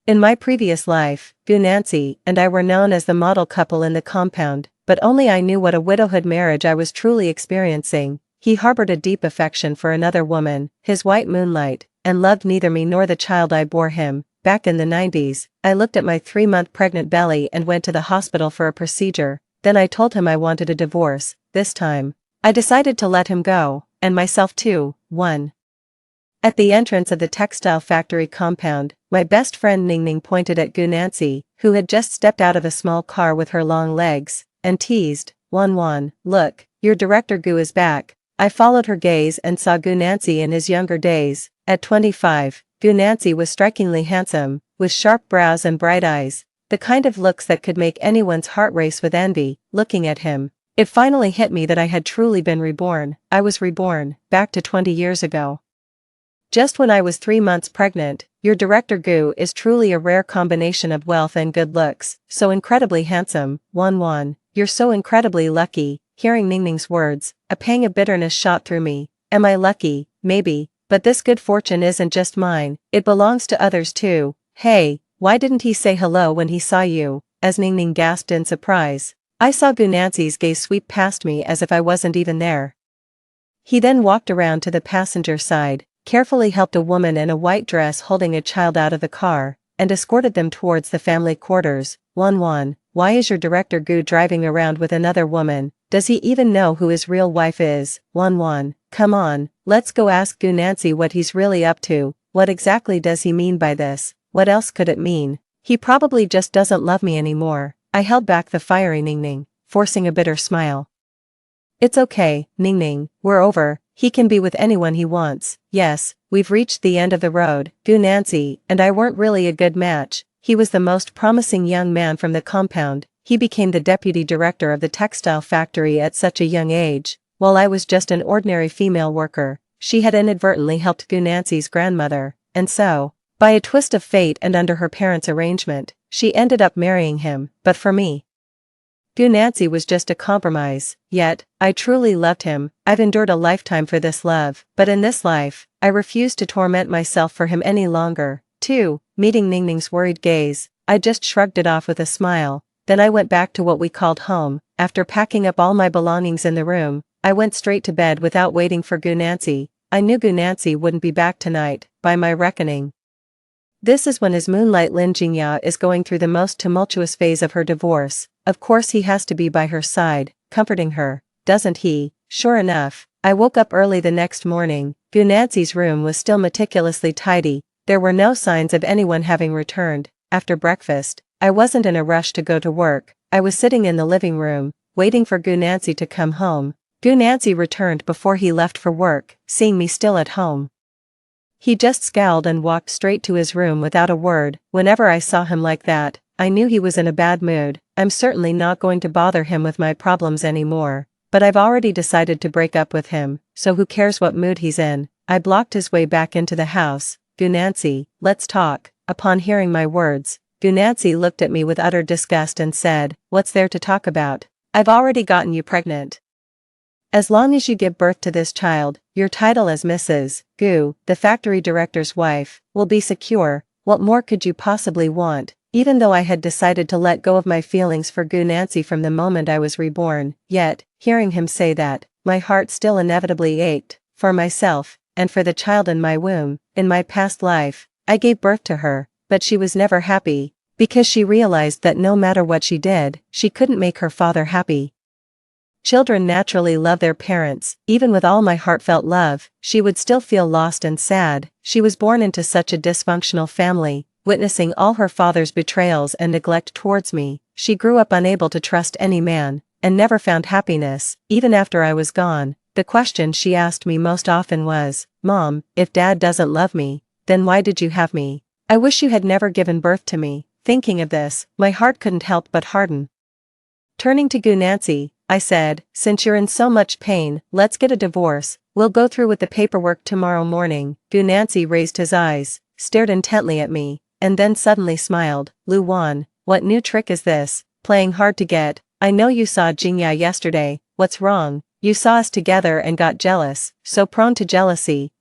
In my previous life, Gu Nancy and I were known as the model couple in the compound, but only I knew what a widowhood marriage I was truly experiencing. He harbored a deep affection for another woman, his white moonlight, and loved neither me nor the child I bore him. Back in the 90s, I looked at my 3-month pregnant belly and went to the hospital for a procedure. Then I told him I wanted a divorce. This time, I decided to let him go, and myself too. 1. At the entrance of the textile factory compound, my best friend Ning Ning pointed at Gu Nancy, who had just stepped out of a small car with her long legs, and teased, "Wan, look, your director Gu is back." I followed her gaze and saw Gu Nancy in his younger days. At 25, Gu Nancy was strikingly handsome, with sharp brows and bright eyes, the kind of looks that could make anyone's heart race with envy. Looking at him, it finally hit me that I had truly been reborn. I was reborn, back to 20 years ago. Just when I was 3 months pregnant. Your director Gu is truly a rare combination of wealth and good looks, so incredibly handsome. Wan, you're so incredibly lucky. Hearing Ning Ning's words, a pang of bitterness shot through me. Am I lucky? Maybe, but this good fortune isn't just mine, it belongs to others too. Hey, why didn't he say hello when he saw you? As Ning Ning gasped in surprise, I saw Gu Nancy's gaze sweep past me as if I wasn't even there. He then walked around to the passenger side, carefully helped a woman in a white dress holding a child out of the car, and escorted them towards the family quarters. Wan, why is your director Gu driving around with another woman? Does he even know who his real wife is? Wan, come on, let's go ask Gu Nancy what he's really up to. What exactly does he mean by this? What else could it mean? He probably just doesn't love me anymore. I held back the fiery Ning Ning, forcing a bitter smile. It's okay, Ning Ning, we're over. He can be with anyone he wants. Yes, we've reached the end of the road. Gu Nancy and I weren't really a good match. He was the most promising young man from the compound. He became the deputy director of the textile factory at such a young age, while I was just an ordinary female worker. She had inadvertently helped Gu Nancy's grandmother, and so, by a twist of fate and under her parents' arrangement, she ended up marrying him. But for me, Gu Nancy was just a compromise. Yet, I truly loved him. I've endured a lifetime for this love, but in this life, I refuse to torment myself for him any longer. 2. Meeting Ning Ning's worried gaze, I just shrugged it off with a smile. Then I went back to what we called home. After packing up all my belongings in the room, I went straight to bed without waiting for Gu Nancy. I knew Gu Nancy wouldn't be back tonight, by my reckoning. This is when his moonlight Lin Jingya is going through the most tumultuous phase of her divorce. Of course he has to be by her side, comforting her, doesn't he? Sure enough, I woke up early the next morning. Gu Nancy's room was still meticulously tidy. There were no signs of anyone having returned. After breakfast, I wasn't in a rush to go to work. I was sitting in the living room, waiting for Gu Nancy to come home. Gu Nancy returned before he left for work, seeing me still at home. He just scowled and walked straight to his room without a word. Whenever I saw him like that, I knew he was in a bad mood. I'm certainly not going to bother him with my problems anymore, but I've already decided to break up with him, so who cares what mood he's in. I blocked his way back into the house. Gu Nancy, let's talk. Upon hearing my words, Gu Nancy looked at me with utter disgust and said, what's there to talk about? I've already gotten you pregnant. As long as you give birth to this child, your title as Mrs. Gu, the factory director's wife, will be secure. What more could you possibly want? Even though I had decided to let go of my feelings for Gu Nancy from the moment I was reborn, yet, hearing him say that, my heart still inevitably ached, for myself, and for the child in my womb. In my past life, I gave birth to her, but she was never happy, because she realized that no matter what she did, she couldn't make her father happy. Children naturally love their parents. Even with all my heartfelt love, she would still feel lost and sad. She was born into such a dysfunctional family, witnessing all her father's betrayals and neglect towards me. She grew up unable to trust any man, and never found happiness. Even after I was gone, the question she asked me most often was, Mom, if Dad doesn't love me, then why did you have me? I wish you had never given birth to me. Thinking of this, my heart couldn't help but harden. Turning to Gu Nancy, I said, since you're in so much pain, let's get a divorce. We'll go through with the paperwork tomorrow morning. Gu Nancy raised his eyes, stared intently at me, and then suddenly smiled. Lu Wan, what new trick is this? Playing hard to get? I know you saw Jingya yesterday. What's wrong? You saw us together and got jealous. So prone to jealousy.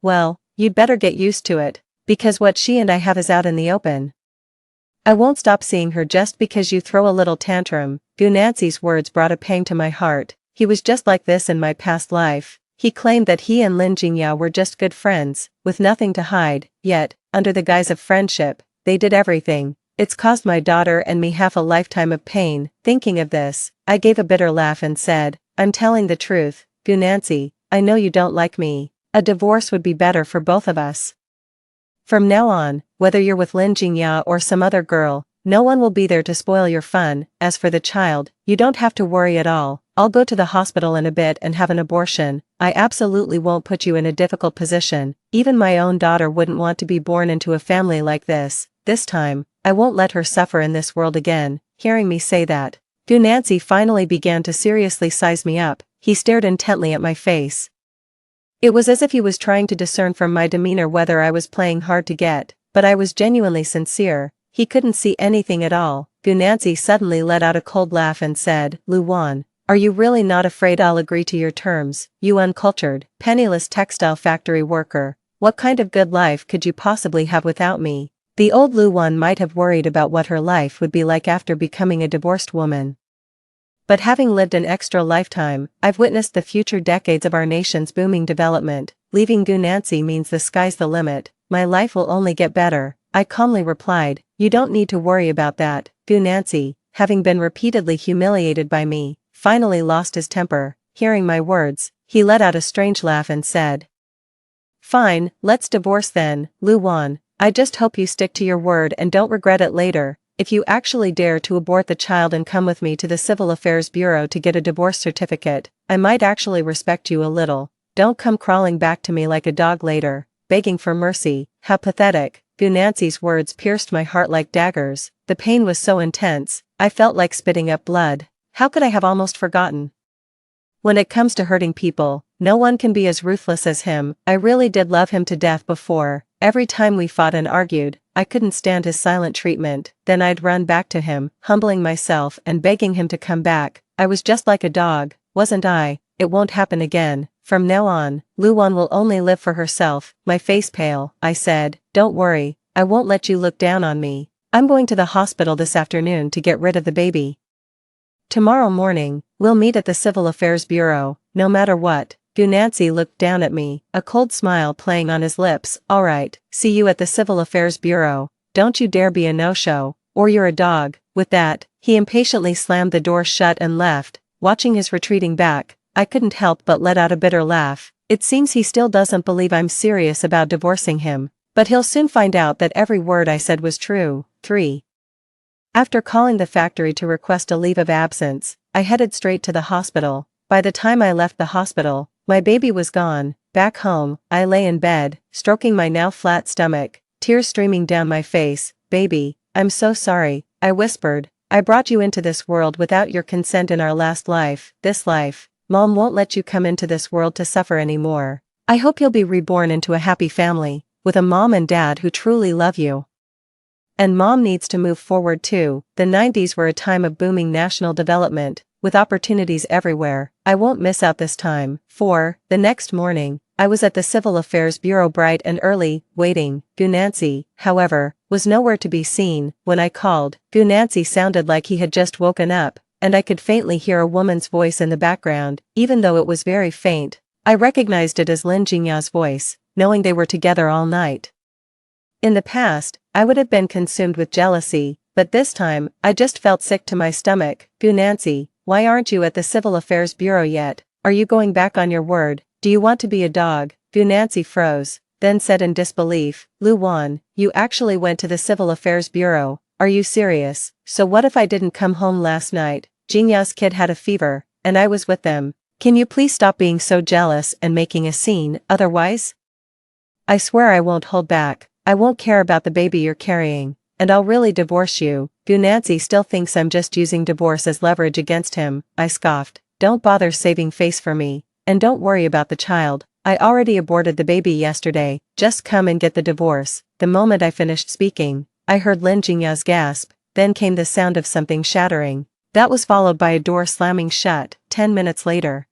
Well, you'd better get used to it. Because what she and I have is out in the open. I won't stop seeing her just because you throw a little tantrum. Nancy's words brought a pang to my heart. He was just like this in my past life. He claimed that he and Lin Jingya were just good friends, with nothing to hide, yet, under the guise of friendship, they did everything. It's caused my daughter and me half a lifetime of pain. Thinking of this, I gave a bitter laugh and said, I'm telling the truth, Nancy, I know you don't like me. A divorce would be better for both of us. From now on, whether you're with Lin Jingya or some other girl, no one will be there to spoil your fun. As for the child, you don't have to worry at all. I'll go to the hospital in a bit and have an abortion. I absolutely won't put you in a difficult position. Even my own daughter wouldn't want to be born into a family like this. This time, I won't let her suffer in this world again. Hearing me say that, Nancy finally began to seriously size me up. He stared intently at my face. It was as if he was trying to discern from my demeanor whether I was playing hard to get, but I was genuinely sincere. He couldn't see anything at all. Nancy suddenly let out a cold laugh and said, Luwan, are you really not afraid I'll agree to your terms, you uncultured, penniless textile factory worker? What kind of good life could you possibly have without me? The old Luwan might have worried about what her life would be like after becoming a divorced woman. But having lived an extra lifetime, I've witnessed the future decades of our nation's booming development. Leaving Nancy means the sky's the limit. My life will only get better. I calmly replied, you don't need to worry about that. Nancy, having been repeatedly humiliated by me, finally lost his temper. Hearing my words, he let out a strange laugh and said, fine, let's divorce then, Luwan. I just hope you stick to your word and don't regret it later. If you actually dare to abort the child and come with me to the Civil Affairs Bureau to get a divorce certificate, I might actually respect you a little. Don't come crawling back to me like a dog later, begging for mercy. How pathetic. Nancy's words pierced my heart like daggers. The pain was so intense, I felt like spitting up blood. How could I have almost forgotten? When it comes to hurting people, no one can be as ruthless as him. I really did love him to death before. Every time we fought and argued, I couldn't stand his silent treatment. Then I'd run back to him, humbling myself and begging him to come back. I was just like a dog, wasn't I? It won't happen again. From now on, Luwan will only live for herself. My face pale, I said, don't worry, I won't let you look down on me. I'm going to the hospital this afternoon to get rid of the baby. Tomorrow morning, we'll meet at the Civil Affairs Bureau, no matter what. Nancy looked down at me, a cold smile playing on his lips. All right, see you at the Civil Affairs Bureau. Don't you dare be a no-show, or you're a dog. With that, he impatiently slammed the door shut and left. Watching his retreating back, I couldn't help but let out a bitter laugh. It seems he still doesn't believe I'm serious about divorcing him, but he'll soon find out that every word I said was true. 3. After calling the factory to request a leave of absence, I headed straight to the hospital. By the time I left the hospital, my baby was gone. Back home, I lay in bed, stroking my now flat stomach, tears streaming down my face. Baby, I'm so sorry, I whispered. I brought you into this world without your consent in our last life. This life, Mom won't let you come into this world to suffer anymore. I hope you'll be reborn into a happy family, with a mom and dad who truly love you. And Mom needs to move forward too. The 90s were a time of booming national development, with opportunities everywhere. I won't miss out this time. 4. The next morning, I was at the Civil Affairs Bureau bright and early, waiting. Nancy, however, was nowhere to be seen. When I called, Nancy sounded like he had just woken up, and I could faintly hear a woman's voice in the background. Even though it was very faint, I recognized it as Lin Jingya's voice, knowing they were together all night. In the past, I would have been consumed with jealousy, but this time, I just felt sick to my stomach. Nancy, why aren't you at the Civil Affairs Bureau yet? Are you going back on your word? Do you want to be a dog? Nancy froze, then said in disbelief, Luwan, you actually went to the Civil Affairs Bureau. Are you serious? So what if I didn't come home last night? Jingya's kid had a fever, and I was with them. Can you please stop being so jealous and making a scene, otherwise? I swear I won't hold back. I won't care about the baby you're carrying, and I'll really divorce you. Nancy still thinks I'm just using divorce as leverage against him. I scoffed. Don't bother saving face for me, and don't worry about the child. I already aborted the baby yesterday. Just come and get the divorce. The moment I finished speaking, I heard Lin Jingya's gasp, then came the sound of something shattering. That was followed by a door slamming shut. 10 minutes later,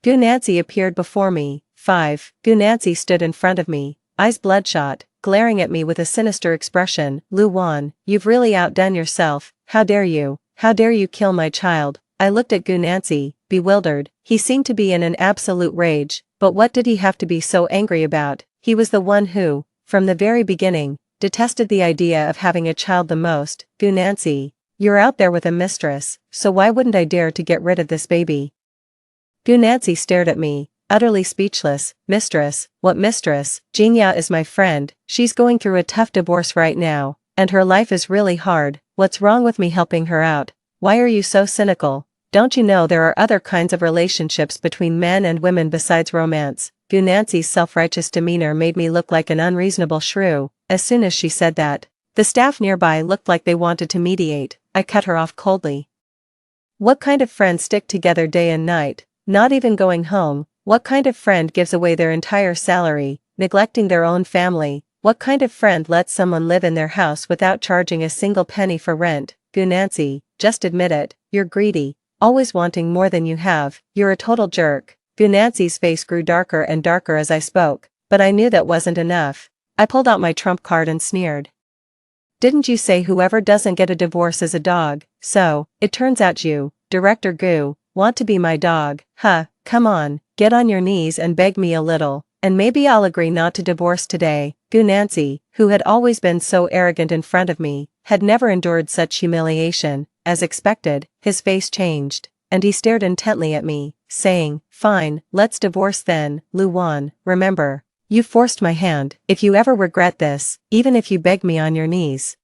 Nancy appeared before me. 5. Nancy stood in front of me, eyes bloodshot, glaring at me with a sinister expression. Lu Wan, you've really outdone yourself, how dare you? How dare you kill my child? I looked at Gu Nancy, bewildered. He seemed to be in an absolute rage, but what did he have to be so angry about? He was the one who, from the very beginning, detested the idea of having a child the most. Gu Nancy, you're out there with a mistress, so why wouldn't I dare to get rid of this baby? Gu Nancy stared at me, utterly speechless. Mistress? What mistress? Jingya is my friend, she's going through a tough divorce right now, and her life is really hard. What's wrong with me helping her out? Why are you so cynical? Don't you know there are other kinds of relationships between men and women besides romance? Gu Nancy's self-righteous demeanor made me look like an unreasonable shrew. As soon as she said that, the staff nearby looked like they wanted to mediate. I cut her off coldly. What kind of friends stick together day and night, not even going home? What kind of friend gives away their entire salary, neglecting their own family? What kind of friend lets someone live in their house without charging a single penny for rent? Gu Nancy, just admit it, you're greedy, always wanting more than you have, you're a total jerk. Gu Nancy's face grew darker and darker as I spoke, but I knew that wasn't enough. I pulled out my trump card and sneered. Didn't you say whoever doesn't get a divorce is a dog? So, it turns out you, Director Gu, want to be my dog, huh? Come on, get on your knees and beg me a little, and maybe I'll agree not to divorce today. Gu Nancy, who had always been so arrogant in front of me, had never endured such humiliation. As expected, his face changed, and he stared intently at me, saying, fine, let's divorce then. Lu Wan, remember, you forced my hand. If you ever regret this, even if you beg me on your knees,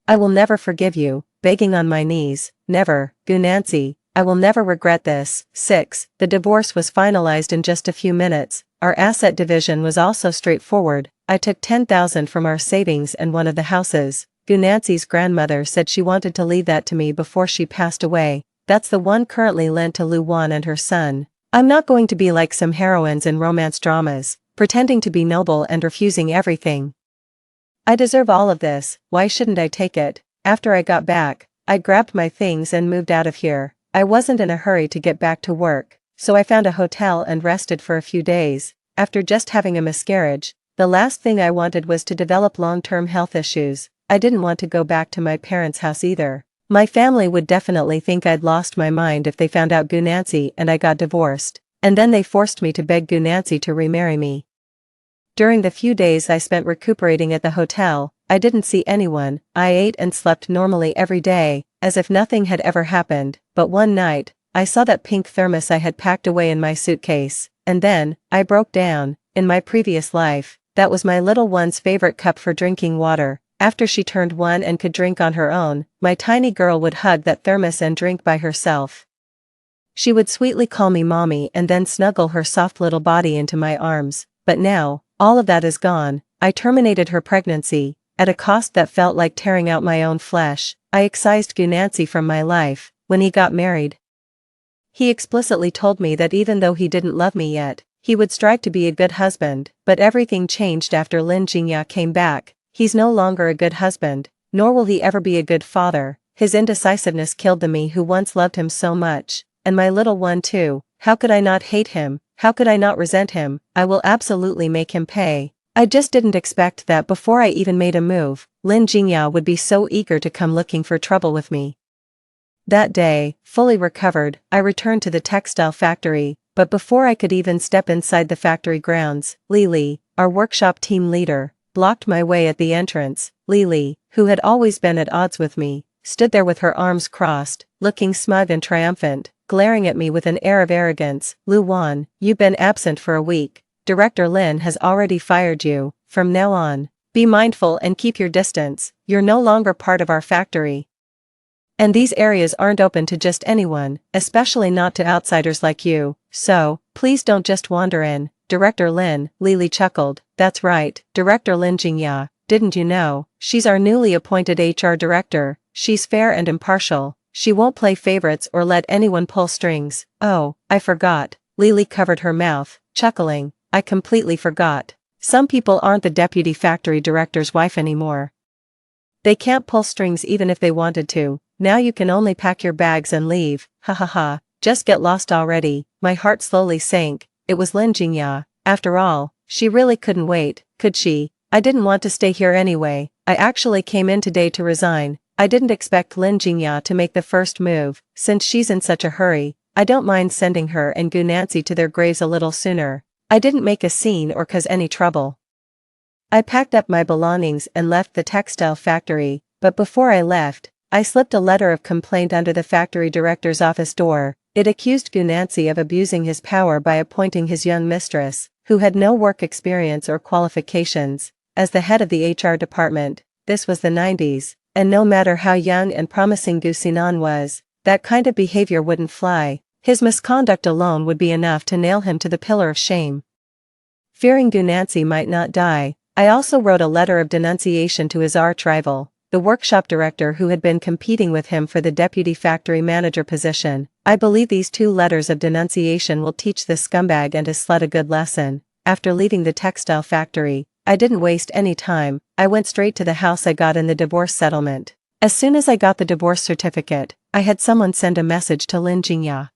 I will never forgive you. Begging on my knees, never. Gu Nancy, I will never regret this. 6. The divorce was finalized in just a few minutes. Our asset division was also straightforward. I took 10,000 from our savings and one of the houses. Gu Nancy's grandmother said she wanted to leave that to me before she passed away. That's the one currently lent to Lu Wan and her son. I'm not going to be like some heroines in romance dramas, pretending to be noble and refusing everything. I deserve all of this, why shouldn't I take it? After I got back, I grabbed my things and moved out of here. I wasn't in a hurry to get back to work, so I found a hotel and rested for a few days. After just having a miscarriage, the last thing I wanted was to develop long-term health issues. I didn't want to go back to my parents' house either. My family would definitely think I'd lost my mind if they found out Gu Nancy and I got divorced, and then they forced me to beg Gu Nancy to remarry me. During the few days I spent recuperating at the hotel, I didn't see anyone. I ate and slept normally every day, as if nothing had ever happened, but one night, I saw that pink thermos I had packed away in my suitcase, and then, I broke down. In my previous life, that was my little one's favorite cup for drinking water. After she turned 1 and could drink on her own, my tiny girl would hug that thermos and drink by herself. She would sweetly call me mommy and then snuggle her soft little body into my arms, but now, all of that is gone. I terminated her pregnancy, at a cost that felt like tearing out my own flesh. I excised Gu Nancy from my life. When he got married, he explicitly told me that even though he didn't love me yet, he would strive to be a good husband, but everything changed after Lin Jingya came back. He's no longer a good husband, nor will he ever be a good father. His indecisiveness killed the me who once loved him so much, and my little one too. How could I not hate him? How could I not resent him? I will absolutely make him pay. I just didn't expect that before I even made a move, Lin Jingya would be so eager to come looking for trouble with me. That day, fully recovered, I returned to the textile factory, but before I could even step inside the factory grounds, Lily, our workshop team leader, blocked my way at the entrance. Lily, who had always been at odds with me, stood there with her arms crossed, looking smug and triumphant, glaring at me with an air of arrogance. Lu Wan, you've been absent for a week. Director Lin has already fired you. From now on, be mindful and keep your distance. You're no longer part of our factory. And these areas aren't open to just anyone, especially not to outsiders like you, so, please don't just wander in. Director Lin, Lily chuckled, that's right, Director Lin Jingya, didn't you know? She's our newly appointed HR director. She's fair and impartial. She won't play favorites or let anyone pull strings. Oh, I forgot. Lily covered her mouth, chuckling, I completely forgot. Some people aren't the deputy factory director's wife anymore. They can't pull strings even if they wanted to. Now you can only pack your bags and leave. Ha ha ha, just get lost already. My heart slowly sank. It was Lin Jingya. After all, she really couldn't wait, could she? I didn't want to stay here anyway. I actually came in today to resign. I didn't expect Lin Jingya to make the first move, since she's in such a hurry. I don't mind sending her and Gu Nancy to their graves a little sooner. I didn't make a scene or cause any trouble. I packed up my belongings and left the textile factory, but before I left, I slipped a letter of complaint under the factory director's office door. It accused Gu Nancy of abusing his power by appointing his young mistress, who had no work experience or qualifications, as the head of the HR department. This was the 90s, and no matter how young and promising Gu Sinan was, that kind of behavior wouldn't fly. His misconduct alone would be enough to nail him to the pillar of shame. Fearing Gu Nancy might not die, I also wrote a letter of denunciation to his arch-rival, the workshop director who had been competing with him for the deputy factory manager position. I believe these 2 letters of denunciation will teach this scumbag and his slut a good lesson. After leaving the textile factory, I didn't waste any time. I went straight to the house I got in the divorce settlement. As soon as I got the divorce certificate, I had someone send a message to Lin Jingya,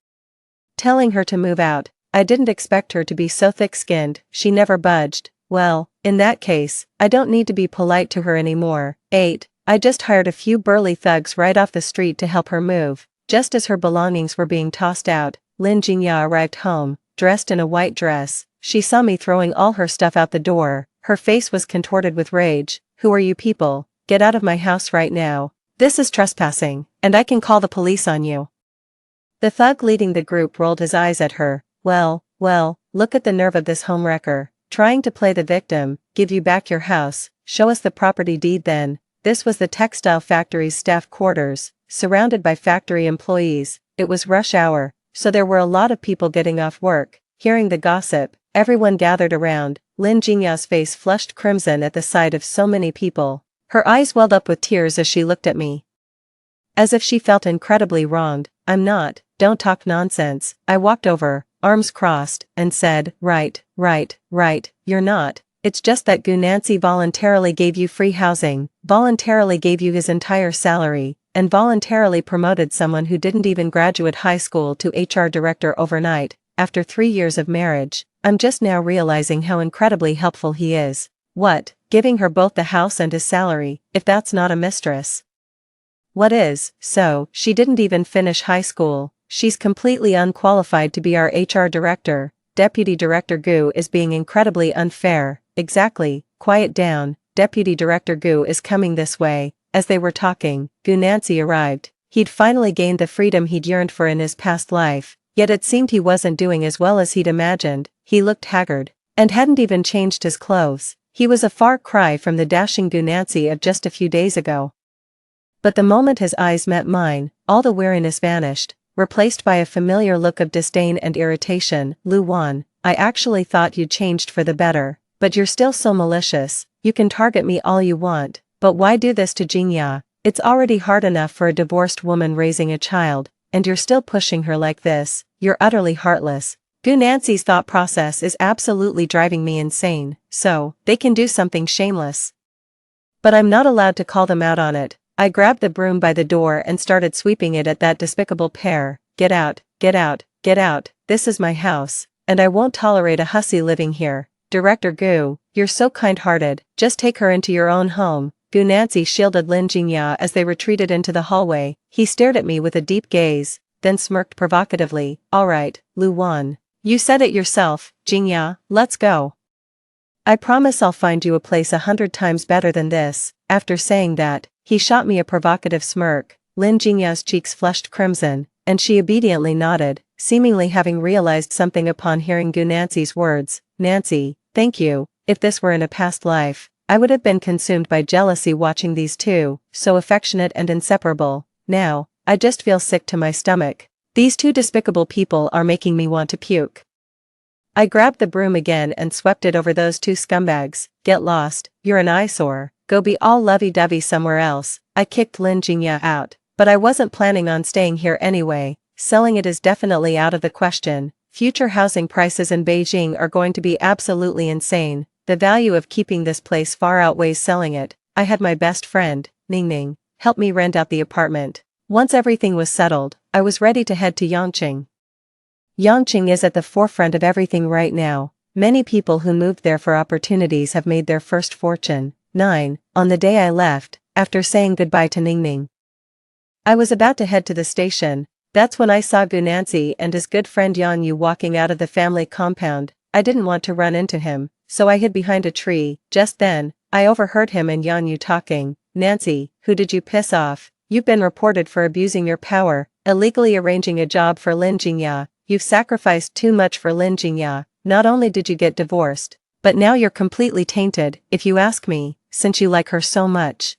telling her to move out. I didn't expect her to be so thick-skinned. She never budged. Well, in that case, I don't need to be polite to her anymore. 8. I just hired a few burly thugs right off the street to help her move. Just as her belongings were being tossed out, Lin Jingya arrived home, dressed in a white dress. She saw me throwing all her stuff out the door. Her face was contorted with rage. "Who are you people? Get out of my house right now. This is trespassing, and I can call the police on you." The thug leading the group rolled his eyes at her. Well, look at the nerve of this homewrecker. Trying to play the victim. Give you back your house. Show us the property deed then. This was the textile factory's staff quarters, surrounded by factory employees. It was rush hour, so there were a lot of people getting off work. Hearing the gossip, everyone gathered around. Lin Jingya's face flushed crimson at the sight of so many people. Her eyes welled up with tears as she looked at me, as if she felt incredibly wronged. "I'm not, don't talk nonsense." I walked over, arms crossed, and said, right, you're not. It's just that Gu Nancy voluntarily gave you free housing, voluntarily gave you his entire salary, and voluntarily promoted someone who didn't even graduate high school to HR director overnight. After 3 years of marriage, I'm just now realizing how incredibly helpful he is. What, giving her both the house and his salary? If that's not a mistress, what is? So, she didn't even finish high school. She's completely unqualified to be our HR director. Deputy Director Gu is being incredibly unfair. Exactly. Quiet down. Deputy Director Gu is coming this way. As they were talking, Gu Nancy arrived. He'd finally gained the freedom he'd yearned for in his past life, yet it seemed he wasn't doing as well as he'd imagined. He looked haggard, and hadn't even changed his clothes. He was a far cry from the dashing Gu Nancy of just a few days ago. But the moment his eyes met mine, all the weariness vanished, replaced by a familiar look of disdain and irritation. "Lu Wan, I actually thought you'd changed for the better, but you're still so malicious. You can target me all you want, but why do this to Jingya? It's already hard enough for a divorced woman raising a child, and you're still pushing her like this. You're utterly heartless." Gu Nancy's thought process is absolutely driving me insane. So, they can do something shameless, but I'm not allowed to call them out on it. I grabbed the broom by the door and started sweeping it at that despicable pair. "Get out, get out, get out. This is my house, and I won't tolerate a hussy living here." "Director Gu, you're so kind-hearted. Just take her into your own home." Gu Nancy shielded Lin Jingya as they retreated into the hallway. He stared at me with a deep gaze, then smirked provocatively. "All right, Lu Wan. You said it yourself, Jingya, let's go. I promise I'll find you a place 100 times better than this." After saying that, he shot me a provocative smirk. Lin Jingya's cheeks flushed crimson, and she obediently nodded, seemingly having realized something upon hearing Gu Nancy's words. "Nancy, thank you. If this were in a past life, I would have been consumed by jealousy watching these two, so affectionate and inseparable. Now, I just feel sick to my stomach. These two despicable people are making me want to puke." I grabbed the broom again and swept it over those two scumbags. "Get lost, you're an eyesore. Go be all lovey-dovey somewhere else." I kicked Lin Jingya out, but I wasn't planning on staying here anyway. Selling it is definitely out of the question. Future housing prices in Beijing are going to be absolutely insane. The value of keeping this place far outweighs selling it. I had my best friend, Ningning, help me rent out the apartment. Once everything was settled, I was ready to head to Yangqing. Yangqing is at the forefront of everything right now. Many people who moved there for opportunities have made their first fortune. 9. On the day I left, after saying goodbye to Ningning, I was about to head to the station. That's when I saw Gunanzi and his good friend Yan Yu walking out of the family compound. I didn't want to run into him, so I hid behind a tree. Just then, I overheard him and Yan Yu talking. Nancy, who did you piss off? You've been reported for abusing your power, illegally arranging a job for Lin Jingya. You've sacrificed too much for Lin Jingya. Not only did you get divorced, but now you're completely tainted, if you ask me, since you like her so much.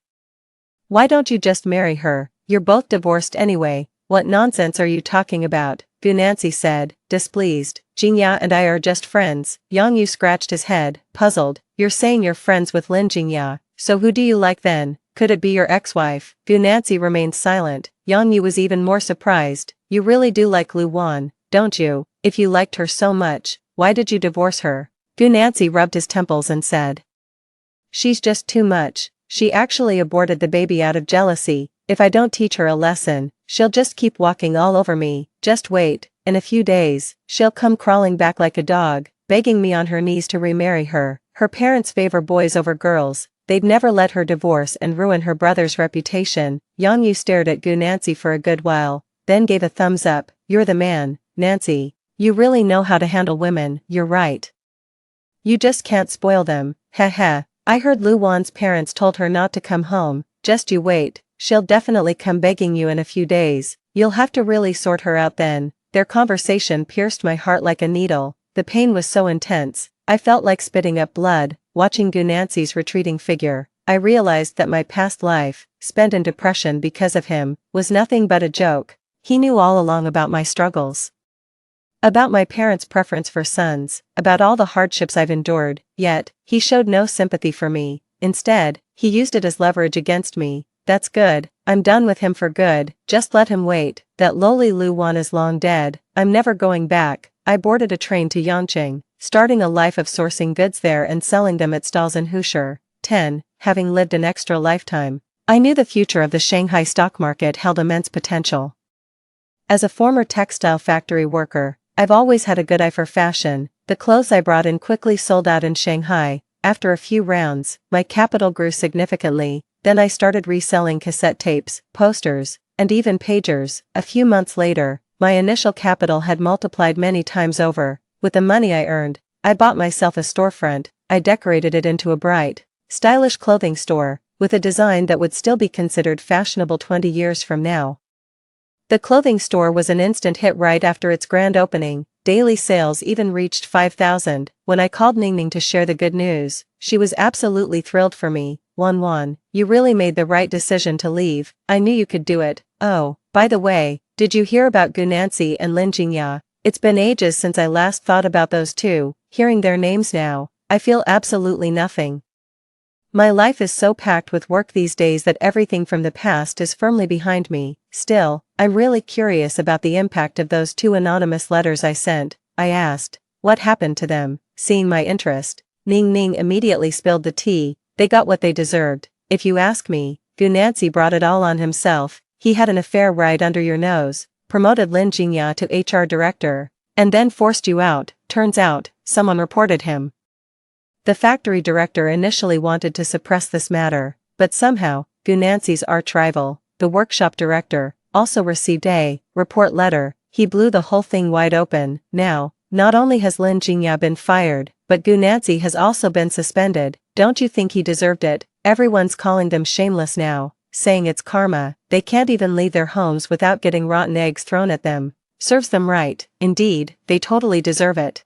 Why don't you just marry her? You're both divorced anyway. What nonsense are you talking about? Gunanzi said, displeased. Jingya and I are just friends. Yang Yu scratched his head, puzzled. You're saying you're friends with Lin Jingya, so who do you like then? Could it be your ex-wife? Gunanzi remained silent. Yang Yu was even more surprised. You really do like Lu Wan, don't you? If you liked her so much, why did you divorce her? Gunanzi rubbed his temples and said, she's just too much. She actually aborted the baby out of jealousy. If I don't teach her a lesson, she'll just keep walking all over me. Just wait, in a few days, she'll come crawling back like a dog, begging me on her knees to remarry her. Her parents favor boys over girls. They'd never let her divorce and ruin her brother's reputation. Yang Yu stared at Gunanzi for a good while, then gave a thumbs up. You're the man, Nancy. You really know how to handle women. You're right. You just can't spoil them. Heh. I heard Lu Wan's parents told her not to come home. Just you wait. She'll definitely come begging you in a few days. You'll have to really sort her out then. Their conversation pierced my heart like a needle. The pain was so intense, I felt like spitting up blood. Watching Gunanzi's retreating figure, I realized that my past life, spent in depression because of him, was nothing but a joke. He knew all along about my struggles, about my parents' preference for sons, about all the hardships I've endured, yet, he showed no sympathy for me. Instead, he used it as leverage against me. That's good. I'm done with him for good. Just let him wait. That lowly Lu Wan is long dead. I'm never going back. I boarded a train to Yangqing, starting a life of sourcing goods there and selling them at stalls in Hushi. 10. Having lived an extra lifetime, I knew the future of the Shanghai stock market held immense potential. As a former textile factory worker, I've always had a good eye for fashion. The clothes I brought in quickly sold out in Shanghai. After a few rounds, my capital grew significantly. Then I started reselling cassette tapes, posters, and even pagers. A few months later, my initial capital had multiplied many times over. With the money I earned, I bought myself a storefront. I decorated it into a bright, stylish clothing store, with a design that would still be considered fashionable 20 years from now. The clothing store was an instant hit right after its grand opening. Daily sales even reached 5,000. When I called Ningning to share the good news, she was absolutely thrilled for me. Wan, you really made the right decision to leave. I knew you could do it. Oh, by the way, did you hear about Gunanzi and Lin Jingya? It's been ages since I last thought about those two. Hearing their names now, I feel absolutely nothing. My life is so packed with work these days that everything from the past is firmly behind me. Still, I'm really curious about the impact of those 2 anonymous letters I sent. I asked, what happened to them? Seeing my interest, Ningning immediately spilled the tea. They got what they deserved. If you ask me, Gunanzi brought it all on himself. He had an affair right under your nose, promoted Lin Jingya to HR director, and then forced you out. Turns out, someone reported him. The factory director initially wanted to suppress this matter, but somehow, Gunanzi's arch-rival, the workshop director, also received a report letter. He blew the whole thing wide open. Now, not only has Lin Jingya been fired, but Gunanzi has also been suspended. Don't you think he deserved it? Everyone's calling them shameless now, saying it's karma. They can't even leave their homes without getting rotten eggs thrown at them. Serves them right. Indeed, they totally deserve it.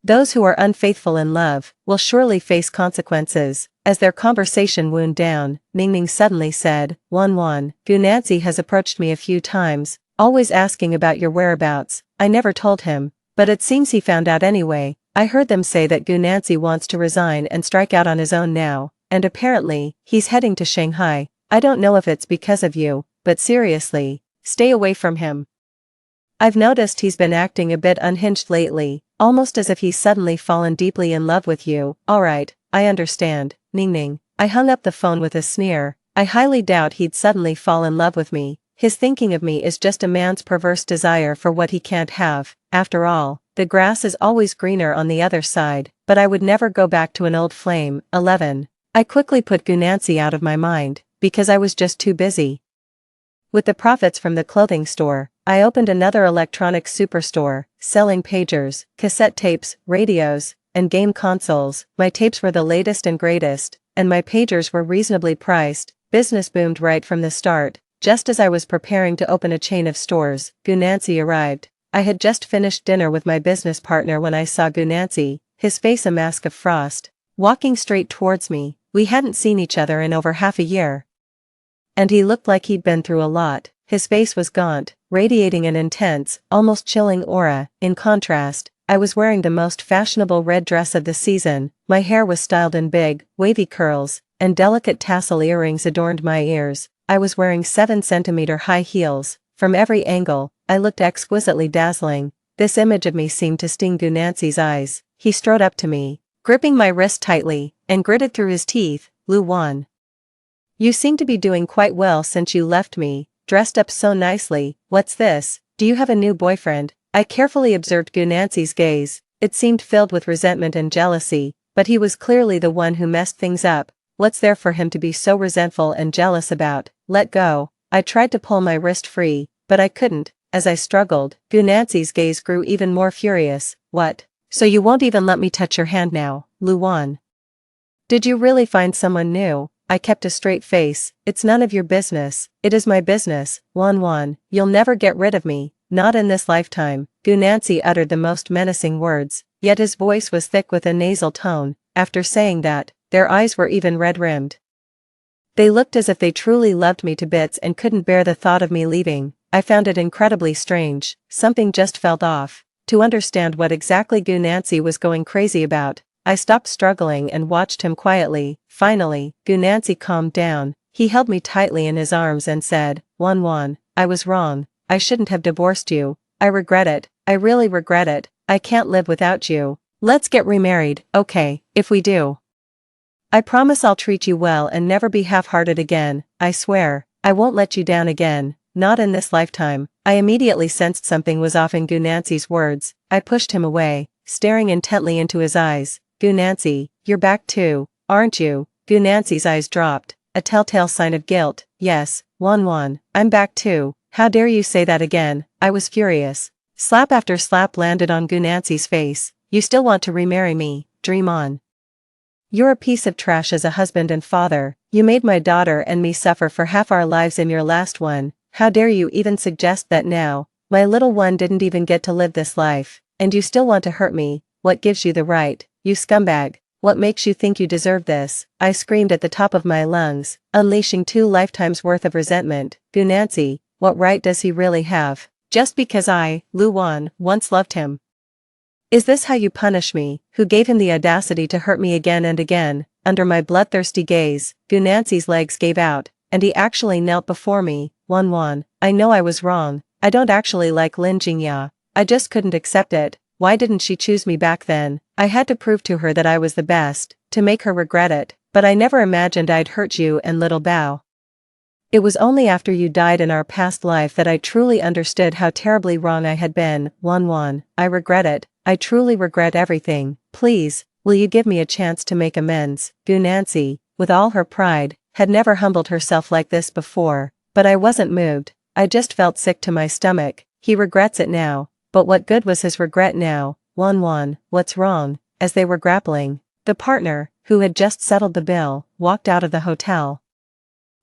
Those who are unfaithful in love will surely face consequences. As their conversation wound down, Ningning suddenly said, Wan, Gunanzi has approached me a few times, always asking about your whereabouts. I never told him, but it seems he found out anyway. I heard them say that Gunanzi wants to resign and strike out on his own now, and apparently, he's heading to Shanghai. I don't know if it's because of you, but seriously, stay away from him. I've noticed he's been acting a bit unhinged lately, almost as if he's suddenly fallen deeply in love with you. Alright, I understand, Ningning. I hung up the phone with a sneer. I highly doubt he'd suddenly fall in love with me. His thinking of me is just a man's perverse desire for what he can't have. After all, the grass is always greener on the other side, but I would never go back to an old flame. 11. I quickly put Gunancy out of my mind, because I was just too busy. With the profits from the clothing store, I opened another electronics superstore, selling pagers, cassette tapes, radios, and game consoles. My tapes were the latest and greatest, and my pagers were reasonably priced. Business boomed right from the start. Just as I was preparing to open a chain of stores, Gunancy arrived. I had just finished dinner with my business partner when I saw Gunancy, his face a mask of frost, walking straight towards me. We hadn't seen each other in over half a year. And he looked like he'd been through a lot. His face was gaunt, radiating an intense, almost chilling aura. In contrast, I was wearing the most fashionable red dress of the season. My hair was styled in big, wavy curls, and delicate tassel earrings adorned my ears. I was wearing 7-centimeter high heels. From every angle, I looked exquisitely dazzling. This image of me seemed to sting Gunancy's eyes. He strode up to me, gripping my wrist tightly, and gritted through his teeth. Luwan. You seem to be doing quite well since you left me, dressed up so nicely. What's this? Do you have a new boyfriend? I carefully observed Gunancy's gaze. It seemed filled with resentment and jealousy, but he was clearly the one who messed things up. What's there for him to be so resentful and jealous about? Let go. I tried to pull my wrist free, but I couldn't. As I struggled, Gunancy's gaze grew even more furious. What? So you won't even let me touch your hand now, Luwan? Did you really find someone new? I kept a straight face. It's none of your business. It is my business. Wan, you'll never get rid of me. Not in this lifetime. Gunancy uttered the most menacing words, yet his voice was thick with a nasal tone. After saying that, their eyes were even red-rimmed. They looked as if they truly loved me to bits and couldn't bear the thought of me leaving. I found it incredibly strange. Something just felt off. To understand what exactly Gunancy was going crazy about, I stopped struggling and watched him quietly. Finally, Gunancy calmed down. He held me tightly in his arms and said, Wan, I was wrong. I shouldn't have divorced you. I regret it. I really regret it. I can't live without you. Let's get remarried, okay? If we do, I promise I'll treat you well and never be half-hearted again. I swear, I won't let you down again. Not in this lifetime. I immediately sensed something was off in Gunancy's words. I pushed him away, staring intently into his eyes. Gunancy, you're back too, aren't you? Gunancy's eyes dropped, a telltale sign of guilt. Yes, Wan, I'm back too. How dare you say that again? I was furious. Slap after slap landed on Gunancy's face. You still want to remarry me? Dream on. You're a piece of trash as a husband and father. You made my daughter and me suffer for half our lives in your last one. How dare you even suggest that now? My little one didn't even get to live this life, and you still want to hurt me. What gives you the right, you scumbag? What makes you think you deserve this? I screamed at the top of my lungs, unleashing 2 lifetimes worth of resentment. Gunancy, what right does he really have? Just because I, Luwan, once loved him. Is this how you punish me, who gave him the audacity to hurt me again and again? Under my bloodthirsty gaze, Gunancy's legs gave out, and he actually knelt before me. Wan, I know I was wrong. I don't actually like Lin Jingya. I just couldn't accept it. Why didn't she choose me back then? I had to prove to her that I was the best, to make her regret it, but I never imagined I'd hurt you and little Bao. It was only after you died in our past life that I truly understood how terribly wrong I had been. Wan, I regret it. I truly regret everything. Please, will you give me a chance to make amends? Gunancy, with all her pride, had never humbled herself like this before, but I wasn't moved. I just felt sick to my stomach. He regrets it now, but what good was his regret now? Wan, what's wrong? As they were grappling, the partner, who had just settled the bill, walked out of the hotel.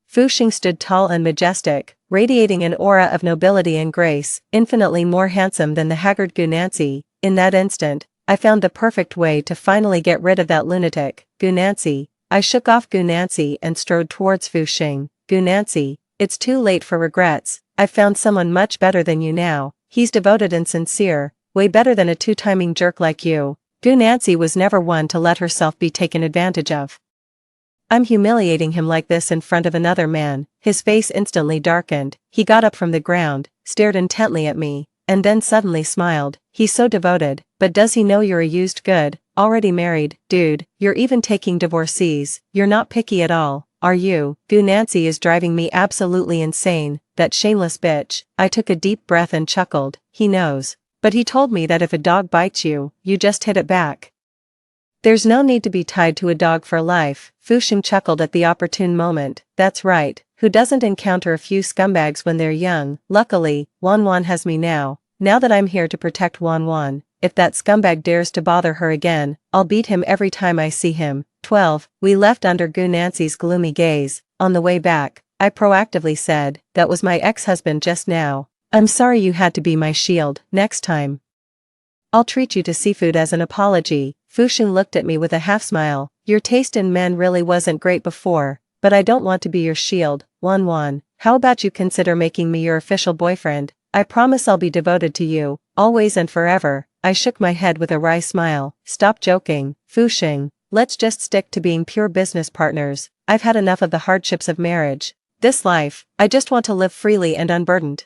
Fu Xing stood tall and majestic, radiating an aura of nobility and grace, infinitely more handsome than the haggard Gunancy. In that instant, I found the perfect way to finally get rid of that lunatic. Gunancy. I shook off Gunancy and strode towards Fu Xing. Gunancy, it's too late for regrets. I've found someone much better than you now. He's devoted and sincere, way better than a 2-timing jerk like you. Gunancy was never one to let herself be taken advantage of. I'm humiliating him like this in front of another man. His face instantly darkened. He got up from the ground, stared intently at me, and then suddenly smiled. He's so devoted, but does he know you're a used good, already married, dude? You're even taking divorcees. You're not picky at all, are you? Gunancy is driving me absolutely insane, that shameless bitch. I took a deep breath and chuckled. He knows. but he told me that if a dog bites you, you just hit it back. There's no need to be tied to a dog for life, Fusheng chuckled at the opportune moment. That's right, who doesn't encounter a few scumbags when they're young? Luckily, Wanwan has me now. Now that I'm here to protect Wanwan, if that scumbag dares to bother her again, I'll beat him every time I see him. 12. We left under Gu Nancy's gloomy gaze. On the way back, I proactively said, that was my ex-husband just now. I'm sorry you had to be my shield. Next time, I'll treat you to seafood as an apology. Fusheng looked at me with a half-smile. Your taste in men really wasn't great before, but I don't want to be your shield. Wanwan, how about you consider making me your official boyfriend? I promise I'll be devoted to you, always and forever. I shook my head with a wry smile. Stop joking, Fusheng. Let's just stick to being pure business partners. I've had enough of the hardships of marriage. This life, I just want to live freely and unburdened.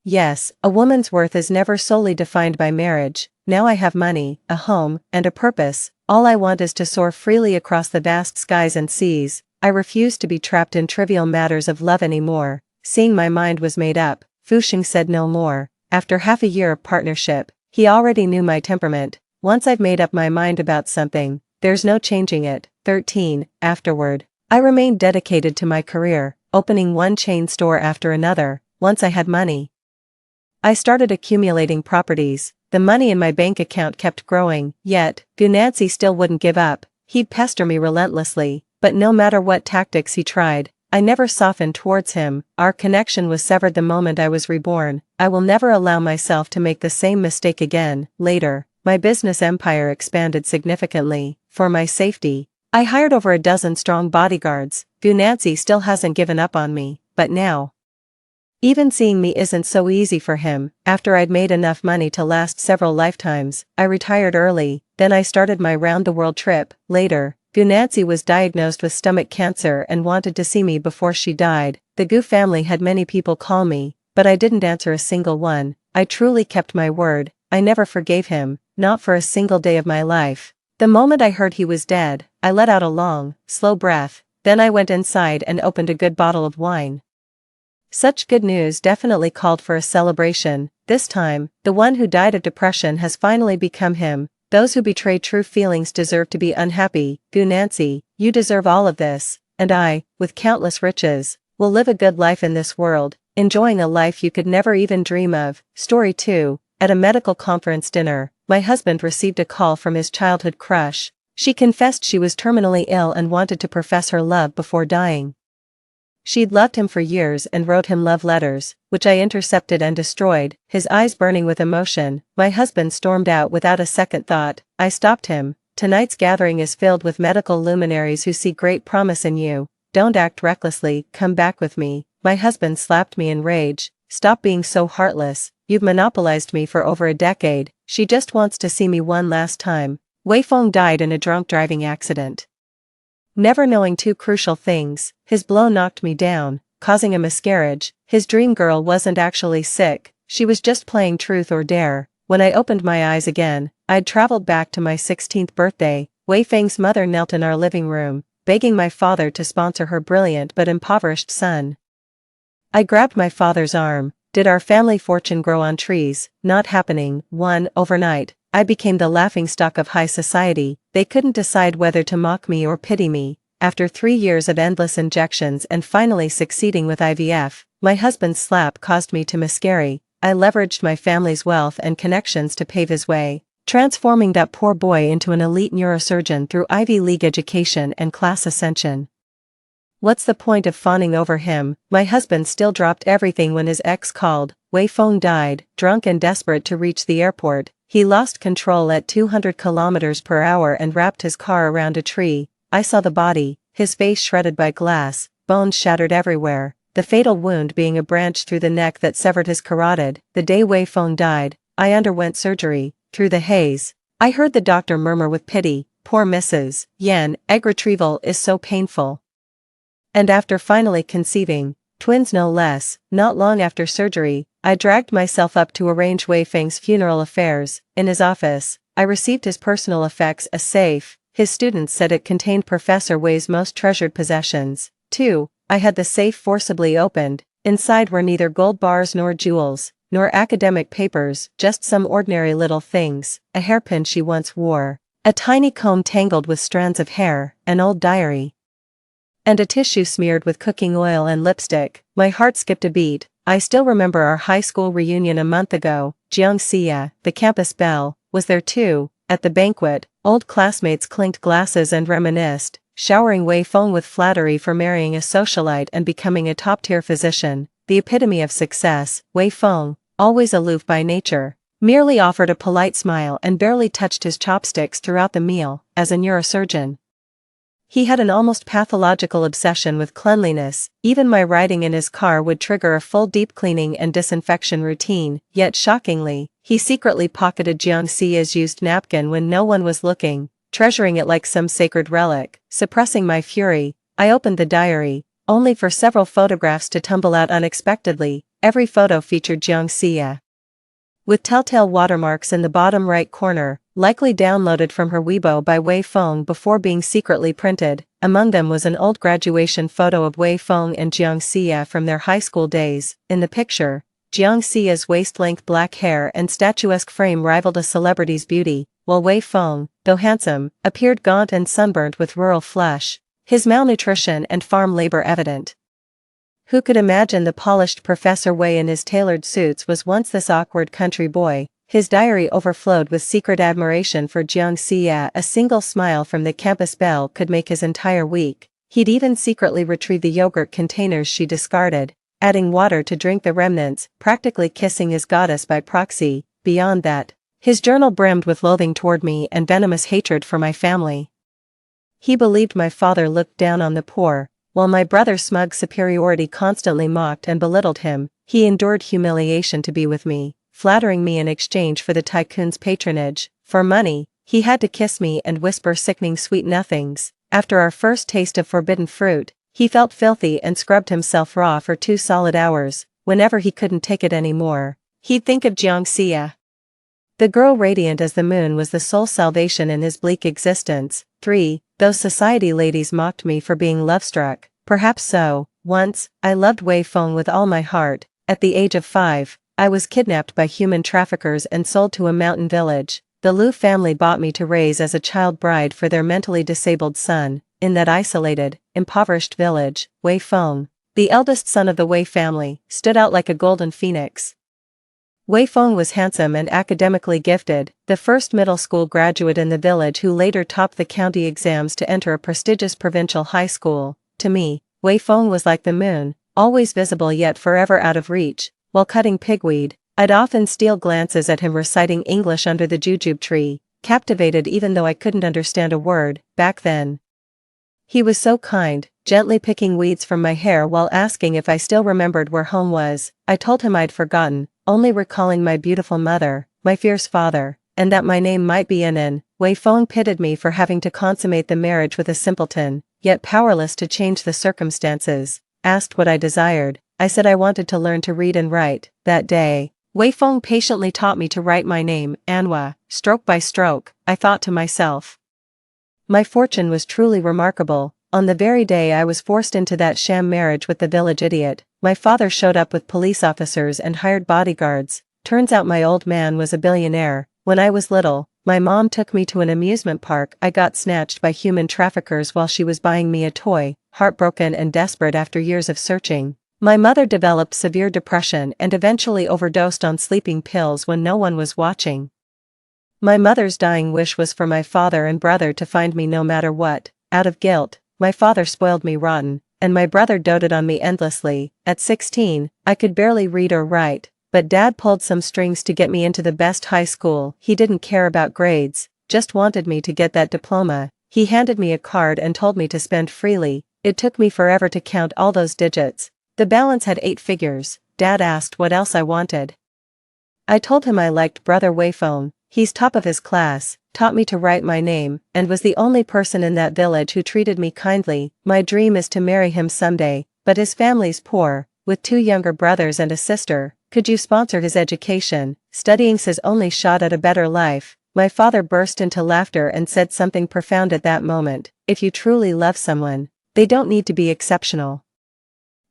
Yes, a woman's worth is never solely defined by marriage. Now I have money, a home, and a purpose. All I want is to soar freely across the vast skies and seas. I refuse to be trapped in trivial matters of love anymore. Seeing my mind was made up, Fusheng said no more. After half a year of partnership, he already knew my temperament. Once I've made up my mind about something, there's no changing it. 13. Afterward, I remained dedicated to my career, opening one chain store after another. Once I had money, I started accumulating properties. The money in my bank account kept growing, yet, Gu Nancy still wouldn't give up. He'd pester me relentlessly, but no matter what tactics he tried, I never softened towards him. Our connection was severed the moment I was reborn. I will never allow myself to make the same mistake again. Later, my business empire expanded significantly. For my safety, I hired over a dozen strong bodyguards. Gu Nancy still hasn't given up on me, but now, even seeing me isn't so easy for him. After I'd made enough money to last several lifetimes, I retired early. Then I started my round-the-world trip. Later, Gu Nancy was diagnosed with stomach cancer and wanted to see me before she died. The Gu family had many people call me, but I didn't answer a single one. I truly kept my word. I never forgave him, not for a single day of my life. The moment I heard he was dead, I let out a long, slow breath. Then I went inside and opened a good bottle of wine. Such good news definitely called for a celebration. This time, the one who died of depression has finally become him. Those who betray true feelings deserve to be unhappy. Gu Nancy, you deserve all of this, and I, with countless riches, will live a good life in this world, enjoying a life you could never even dream of. Story 2. At a medical conference dinner, my husband received a call from his childhood crush. She confessed she was terminally ill and wanted to profess her love before dying. She'd loved him for years and wrote him love letters, which I intercepted and destroyed. His eyes burning with emotion, my husband stormed out without a second thought. I stopped him. Tonight's gathering is filled with medical luminaries who see great promise in you. Don't act recklessly, come back with me. My husband slapped me in rage. Stop being so heartless, you've monopolized me for over a decade. She just wants to see me one last time. Wei Feng died in a drunk driving accident. Never knowing two crucial things, his blow knocked me down, causing a miscarriage. His dream girl wasn't actually sick, she was just playing truth or dare. When I opened my eyes again, I'd traveled back to my 16th birthday. Wei Feng's mother knelt in our living room, begging my father to sponsor her brilliant but impoverished son. I grabbed my father's arm. Did our family fortune grow on trees? Not happening. Overnight, I became the laughingstock of high society. They couldn't decide whether to mock me or pity me. After 3 years of endless injections and finally succeeding with IVF, my husband's slap caused me to miscarry. I leveraged my family's wealth and connections to pave his way, transforming that poor boy into an elite neurosurgeon through Ivy League education and class ascension. What's the point of fawning over him? My husband still dropped everything when his ex called. Wei Feng died, drunk and desperate to reach the airport. He lost control at 200 kilometers per hour and wrapped his car around a tree. I saw the body, his face shredded by glass, bones shattered everywhere, the fatal wound being a branch through the neck that severed his carotid. The day Wei Feng died, I underwent surgery. Through the haze, I heard the doctor murmur with pity, "Poor Mrs. Yan, egg retrieval is so painful." And after finally conceiving, twins no less, not long after surgery, I dragged myself up to arrange Wei Feng's funeral affairs. In his office, I received his personal effects, a safe. His students said it contained Professor Wei's most treasured possessions. 2. I had the safe forcibly opened. Inside were neither gold bars nor jewels. nor academic papers, just some ordinary little things, a hairpin she once wore, a tiny comb tangled with strands of hair, an old diary, and a tissue smeared with cooking oil and lipstick. My heart skipped a beat. I still remember our high school reunion a month ago. Jiang Xia, the campus belle, was there too. At the banquet, old classmates clinked glasses and reminisced, showering Wei Feng with flattery for marrying a socialite and becoming a top-tier physician, the epitome of success. Wei Feng, always aloof by nature, merely offered a polite smile and barely touched his chopsticks throughout the meal. As a neurosurgeon, he had an almost pathological obsession with cleanliness. Even my riding in his car would trigger a full deep cleaning and disinfection routine, yet shockingly, he secretly pocketed Jiang Xia's used napkin when no one was looking, treasuring it like some sacred relic. Suppressing my fury, I opened the diary, only for several photographs to tumble out unexpectedly. Every photo featured Jiang Xia, with telltale watermarks in the bottom right corner, likely downloaded from her Weibo by Wei Feng before being secretly printed. Among them was an old graduation photo of Wei Feng and Jiang Xia from their high school days. In the picture, Jiang Xia's waist-length black hair and statuesque frame rivaled a celebrity's beauty, while Wei Feng, though handsome, appeared gaunt and sunburnt with rural flesh, his malnutrition and farm labor evident. Who could imagine the polished Professor Wei in his tailored suits was once this awkward country boy? His diary overflowed with secret admiration for Jiang Xia. A single smile from the campus belle could make his entire week. He'd even secretly retrieve the yogurt containers she discarded, adding water to drink the remnants, practically kissing his goddess by proxy. Beyond that, his journal brimmed with loathing toward me and venomous hatred for my family. He believed my father looked down on the poor, while my brother's smug superiority constantly mocked and belittled him. He endured humiliation to be with me, flattering me in exchange for the tycoon's patronage. For money, he had to kiss me and whisper sickening sweet nothings. After our first taste of forbidden fruit, he felt filthy and scrubbed himself raw for 2 solid hours. Whenever he couldn't take it anymore, he'd think of Jiang Xia. The girl radiant as the moon was the sole salvation in his bleak existence. 3. Those society ladies mocked me for being love-struck. Perhaps so. Once, I loved Wei Feng with all my heart. At the age of 5, I was kidnapped by human traffickers and sold to a mountain village. The Liu family bought me to raise as a child bride for their mentally disabled son. In that isolated, impoverished village, Wei Feng, the eldest son of the Wei family, stood out like a golden phoenix. Wei Feng was handsome and academically gifted, the first middle school graduate in the village who later topped the county exams to enter a prestigious provincial high school. To me, Wei Feng was like the moon, always visible yet forever out of reach. While cutting pigweed, I'd often steal glances at him reciting English under the jujube tree, captivated even though I couldn't understand a word. Back then, he was so kind, gently picking weeds from my hair while asking if I still remembered where home was. I told him I'd forgotten, only recalling my beautiful mother, my fierce father, and that my name might be Inan. Wei Feng pitied me for having to consummate the marriage with a simpleton, yet powerless to change the circumstances. Asked what I desired, I said I wanted to learn to read and write. That day, Wei Feng patiently taught me to write my name, Anhua. Stroke by stroke, I thought to myself. My fortune was truly remarkable. On the very day I was forced into that sham marriage with the village idiot, my father showed up with police officers and hired bodyguards. Turns out my old man was a billionaire. When I was little, my mom took me to an amusement park. I got snatched by human traffickers while she was buying me a toy. Heartbroken and desperate after years of searching, my mother developed severe depression and eventually overdosed on sleeping pills when no one was watching. My mother's dying wish was for my father and brother to find me no matter what. Out of guilt, my father spoiled me rotten, and my brother doted on me endlessly. At 16, I could barely read or write, but Dad pulled some strings to get me into the best high school. He didn't care about grades, just wanted me to get that diploma. He handed me a card and told me to spend freely. It took me forever to count all those digits. The balance had 8 figures. Dad asked what else I wanted. I told him I liked Brother Wei Feng. He's top of his class, taught me to write my name, and was the only person in that village who treated me kindly. My dream is to marry him someday, but his family's poor, with 2 younger brothers and a sister. Could you sponsor his education? Studying's his only shot at a better life. My father burst into laughter and said something profound at that moment. If you truly love someone, they don't need to be exceptional.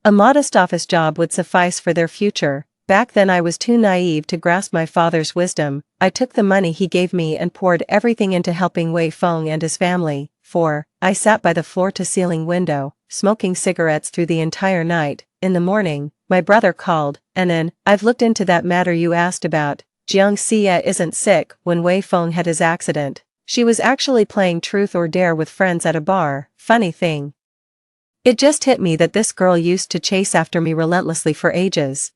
A modest office job would suffice for their future. back then I was too naive to grasp my father's wisdom. I took the money he gave me and poured everything into helping Wei Feng and his family. 4. I sat by the floor-to-ceiling window, smoking cigarettes through the entire night. In the morning, my brother called, and I've looked into that matter you asked about. Jiang Xia isn't sick. When Wei Feng had his accident, she was actually playing truth or dare with friends at a bar. Funny thing. It just hit me that this girl used to chase after me relentlessly for ages.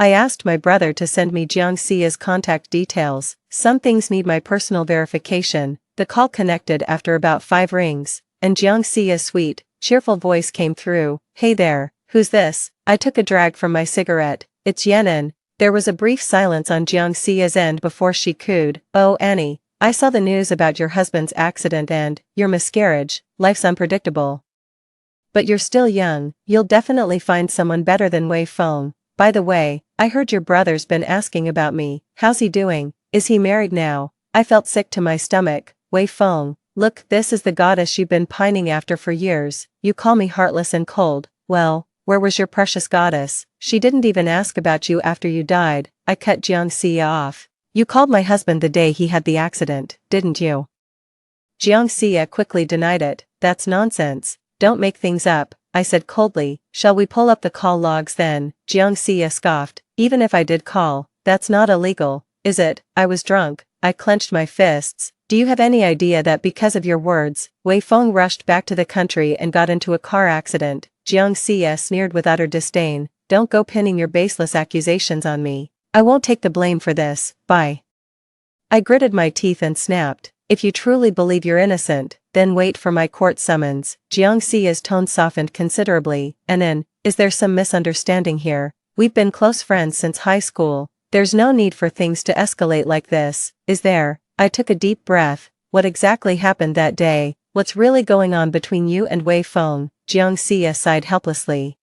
I asked my brother to send me Jiang Xia's contact details. Some things need my personal verification. The call connected after about 5 rings, and Jiang Xia's sweet, cheerful voice came through. Hey there, who's this? I took a drag from my cigarette. It's Yenin. There was a brief silence on Jiang Xia's end before she cooed. Oh Annie, I saw the news about your husband's accident and your miscarriage. Life's unpredictable. But you're still young, you'll definitely find someone better than Wei Feng. By the way, I heard your brother's been asking about me. How's he doing? Is he married now? I felt sick to my stomach. Wei Feng, look, this is the goddess you've been pining after for years. You call me heartless and cold. Well, where was your precious goddess? She didn't even ask about you after you died. I cut Jiang Xia off. You called my husband the day he had the accident, didn't you? Jiang Xia quickly denied it. That's nonsense. Don't make things up, I said coldly. Shall we pull up the call logs then? Jiang Xia scoffed. Even if I did call, that's not illegal, is it? I was drunk. I clenched my fists. Do you have any idea that because of your words, Wei Feng rushed back to the country and got into a car accident? Jiang Xia sneered with utter disdain. Don't go pinning your baseless accusations on me. I won't take the blame for this. Bye. I gritted my teeth and snapped. If you truly believe you're innocent, then wait for my court summons. Jiang Xia's tone softened considerably. And is there some misunderstanding here? We've been close friends since high school. There's no need for things to escalate like this, is there? I took a deep breath. What exactly happened that day? What's really going on between you and Wei Feng? Jiang Xia sighed helplessly.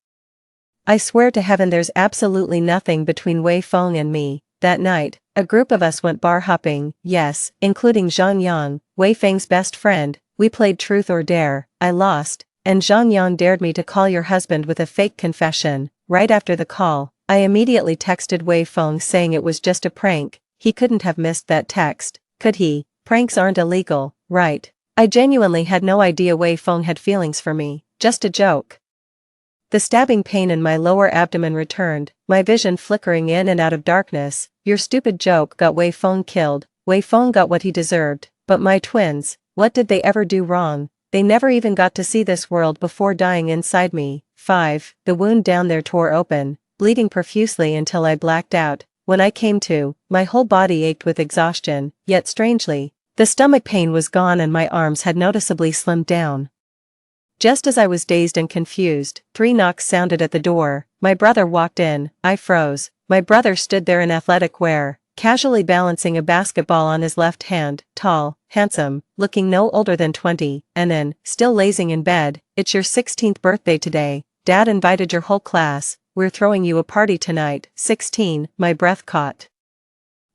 I swear to heaven there's absolutely nothing between Wei Feng and me. That night, a group of us went bar hopping, yes, including Zhang Yang, Wei Feng's best friend. We played truth or dare. I lost, and Zhang Yang dared me to call your husband with a fake confession. Right after the call, I immediately texted Wei Feng saying it was just a prank. He couldn't have missed that text, could he? Pranks aren't illegal, right? I genuinely had no idea Wei Feng had feelings for me. Just a joke. The stabbing pain in my lower abdomen returned, my vision flickering in and out of darkness. Your stupid joke got Wei Feng killed. Wei Feng got what he deserved. But my twins, what did they ever do wrong? They never even got to see this world before dying inside me. 5. The wound down there tore open, bleeding profusely until I blacked out. When I came to, my whole body ached with exhaustion, yet strangely, the stomach pain was gone and my arms had noticeably slimmed down. Just as I was dazed and confused, 3 knocks sounded at the door. My brother walked in. I froze. My brother stood there in athletic wear, casually balancing a basketball on his left hand, tall, handsome, looking no older than 20, and still lazing in bed. It's your 16th birthday today. Dad invited your whole class. We're throwing you a party tonight. 16, my breath caught.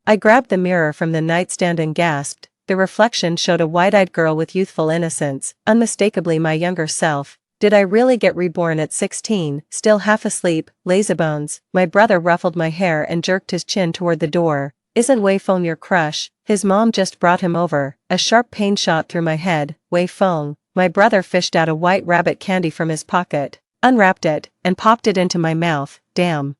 I grabbed the mirror from the nightstand and gasped. The reflection showed a wide-eyed girl with youthful innocence, unmistakably my younger self. Did I really get reborn at 16, still half asleep? Lazybones. My brother ruffled my hair and jerked his chin toward the door. Isn't Wei Feng your crush? His mom just brought him over. A sharp pain shot through my head. Wei Feng. My brother fished out a white rabbit candy from his pocket, unwrapped it, and popped it into my mouth. Damn.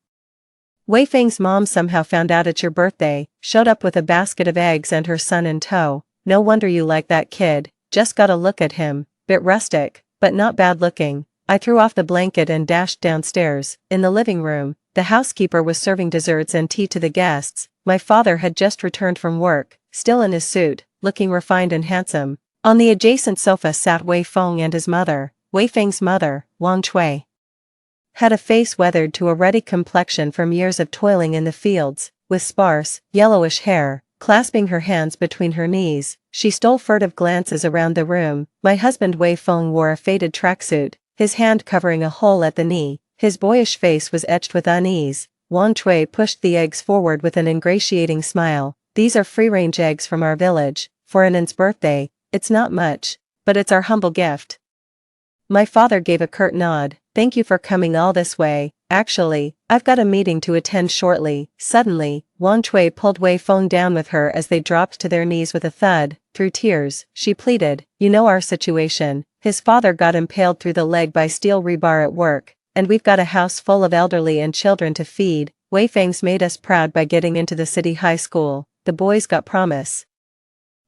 Wei Feng's mom somehow found out it's your birthday, showed up with a basket of eggs and her son in tow. No wonder you like that kid. Just gotta look at him. Bit rustic, but not bad looking. I threw off the blanket and dashed downstairs. In the living room, the housekeeper was serving desserts and tea to the guests. My father had just returned from work, still in his suit, looking refined and handsome. On the adjacent sofa sat Wei Feng and his mother. Wei Feng's mother, Wang Chui, had a face weathered to a ruddy complexion from years of toiling in the fields, with sparse, yellowish hair. Clasping her hands between her knees, she stole furtive glances around the room. My husband Wei Feng wore a faded tracksuit, his hand covering a hole at the knee. His boyish face was etched with unease. Wang Chui pushed the eggs forward with an ingratiating smile. These are free-range eggs from our village. For Annan's birthday, it's not much, but it's our humble gift. My father gave a curt nod. Thank you for coming all this way. actually, I've got a meeting to attend shortly." Suddenly, Wang Chui pulled Wei Feng down with her as they dropped to their knees with a thud. Through tears, she pleaded, "You know our situation. His father got impaled through the leg by steel rebar at work, and we've got a house full of elderly and children to feed. Wei Feng's made us proud by getting into the city high school. The boy's got promise.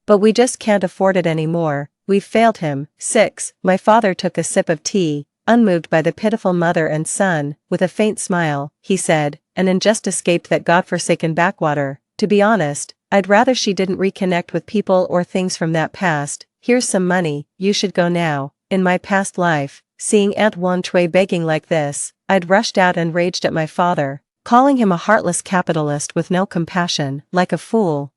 But we just can't afford it anymore. We've failed him." 6. My father took a sip of tea, unmoved by the pitiful mother and son. With a faint smile, he said, "An injust escaped that godforsaken backwater. To be honest, I'd rather she didn't reconnect with people or things from that past. Here's some money, you should go now." In my past life, seeing Aunt Wan Chui begging like this, I'd rushed out and raged at my father, calling him a heartless capitalist with no compassion, like a fool.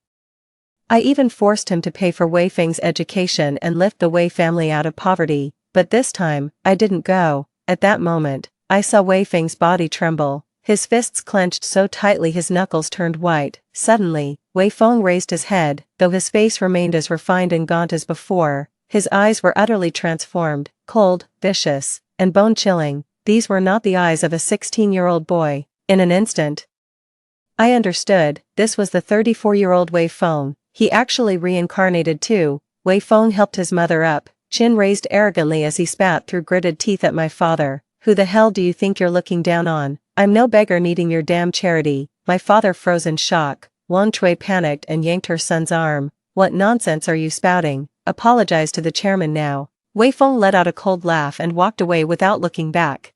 I even forced him to pay for Wei Feng's education and lift the Wei family out of poverty, but this time, I didn't go. At that moment, I saw Wei Feng's body tremble, his fists clenched so tightly his knuckles turned white. Suddenly, Wei Feng raised his head, though his face remained as refined and gaunt as before. His eyes were utterly transformed, cold, vicious, and bone-chilling. These were not the eyes of a 16-year-old boy. In an instant, I understood, this was the 34-year-old Wei Feng. He actually reincarnated too. Wei Feng helped his mother up, chin raised arrogantly as he spat through gritted teeth at my father. "Who the hell do you think you're looking down on? I'm no beggar needing your damn charity." My father froze in shock. Wan Chui panicked and yanked her son's arm. "What nonsense are you spouting? Apologize to the chairman now." Wei Feng let out a cold laugh and walked away without looking back.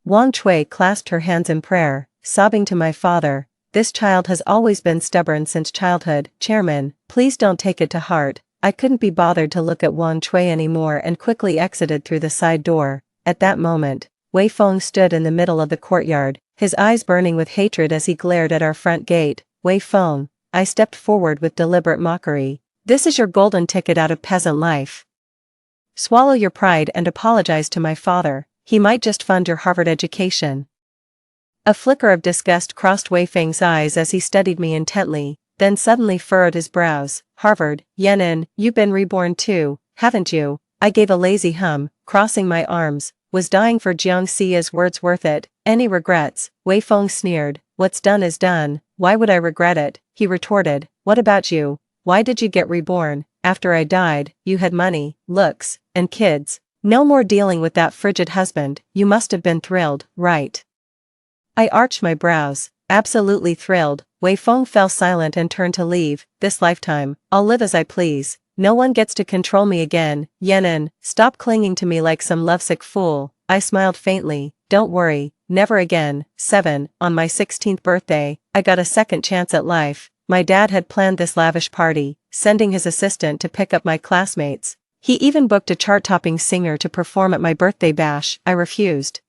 Wan Chui clasped her hands in prayer, sobbing to my father, "This child has always been stubborn since childhood. Chairman, please don't take it to heart." I couldn't be bothered to look at Wan Chui anymore and quickly exited through the side door. At that moment, Wei Feng stood in the middle of the courtyard, his eyes burning with hatred as he glared at our front gate. "Wei Feng," I stepped forward with deliberate mockery, "this is your golden ticket out of peasant life. Swallow your pride and apologize to my father. He might just fund your Harvard education." A flicker of disgust crossed Wei Feng's eyes as he studied me intently, then suddenly furrowed his brows. "Harvard, Yenin, you've been reborn too, haven't you?" I gave a lazy hum, crossing my arms. Was dying for Jiang Xia's words worth it? "Any regrets?" Wei Feng sneered. "What's done is done. Why would I regret it?" He retorted. "What about you? Why did you get reborn? After I died, you had money, looks, and kids. No more dealing with that frigid husband. You must have been thrilled, right?" I arched my brows. "Absolutely thrilled." Wei Feng fell silent and turned to leave. "This lifetime, I'll live as I please. No one gets to control me again. Yenin, stop clinging to me like some lovesick fool." I smiled faintly. "Don't worry, never again." 7. On my 16th birthday, I got a second chance at life. My dad had planned this lavish party, sending his assistant to pick up my classmates. He even booked a chart-topping singer to perform at my birthday bash. I refused.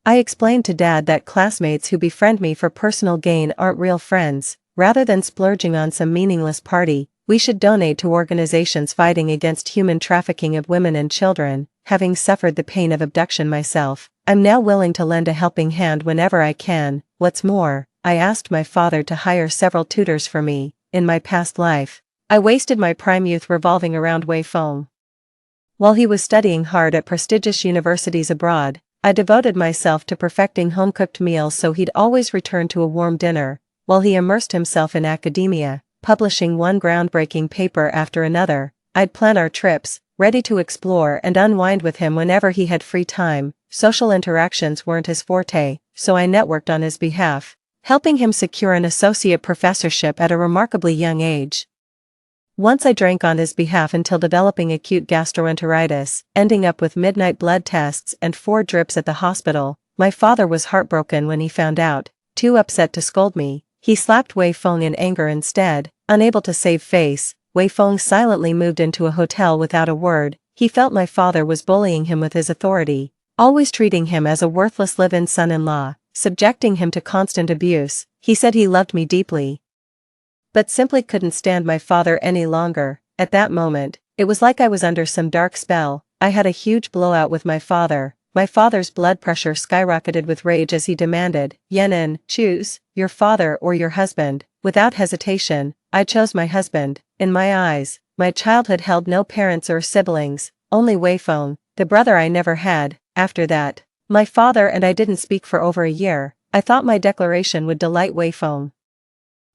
I explained to Dad that classmates who befriend me for personal gain aren't real friends. Rather than splurging on some meaningless party, we should donate to organizations fighting against human trafficking of women and children. Having suffered the pain of abduction myself, I'm now willing to lend a helping hand whenever I can. What's more, I asked my father to hire several tutors for me. In my past life, I wasted my prime youth revolving around Wei Feng. While he was studying hard at prestigious universities abroad, I devoted myself to perfecting home-cooked meals so he'd always return to a warm dinner, while he immersed himself in academia, publishing one groundbreaking paper after another. I'd plan our trips, ready to explore and unwind with him whenever he had free time. Social interactions weren't his forte, so I networked on his behalf, helping him secure an associate professorship at a remarkably young age. Once I drank on his behalf until developing acute gastroenteritis, ending up with midnight blood tests and 4 drips at the hospital. My father was heartbroken when he found out. Too upset to scold me, he slapped Wei Feng in anger instead. Unable to save face, Wei Feng silently moved into a hotel without a word. He felt my father was bullying him with his authority, always treating him as a worthless live-in son-in-law, subjecting him to constant abuse. He said he loved me deeply, but simply couldn't stand my father any longer. At that moment, it was like I was under some dark spell. I had a huge blowout with my father. My father's blood pressure skyrocketed with rage as he demanded, "Yenin, choose, your father or your husband." Without hesitation, I chose my husband. In my eyes, my childhood held no parents or siblings, only Wei Feng, the brother I never had. After that, My father and I didn't speak for over a year. I thought my declaration would delight Wei Feng.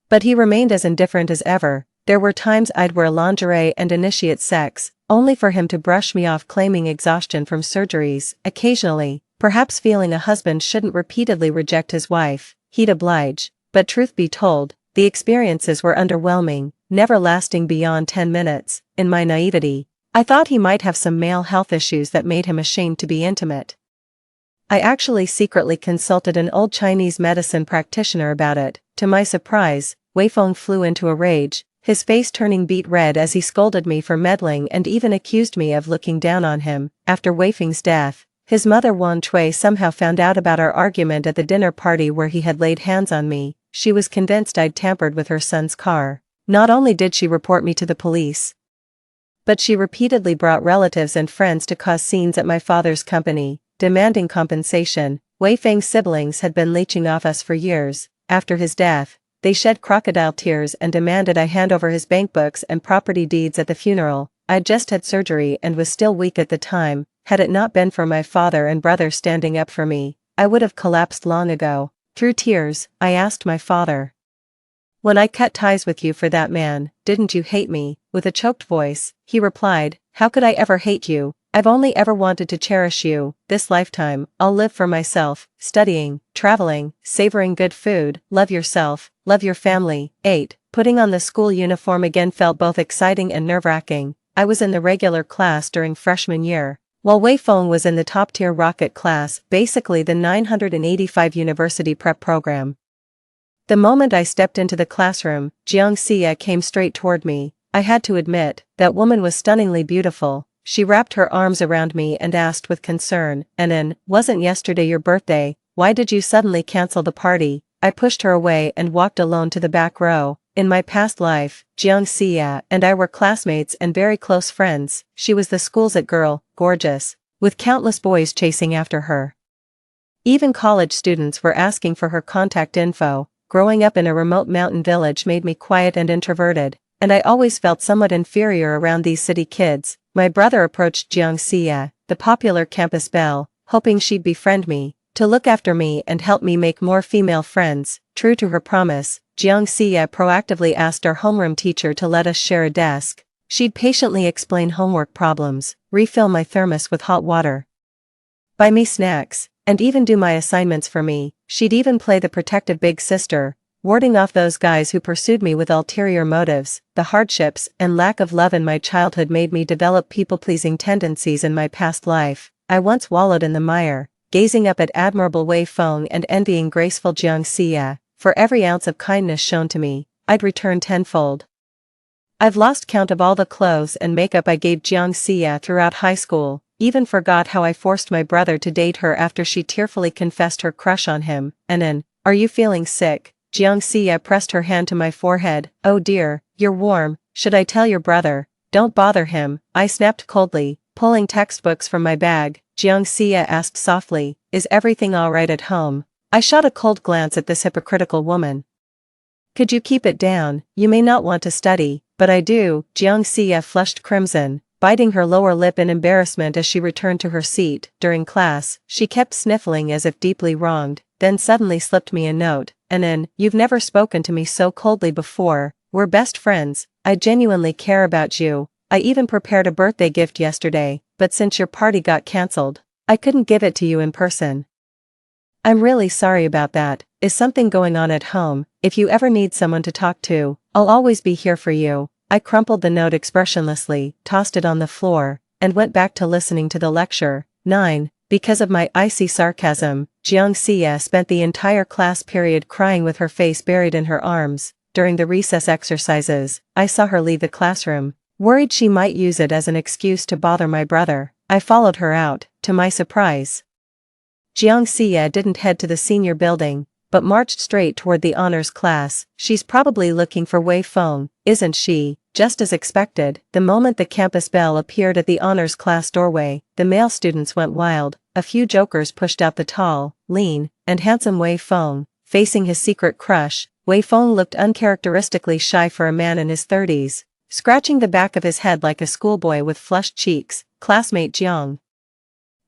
But he remained as indifferent as ever. There were times I'd wear lingerie and initiate sex, only for him to brush me off claiming exhaustion from surgeries. Occasionally, perhaps feeling a husband shouldn't repeatedly reject his wife, he'd oblige. But truth be told, the experiences were underwhelming, never lasting beyond 10 minutes. In my naivety, I thought he might have some male health issues that made him ashamed to be intimate. I actually secretly consulted an old Chinese medicine practitioner about it. To my surprise, Wei Feng flew into a rage, his face turning beet red as he scolded me for meddling and even accused me of looking down on him. After Wei Feng's death, his mother Wan Chui somehow found out about our argument at the dinner party where he had laid hands on me. She was convinced I'd tampered with her son's car. Not only did she report me to the police, but she repeatedly brought relatives and friends to cause scenes at my father's company, demanding compensation. Wei Feng's siblings had been leeching off us for years. After his death, they shed crocodile tears and demanded I hand over his bank books and property deeds at the funeral. I'd just had surgery and was still weak at the time. Had it not been for my father and brother standing up for me, I would have collapsed long ago. Through tears, I asked my father, "When I cut ties with you for that man, didn't you hate me?" With a choked voice, he replied, "How could I ever hate you? I've only ever wanted to cherish you. This lifetime, I'll live for myself, studying, traveling, savoring good food. Love yourself, love your family." 8. Putting on the school uniform again felt both exciting and nerve-wracking. I was in the regular class during freshman year, while Wei Feng was in the top-tier rocket class, basically the 985 university prep program. The moment I stepped into the classroom, Jiang Xia came straight toward me. I had to admit, that woman was stunningly beautiful. She wrapped her arms around me and asked with concern, "Anan, wasn't yesterday your birthday? Why did you suddenly cancel the party?" I pushed her away and walked alone to the back row. In my past life, Jiang Xia and I were classmates and very close friends. She was the school's it girl, gorgeous, with countless boys chasing after her. Even college students were asking for her contact info. Growing up in a remote mountain village made me quiet and introverted, and I always felt somewhat inferior around these city kids. My brother approached Jiang Xia, the popular campus belle, hoping she'd befriend me, to look after me and help me make more female friends. True to her promise, Jiang Xia proactively asked our homeroom teacher to let us share a desk. She'd patiently explain homework problems, refill my thermos with hot water, buy me snacks, and even do my assignments for me. She'd even play the protective big sister, warding off those guys who pursued me with ulterior motives. The hardships and lack of love in my childhood made me develop people-pleasing tendencies in my past life. I once wallowed in the mire, gazing up at admirable Wei Feng and envying graceful Jiang Xia. For every ounce of kindness shown to me, I'd return tenfold. I've lost count of all the clothes and makeup I gave Jiang Xia throughout high school, even forgot how I forced my brother to date her after she tearfully confessed her crush on him. "Anan, are you feeling sick?" Jiang Xia pressed her hand to my forehead. "Oh dear, you're warm. Should I tell your brother?" "Don't bother him," I snapped coldly, pulling textbooks from my bag. Jiang Xia asked softly, "Is everything all right at home?" I shot a cold glance at this hypocritical woman. "Could you keep it down? You may not want to study, but I do." Jiang Xia flushed crimson, biting her lower lip in embarrassment as she returned to her seat. During class, she kept sniffling as if deeply wronged, then suddenly slipped me a note. "Anan, you've never spoken to me so coldly before. We're best friends. I genuinely care about you. I even prepared a birthday gift yesterday, but since your party got cancelled, I couldn't give it to you in person. I'm really sorry about that. Is something going on at home? If you ever need someone to talk to, I'll always be here for you." I crumpled the note expressionlessly, tossed it on the floor, and went back to listening to the lecture. 9. Because of my icy sarcasm, Jiang Xia spent the entire class period crying with her face buried in her arms. During the recess exercises, I saw her leave the classroom, worried she might use it as an excuse to bother my brother. I followed her out. To my surprise, Jiang Xia didn't head to the senior building, but marched straight toward the honors class. "She's probably looking for Wei Feng, isn't she?" Just as expected, the moment the campus belle appeared at the honors class doorway, the male students went wild. A few jokers pushed out the tall, lean, and handsome Wei Feng. Facing his secret crush, Wei Feng looked uncharacteristically shy for a man in his 30s, scratching the back of his head like a schoolboy with flushed cheeks. "Classmate Jiang,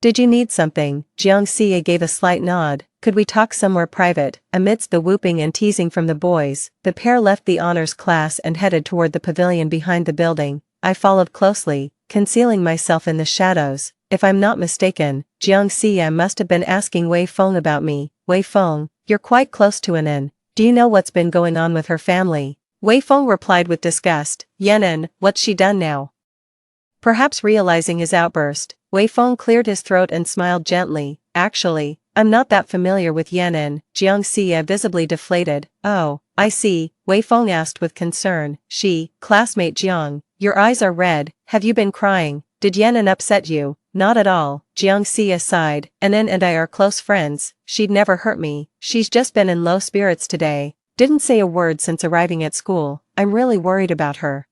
Did you need something? Jiang Xie gave a slight nod. Could we talk somewhere private? Amidst the whooping and teasing from the boys, the pair left the honors class and headed toward the pavilion behind the building. I followed closely, concealing myself in the shadows. If I'm not mistaken, Jiang Xie must have been asking Wei Feng about me. Wei Feng, you're quite close to Yanan. Do you know what's been going on with her family? Wei Feng replied with disgust. Yanan, what's she done now? Perhaps realizing his outburst, Wei Feng cleared his throat and smiled gently. Actually, I'm not that familiar with Yanan. Jiang Xie visibly deflated. Oh, I see, Wei Feng asked with concern. Classmate Jiang, your eyes are red, have you been crying? Did Yanan upset you? Not at all, Jiang Xie sighed. Yanan and I are close friends, she'd never hurt me, she's just been in low spirits today. Didn't say a word since arriving at school, I'm really worried about her.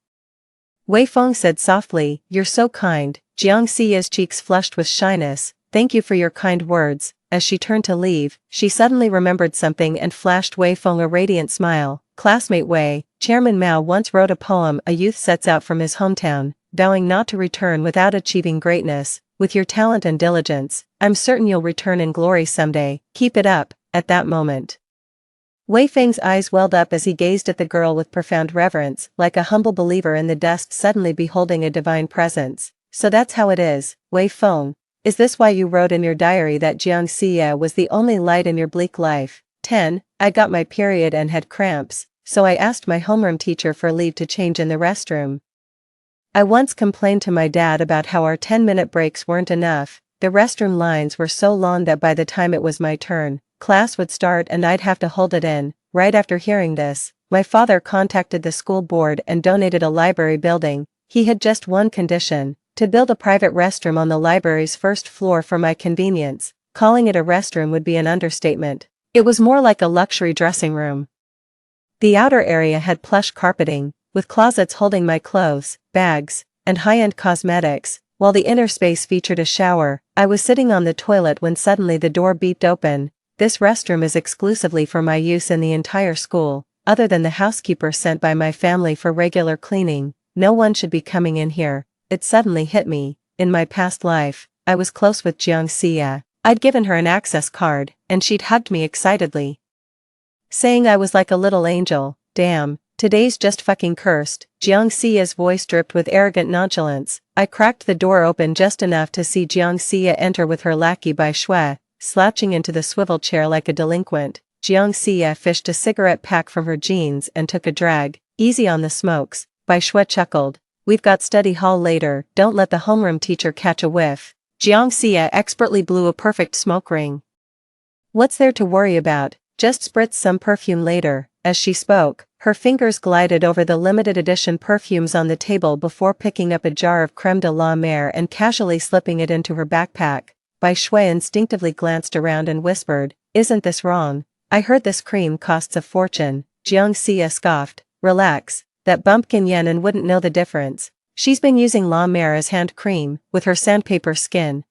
Wei Feng said softly, you're so kind. Jiang Xie's cheeks flushed with shyness. Thank you for your kind words. As she turned to leave, she suddenly remembered something and flashed Wei Feng a radiant smile. Classmate Wei, Chairman Mao once wrote a poem. A youth sets out from his hometown, vowing not to return without achieving greatness. With your talent and diligence, I'm certain you'll return in glory someday. Keep it up. At that moment, Wei Feng's eyes welled up as he gazed at the girl with profound reverence, like a humble believer in the dust suddenly beholding a divine presence. So that's how it is, Wei Feng. Is this why you wrote in your diary that Jiang Xie was the only light in your bleak life? 10. I got my period and had cramps, so I asked my homeroom teacher for leave to change in the restroom. I once complained to my dad about how our 10-minute breaks weren't enough. The restroom lines were so long that by the time it was my turn, class would start and I'd have to hold it in. Right after hearing this, my father contacted the school board and donated a library building. He had just one condition: to build a private restroom on the library's first floor for my convenience. Calling it a restroom would be an understatement. It was more like a luxury dressing room. The outer area had plush carpeting, with closets holding my clothes, bags, and high-end cosmetics, while the inner space featured a shower. I was sitting on the toilet when suddenly the door beeped open. This restroom is exclusively for my use in the entire school, other than the housekeeper sent by my family for regular cleaning. No one should be coming in here. It suddenly hit me. In my past life, I was close with Jiang Xie. I'd given her an access card, and she'd hugged me excitedly, saying I was like a little angel. Damn, today's just fucking cursed. Jiang Xie's voice dripped with arrogant nonchalance. I cracked the door open just enough to see Jiang Xie enter with her lackey Bai Shui, slouching into the swivel chair like a delinquent. Jiang Xie fished a cigarette pack from her jeans and took a drag. Easy on the smokes, Bai Shui chuckled. We've got study hall later, don't let the homeroom teacher catch a whiff. Jiang Xie expertly blew a perfect smoke ring. What's there to worry about? Just spritz some perfume later. As she spoke, her fingers glided over the limited edition perfumes on the table before picking up a jar of creme de la mer and casually slipping it into her backpack. Bai Shui instinctively glanced around and whispered, isn't this wrong? I heard this cream costs a fortune. Jiang Xie scoffed. Relax, that bumpkin Yanan wouldn't know the difference. She's been using La Mer as hand cream, with her sandpaper skin.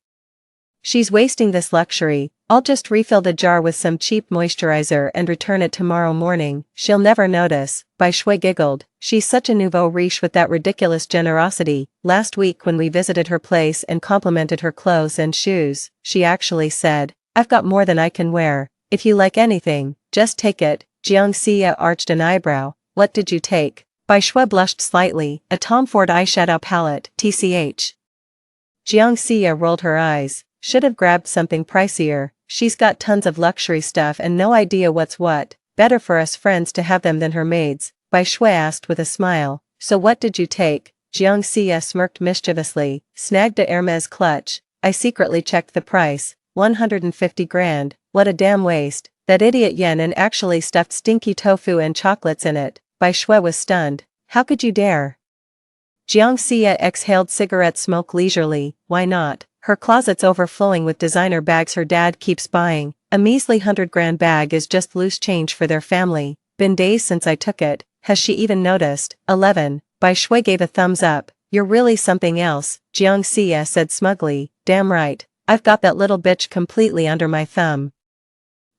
She's wasting this luxury. I'll just refill the jar with some cheap moisturizer and return it tomorrow morning. She'll never notice. Bai Shui giggled. She's such a nouveau riche with that ridiculous generosity. Last week when we visited her place and complimented her clothes and shoes, she actually said, I've got more than I can wear. If you like anything, just take it. Jiang Xie arched an eyebrow. What did you take? Bai Shui blushed slightly. A Tom Ford eyeshadow palette, TCH. Jiang Xie rolled her eyes. Should have grabbed something pricier. She's got tons of luxury stuff and no idea what's what. Better for us friends to have them than her maids. Bai Shui asked with a smile. So what did you take? Jiang Xie smirked mischievously. Snagged a Hermes clutch. I secretly checked the price. 150 grand. What a damn waste. That idiot Yanan actually stuffed stinky tofu and chocolates in it. Bai Shui was stunned. How could you dare? Jiang Xie exhaled cigarette smoke leisurely. Why not? Her closet's overflowing with designer bags her dad keeps buying. A measly 100-grand bag is just loose change for their family. Been days since I took it. Has she even noticed? 11. Bai Shui gave a thumbs up. You're really something else, Jiang Xie said smugly. Damn right. I've got that little bitch completely under my thumb.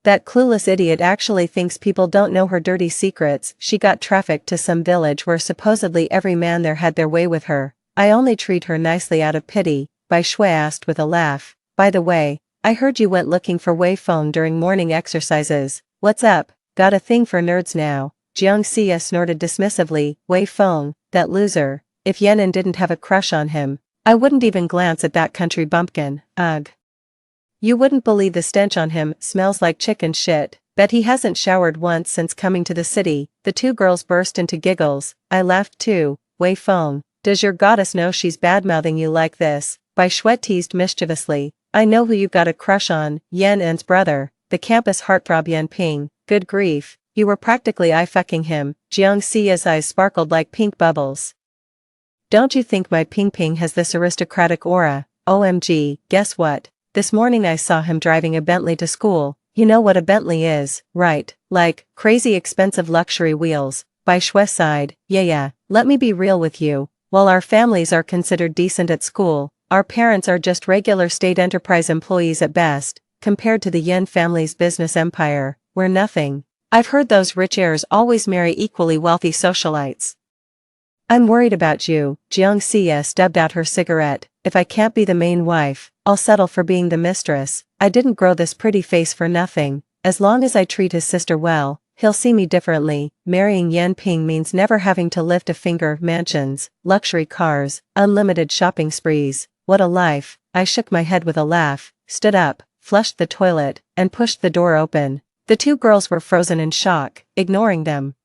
That clueless idiot actually thinks people don't know her dirty secrets. She got trafficked to some village where supposedly every man there had their way with her. I only treat her nicely out of pity, Bai Shui asked with a laugh. By the way, I heard you went looking for Wei Feng during morning exercises. What's up? Got a thing for nerds now? Jiang Xia snorted dismissively. Wei Feng, that loser. If Yenin didn't have a crush on him, I wouldn't even glance at that country bumpkin. Ugh. You wouldn't believe the stench on him. Smells like chicken shit. Bet he hasn't showered once since coming to the city. The two girls burst into giggles. I laughed too. Wei Feng, does your goddess know she's badmouthing you like this? Bai Shui teased mischievously. I know who you've got a crush on, Yan En's brother, the campus heartthrob Yan Ping. Good grief, you were practically eye-fucking him. Jiang Xia's eyes sparkled like pink bubbles. Don't you think my Ping Ping has this aristocratic aura? OMG, guess what? This morning I saw him driving a Bentley to school. You know what a Bentley is, right? Like, crazy expensive luxury wheels. Bai Shui sighed. Yeah, let me be real with you. While our families are considered decent at school, our parents are just regular state enterprise employees at best, compared to the Yen family's business empire, we're nothing. I've heard those rich heirs always marry equally wealthy socialites. I'm worried about you. Jiang Xia stubbed out her cigarette. If I can't be the main wife, I'll settle for being the mistress. I didn't grow this pretty face for nothing. As long as I treat his sister well, he'll see me differently. Marrying Yan Ping means never having to lift a finger. Mansions, luxury cars, unlimited shopping sprees. What a life. I shook my head with a laugh, stood up, flushed the toilet, and pushed the door open. The two girls were frozen in shock, ignoring them.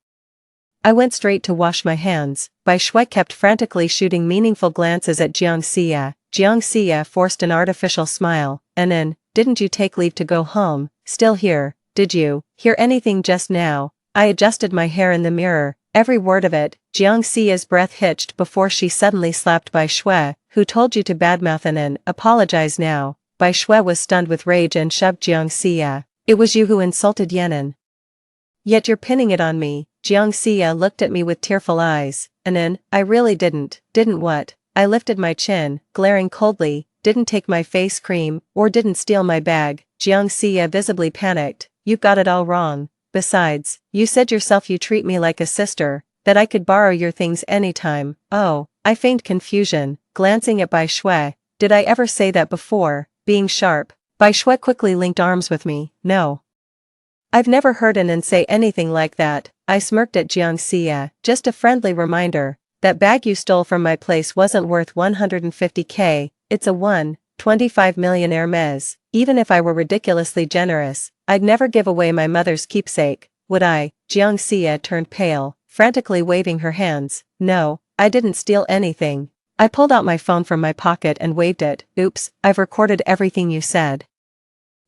I went straight to wash my hands. Bai Shui kept frantically shooting meaningful glances at Jiang Xia. Jiang Xia forced an artificial smile. And didn't you take leave to go home? Still here, did you? Hear anything just now? I adjusted my hair in the mirror. Every word of it. Jiang Xia's breath hitched before she suddenly slapped Bai Shui. Who told you to badmouth An? Apologize now. Bai Shui was stunned with rage and shoved Jiang Xia. It was you who insulted Yenin. Yet you're pinning it on me. Jiang Xia looked at me with tearful eyes. An, I really didn't. Didn't what? I lifted my chin, glaring coldly. Didn't take my face cream, or didn't steal my bag. Jiang Xia visibly panicked. You've got it all wrong. Besides, you said yourself you treat me like a sister, that I could borrow your things anytime. Oh, I feigned confusion, glancing at Bai Shui. Did I ever say that before? Being sharp. Bai Shui quickly linked arms with me. No. I've never heard An say anything like that. I smirked at Jiang Xia. Just a friendly reminder. That bag you stole from my place wasn't worth 150k. It's a 1.25 million Hermes. Even if I were ridiculously generous, I'd never give away my mother's keepsake, would I? Jiang Xia turned pale, frantically waving her hands. No, I didn't steal anything. I pulled out my phone from my pocket and waved it. Oops, I've recorded everything you said.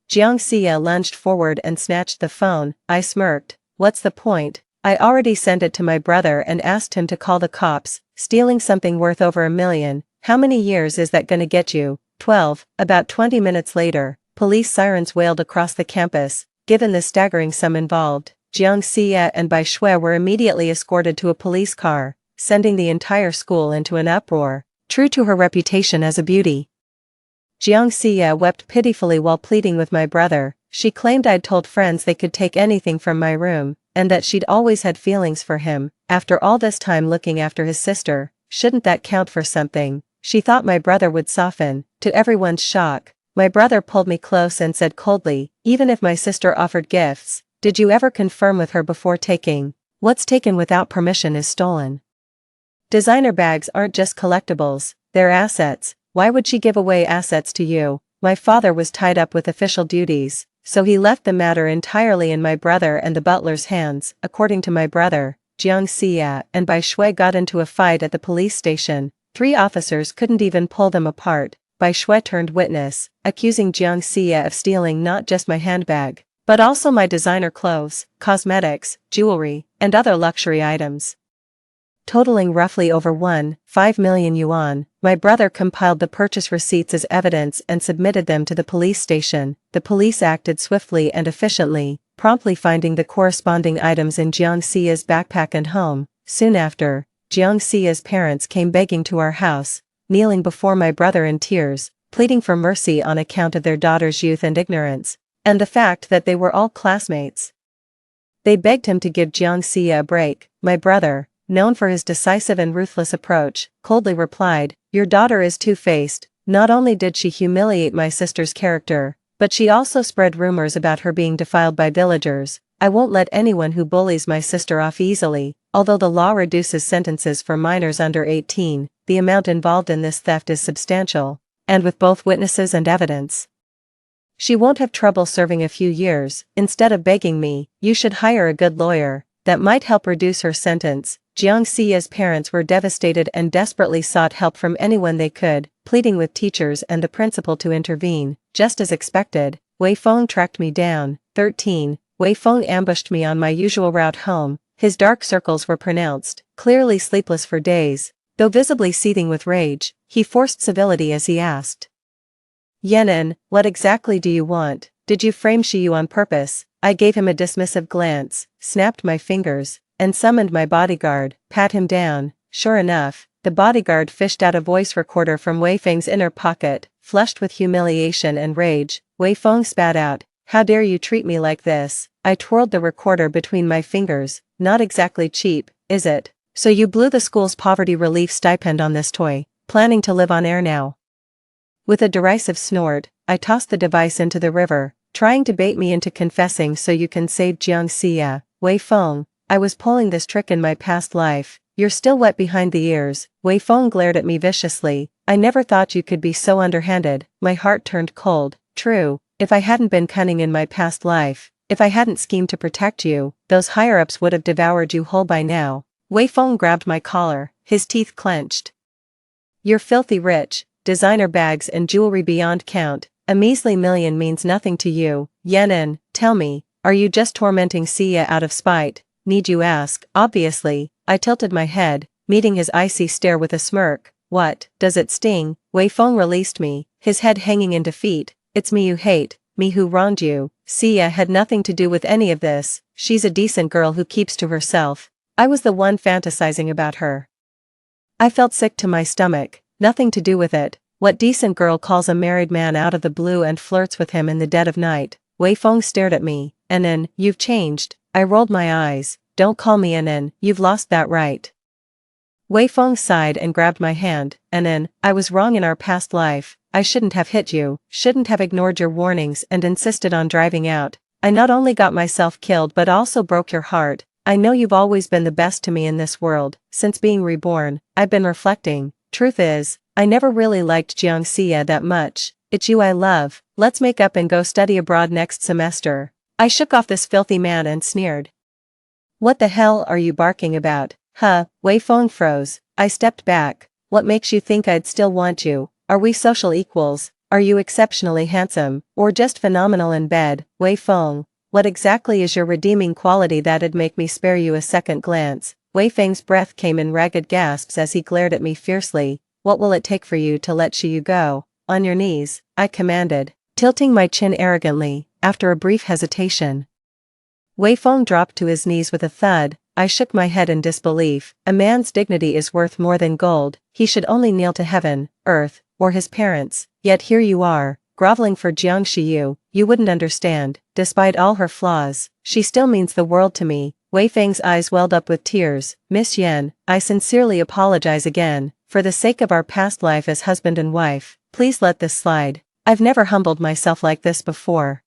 Jiang Xia lunged forward and snatched the phone. I smirked. What's the point? I already sent it to my brother and asked him to call the cops. Stealing something worth over $1 million. How many years is that gonna get you? 12. About 20 minutes later, police sirens wailed across the campus. Given the staggering sum involved, Jiang Xia and Bai Shui were immediately escorted to a police car, sending the entire school into an uproar. True to her reputation as a beauty, Jiang Xia wept pitifully while pleading with my brother. She claimed I'd told friends they could take anything from my room, and that she'd always had feelings for him. After all this time looking after his sister, shouldn't that count for something? She thought my brother would soften. To everyone's shock, my brother pulled me close and said coldly, even if my sister offered gifts, did you ever confirm with her before taking? What's taken without permission is stolen. Designer bags aren't just collectibles, they're assets. Why would she give away assets to you? My father was tied up with official duties, so he left the matter entirely in my brother and the butler's hands. According to my brother, Jiang Xia and Bai Shui got into a fight at the police station. 3 officers couldn't even pull them apart. Bai Shui turned witness, accusing Jiang Xia of stealing not just my handbag, but also my designer clothes, cosmetics, jewelry, and other luxury items, totaling roughly over 1.5 million yuan. My brother compiled the purchase receipts as evidence and submitted them to the police station. The police acted swiftly and efficiently, promptly finding the corresponding items in Jiang Xia's backpack and home. Soon after, Jiang Xia's parents came begging to our house, kneeling before my brother in tears, pleading for mercy on account of their daughter's youth and ignorance, and the fact that they were all classmates. They begged him to give Jiang Xia a break. My brother, known for his decisive and ruthless approach, coldly replied, "Your daughter is two-faced, Not only did she humiliate my sister's character, but she also spread rumors about her being defiled by villagers. I won't let anyone who bullies my sister off easily. Although the law reduces sentences for minors under 18, the amount involved in this theft is substantial, and with both witnesses and evidence, she won't have trouble serving a few years. Instead of begging me, you should hire a good lawyer. That might help reduce her sentence. Jiang Xia's parents were devastated and desperately sought help from anyone they could, pleading with teachers and the principal to intervene. Just as expected, Wei Feng tracked me down. 13. Wei Feng ambushed me on my usual route home. His dark circles were pronounced, clearly sleepless for days. Though visibly seething with rage, he forced civility as he asked, Yenin, what exactly do you want? Did you frame Shiyu on purpose? I gave him a dismissive glance, snapped my fingers, and summoned my bodyguard. Pat him down. Sure enough, the bodyguard fished out a voice recorder from Wei Feng's inner pocket. Flushed with humiliation and rage, Wei Feng spat out, how dare you treat me like this? I twirled the recorder between my fingers. Not exactly cheap, is it? So you blew the school's poverty relief stipend on this toy, planning to live on air now? With a derisive snort, I tossed the device into the river, trying to bait me into confessing so you can save Jiang Xia. Wei Feng, I was pulling this trick in my past life. You're still wet behind the ears. Wei Feng glared at me viciously. I never thought you could be so underhanded. My heart turned cold. True, if I hadn't been cunning in my past life, if I hadn't schemed to protect you, those higher-ups would have devoured you whole by now. Wei Feng grabbed my collar, his teeth clenched. You're filthy rich, designer bags and jewelry beyond count. A measly million means nothing to you. Yenin, tell me, are you just tormenting Xia out of spite? Need you ask? Obviously. I tilted my head, meeting his icy stare with a smirk. What, does it sting? Wei Feng released me, his head hanging in defeat. It's me you hate, me who wronged you. Xia had nothing to do with any of this. She's a decent girl who keeps to herself. I was the one fantasizing about her. I felt sick to my stomach. Nothing to do with it. What decent girl calls a married man out of the blue and flirts with him in the dead of night? Wei Feng stared at me. Anan, you've changed. I rolled my eyes. Don't call me Anan, you've lost that right. Wei Feng sighed and grabbed my hand. Anan, I was wrong in our past life. I shouldn't have hit you, shouldn't have ignored your warnings and insisted on driving out. I not only got myself killed but also broke your heart. I know you've always been the best to me in this world. Since being reborn, I've been reflecting. Truth is, I never really liked Jiang Xia that much. It's you I love. Let's make up and go study abroad next semester. I shook off this filthy man and sneered. What the hell are you barking about? Huh, Wei Feng froze. I stepped back. What makes you think I'd still want you? Are we social equals? Are you exceptionally handsome, or just phenomenal in bed? Wei Feng, what exactly is your redeeming quality that'd make me spare you a second glance? Wei Feng's breath came in ragged gasps as he glared at me fiercely. What will it take for you to let Shiyu go? On your knees, I commanded, tilting my chin arrogantly. After a brief hesitation, Wei Feng dropped to his knees with a thud. I shook my head in disbelief. A man's dignity is worth more than gold. He should only kneel to heaven, earth, or his parents. Yet here you are, groveling for Jiang Shiyu. You wouldn't understand. Despite all her flaws, she still means the world to me. Wei Feng's eyes welled up with tears. Miss Yan, I sincerely apologize again. For the sake of our past life as husband and wife, please let this slide. I've never humbled myself like this before.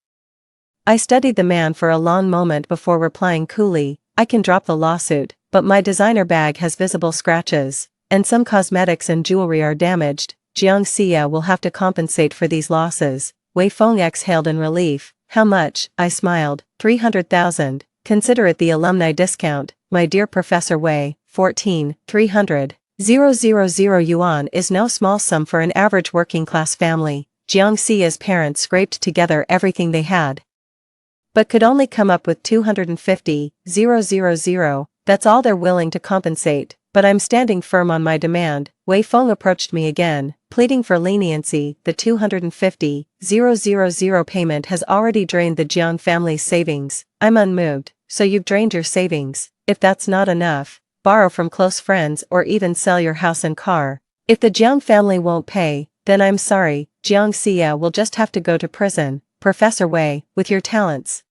I studied the man for a long moment before replying coolly. I can drop the lawsuit, but my designer bag has visible scratches, and some cosmetics and jewelry are damaged. Jiang Xia will have to compensate for these losses. Wei Feng exhaled in relief. How much? I smiled. 300,000. Consider it the alumni discount, my dear Professor Wei. 14, 300. 000 yuan is no small sum for an average working-class family. Jiang Xia's parents scraped together everything they had, but could only come up with 250,000. That's all they're willing to compensate, but I'm standing firm on my demand. Wei Feng approached me again, pleading for leniency. The 250,000 payment has already drained the Jiang family's savings. I'm unmoved. So you've drained your savings. If that's not enough, borrow from close friends or even sell your house and car. If the Jiang family won't pay, then I'm sorry, Jiang Xia will just have to go to prison. Professor Wei, with your talents,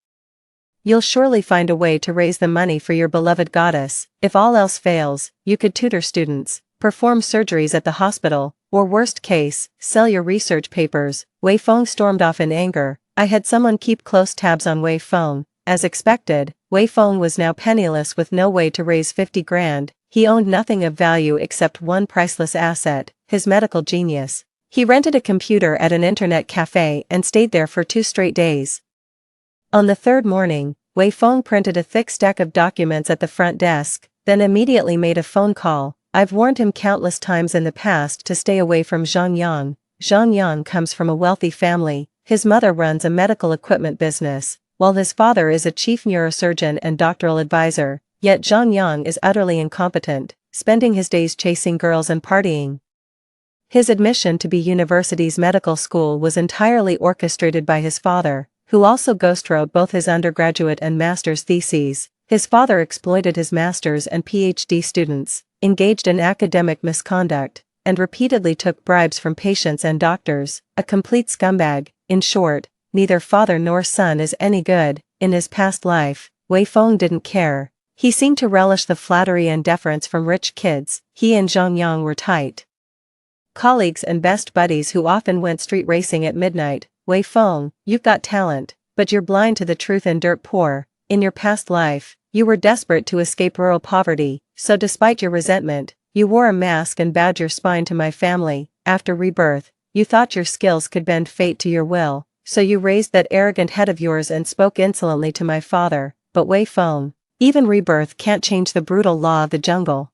you'll surely find a way to raise the money for your beloved goddess. If all else fails, you could tutor students, perform surgeries at the hospital, Or worst case, sell your research papers. Wei Feng stormed off in anger. I had someone keep close tabs on Wei Feng. As expected, Wei Feng was now penniless with no way to raise 50 grand. He owned nothing of value except one priceless asset, his medical genius. He rented a computer at an internet cafe and stayed there for 2 straight days. On the third morning, Wei Feng printed a thick stack of documents at the front desk, then immediately made a phone call. I've warned him countless times in the past to stay away from Zhang Yang. Zhang Yang comes from a wealthy family. His mother runs a medical equipment business, while his father is a chief neurosurgeon and doctoral advisor. Yet Zhang Yang is utterly incompetent, spending his days chasing girls and partying. His admission to Be University's medical school was entirely orchestrated by his father, who also ghostwrote both his undergraduate and master's theses. His father exploited his master's and PhD students, engaged in academic misconduct, and repeatedly took bribes from patients and doctors, a complete scumbag. In short, neither father nor son is any good. In his past life, Wei Feng didn't care. He seemed to relish the flattery and deference from rich kids. He and Zhang Yang were tight colleagues and best buddies who often went street racing at midnight. Wei Feng, you've got talent, but you're blind to the truth and dirt poor. In your past life, you were desperate to escape rural poverty, so despite your resentment, you wore a mask and bowed your spine to my family. After rebirth, you thought your skills could bend fate to your will, so you raised that arrogant head of yours and spoke insolently to my father. But Wei Feng, even rebirth can't change the brutal law of the jungle.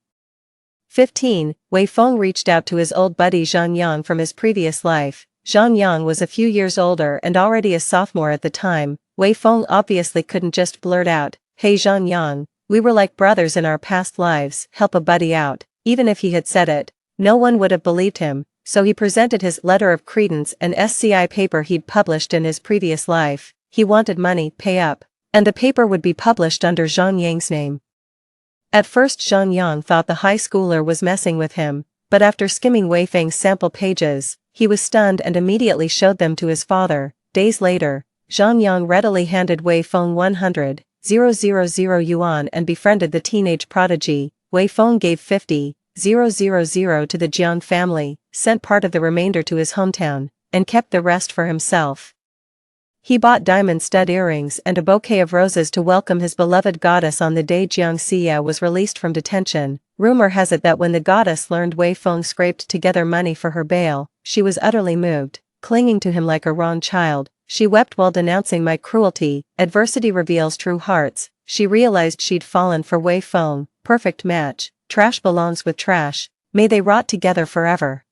15. Wei Feng reached out to his old buddy Zhang Yang from his previous life. Zhang Yang was a few years older and already a sophomore at the time. Wei Feng obviously couldn't just blurt out, "Hey Zhang Yang, we were like brothers in our past lives, help a buddy out." Even if he had said it, no one would have believed him, so he presented his letter of credence, an SCI paper he'd published in his previous life. He wanted money, pay up, and the paper would be published under Zhang Yang's name. At first Zhang Yang thought the high schooler was messing with him, but after skimming Wei Feng's sample pages, he was stunned and immediately showed them to his father. Days later, Zhang Yang readily handed Wei Feng 100,000 yuan and befriended the teenage prodigy. Wei Feng gave 50,000 to the Jiang family, sent part of the remainder to his hometown, and kept the rest for himself. He bought diamond stud earrings and a bouquet of roses to welcome his beloved goddess on the day Jiang Xia was released from detention. Rumor has it that when the goddess learned Wei Feng scraped together money for her bail, she was utterly moved, clinging to him like a wrong child. She wept while denouncing my cruelty. Adversity reveals true hearts. She realized she'd fallen for Wei Feng. Perfect match. Trash belongs with trash. May they rot together forever.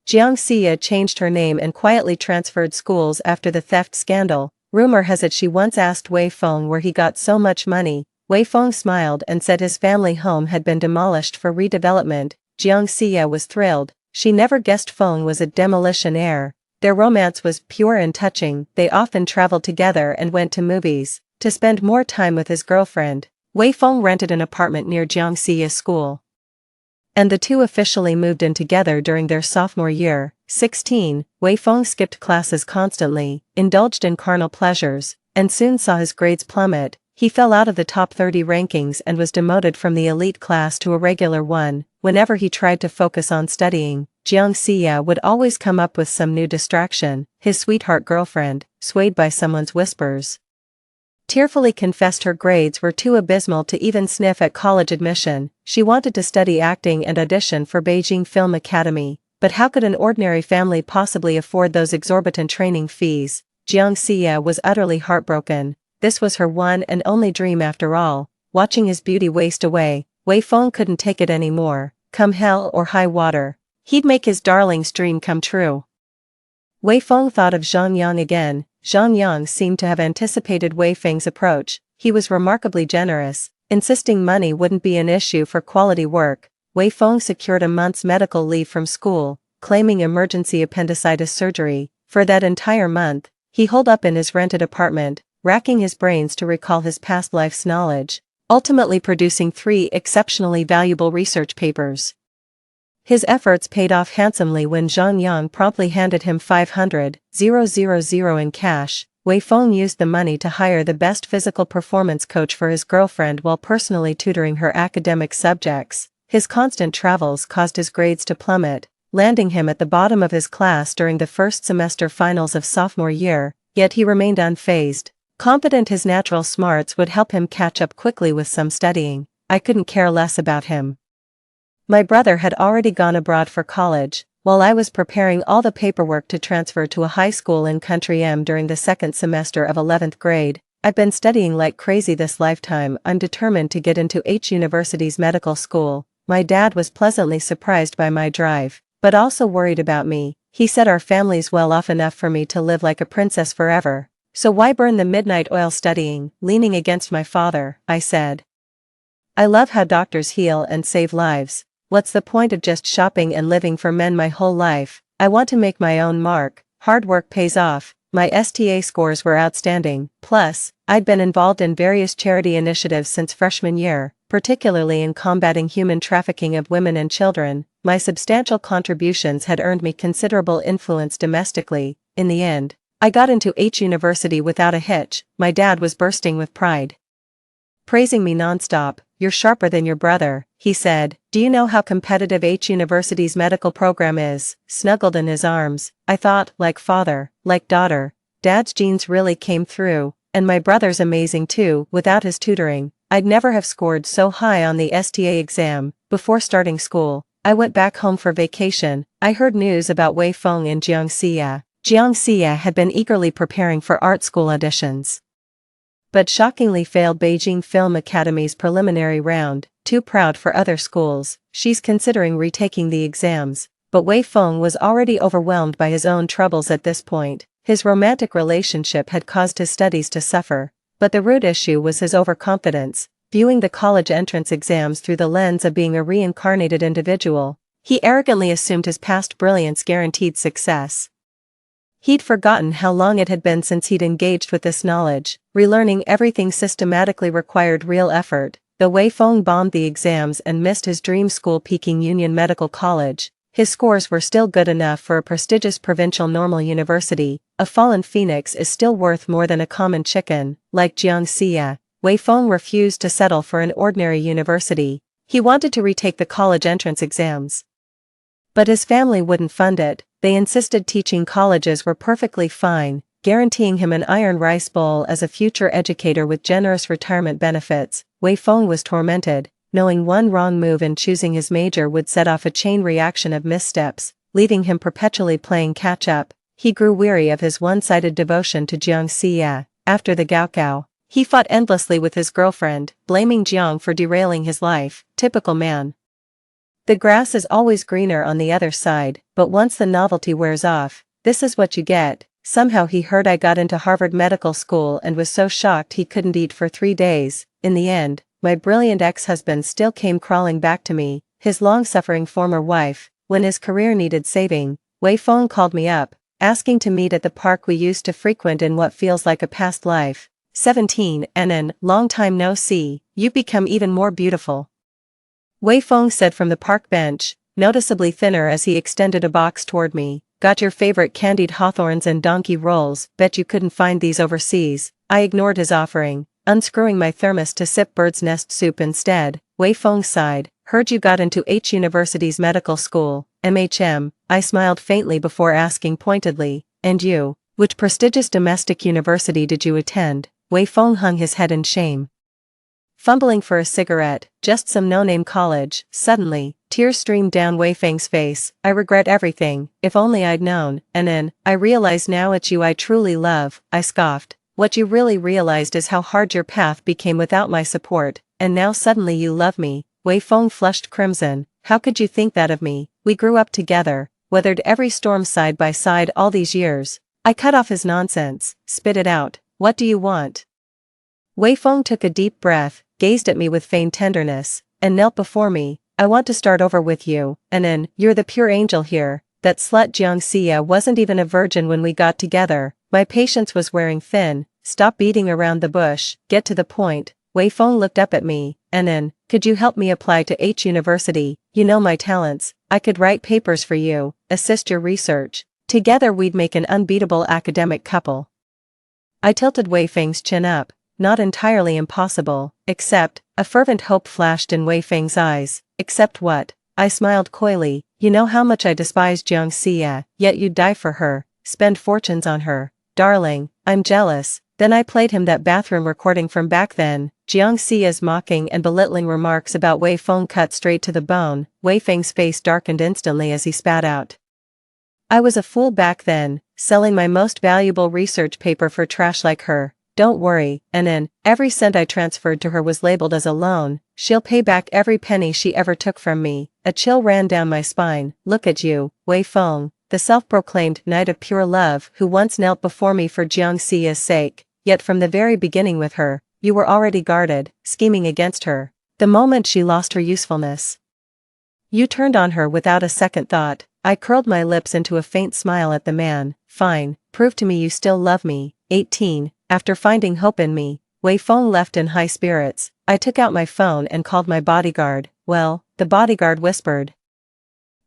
Jiang Xia changed her name and quietly transferred schools after the theft scandal. Rumor has it she once asked Wei Feng where he got so much money. Wei Feng smiled and said his family home had been demolished for redevelopment. Jiang Xia was thrilled. She never guessed Feng was a demolitionaire. Their romance was pure and touching. They often traveled together and went to movies. To spend more time with his girlfriend, Wei Feng rented an apartment near Jiang Xia's school, and the two officially moved in together during their sophomore year. 16. Wei Feng skipped classes constantly, indulged in carnal pleasures, and soon saw his grades plummet. He fell out of the top 30 rankings and was demoted from the elite class to a regular one. Whenever he tried to focus on studying, Jiang Xia would always come up with some new distraction. His sweetheart girlfriend, swayed by someone's whispers, tearfully confessed her grades were too abysmal to even sniff at college admission. She wanted to study acting and audition for Beijing Film Academy, but how could an ordinary family possibly afford those exorbitant training fees? Jiang Xia was utterly heartbroken. This was her one and only dream after all. Watching his beauty waste away, Wei Feng couldn't take it anymore. Come hell or high water, he'd make his darling's dream come true. Wei Feng thought of Zhang Yang again. Zhang Yang seemed to have anticipated Wei Feng's approach. He was remarkably generous, insisting money wouldn't be an issue for quality work. Wei Feng secured a month's medical leave from school, claiming emergency appendicitis surgery. For that entire month, he holed up in his rented apartment, racking his brains to recall his past life's knowledge, ultimately producing 3 exceptionally valuable research papers. His efforts paid off handsomely when Zhang Yang promptly handed him 500,000 in cash. Wei Feng used the money to hire the best physical performance coach for his girlfriend while personally tutoring her academic subjects. His constant travels caused his grades to plummet, landing him at the bottom of his class during the first semester finals of sophomore year, yet he remained unfazed. Confident his natural smarts would help him catch up quickly with some studying, I couldn't care less about him. My brother had already gone abroad for college, while I was preparing all the paperwork to transfer to a high school in Country M during the second semester of 11th grade. I've been studying like crazy this lifetime. I'm determined to get into H University's medical school. My dad was pleasantly surprised by my drive, but also worried about me. He said our family's well off enough for me to live like a princess forever. So why burn the midnight oil studying? Leaning against my father, I said. I love how doctors heal and save lives. What's the point of just shopping and living for men my whole life? I want to make my own mark. Hard work pays off. My STA scores were outstanding. Plus, I'd been involved in various charity initiatives since freshman year, particularly in combating human trafficking of women and children. My substantial contributions had earned me considerable influence domestically. In the end, I got into H University without a hitch. My dad was bursting with pride, praising me nonstop. You're sharper than your brother, he said. Do you know how competitive H University's medical program is? Snuggled in his arms, I thought, like father, like daughter. Dad's genes really came through, and my brother's amazing too. Without his tutoring, I'd never have scored so high on the STA exam. Before starting school, I went back home for vacation. I heard news about Wei Feng in Jiangxia. Jiangxia had been eagerly preparing for art school auditions, but shockingly failed Beijing Film Academy's preliminary round. Too proud for other schools, she's considering retaking the exams, but Wei Feng was already overwhelmed by his own troubles at this point. His romantic relationship had caused his studies to suffer, but the root issue was his overconfidence, viewing the college entrance exams through the lens of being a reincarnated individual. He arrogantly assumed his past brilliance guaranteed success. He'd forgotten how long it had been since he'd engaged with this knowledge. Relearning everything systematically required real effort. Though Wei Feng bombed the exams and missed his dream school, Peking Union Medical College, his scores were still good enough for a prestigious provincial normal university. A fallen phoenix is still worth more than a common chicken. Like Jiangxia, Wei Feng refused to settle for an ordinary university. He wanted to retake the college entrance exams, but his family wouldn't fund it. They insisted teaching colleges were perfectly fine, guaranteeing him an iron rice bowl as a future educator with generous retirement benefits. Wei Feng was tormented, knowing one wrong move in choosing his major would set off a chain reaction of missteps, leaving him perpetually playing catch-up. He grew weary of his one-sided devotion to Jiangxia. After the Gaokao, he fought endlessly with his girlfriend, blaming Jiang for derailing his life. Typical man. The grass is always greener on the other side, but once the novelty wears off, this is what you get. Somehow he heard I got into Harvard Medical School and was so shocked he couldn't eat for 3 days. In the end, my brilliant ex-husband still came crawling back to me, his long-suffering former wife. When his career needed saving, Wei Feng called me up, asking to meet at the park we used to frequent in what feels like a past life. 17, Nen, long time no see, you've become even more beautiful, Wei Feng said from the park bench, noticeably thinner as he extended a box toward me. Got your favorite candied hawthorns and donkey rolls, bet you couldn't find these overseas. I ignored his offering, unscrewing my thermos to sip bird's nest soup instead. Wei Feng sighed, heard you got into H University's medical school, MHM. I smiled faintly before asking pointedly, and you, which prestigious domestic university did you attend? Wei Feng hung his head in shame, fumbling for a cigarette. Just some no-name college. Suddenly, tears streamed down Wei Feng's face. I regret everything. If only I'd known. And then, I realize now it's you I truly love, I scoffed. What you really realized is how hard your path became without my support, and now suddenly you love me. Wei Feng flushed crimson. How could you think that of me? We grew up together, weathered every storm side by side all these years. I cut off his nonsense, spit it out. What do you want? Wei Feng took a deep breath, gazed at me with feigned tenderness, and knelt before me. I want to start over with you, and then, you're the pure angel here. That slut Jiangxia wasn't even a virgin when we got together. My patience was wearing thin. Stop beating around the bush, get to the point. Wei Feng looked up at me, and then, could you help me apply to H University? You know my talents. I could write papers for you, assist your research. Together we'd make an unbeatable academic couple. I tilted Wei Feng's chin up. Not entirely impossible, except, a fervent hope flashed in Wei Feng's eyes. Except what? I smiled coyly. You know how much I despise Jiang Xia, yet you'd die for her, spend fortunes on her. Darling, I'm jealous. Then I played him that bathroom recording from back then. Jiang Xia's mocking and belittling remarks about Wei Feng cut straight to the bone. Wei Feng's face darkened instantly as he spat out. I was a fool back then, selling my most valuable research paper for trash like her. Don't worry, and every cent I transferred to her was labeled as a loan. She'll pay back every penny she ever took from me. A chill ran down my spine. Look at you, Wei Feng, the self-proclaimed knight of pure love who once knelt before me for Jiang Xia's sake, yet from the very beginning with her, you were already guarded, scheming against her. The moment she lost her usefulness, you turned on her without a second thought. I curled my lips into a faint smile at the man. Fine, prove to me you still love me. 18. After finding hope in me, Wei Feng left in high spirits. I took out my phone and called my bodyguard. Well, the bodyguard whispered.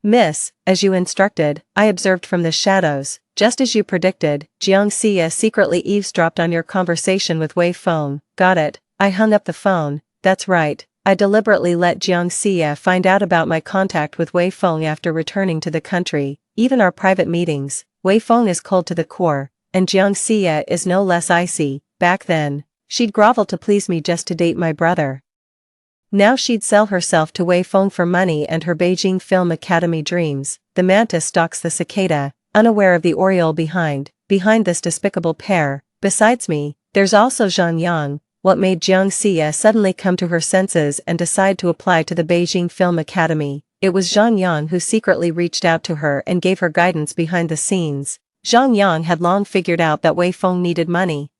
Miss, as you instructed, I observed from the shadows, just as you predicted, Jiang Xia secretly eavesdropped on your conversation with Wei Feng. Got it. I hung up the phone. That's right. I deliberately let Jiang Xia find out about my contact with Wei Feng after returning to the country. Even our private meetings, Wei Feng is cold to the core, and Jiang Xia is no less icy. Back then, she'd grovel to please me just to date my brother. Now she'd sell herself to Wei Feng for money and her Beijing Film Academy dreams. The mantis stalks the cicada, unaware of the oriole behind this despicable pair. Besides me, there's also Zhang Yang. What made Jiang Xia suddenly come to her senses and decide to apply to the Beijing Film Academy? It was Zhang Yang who secretly reached out to her and gave her guidance behind the scenes. Zhang Yang had long figured out that Wei Feng needed money.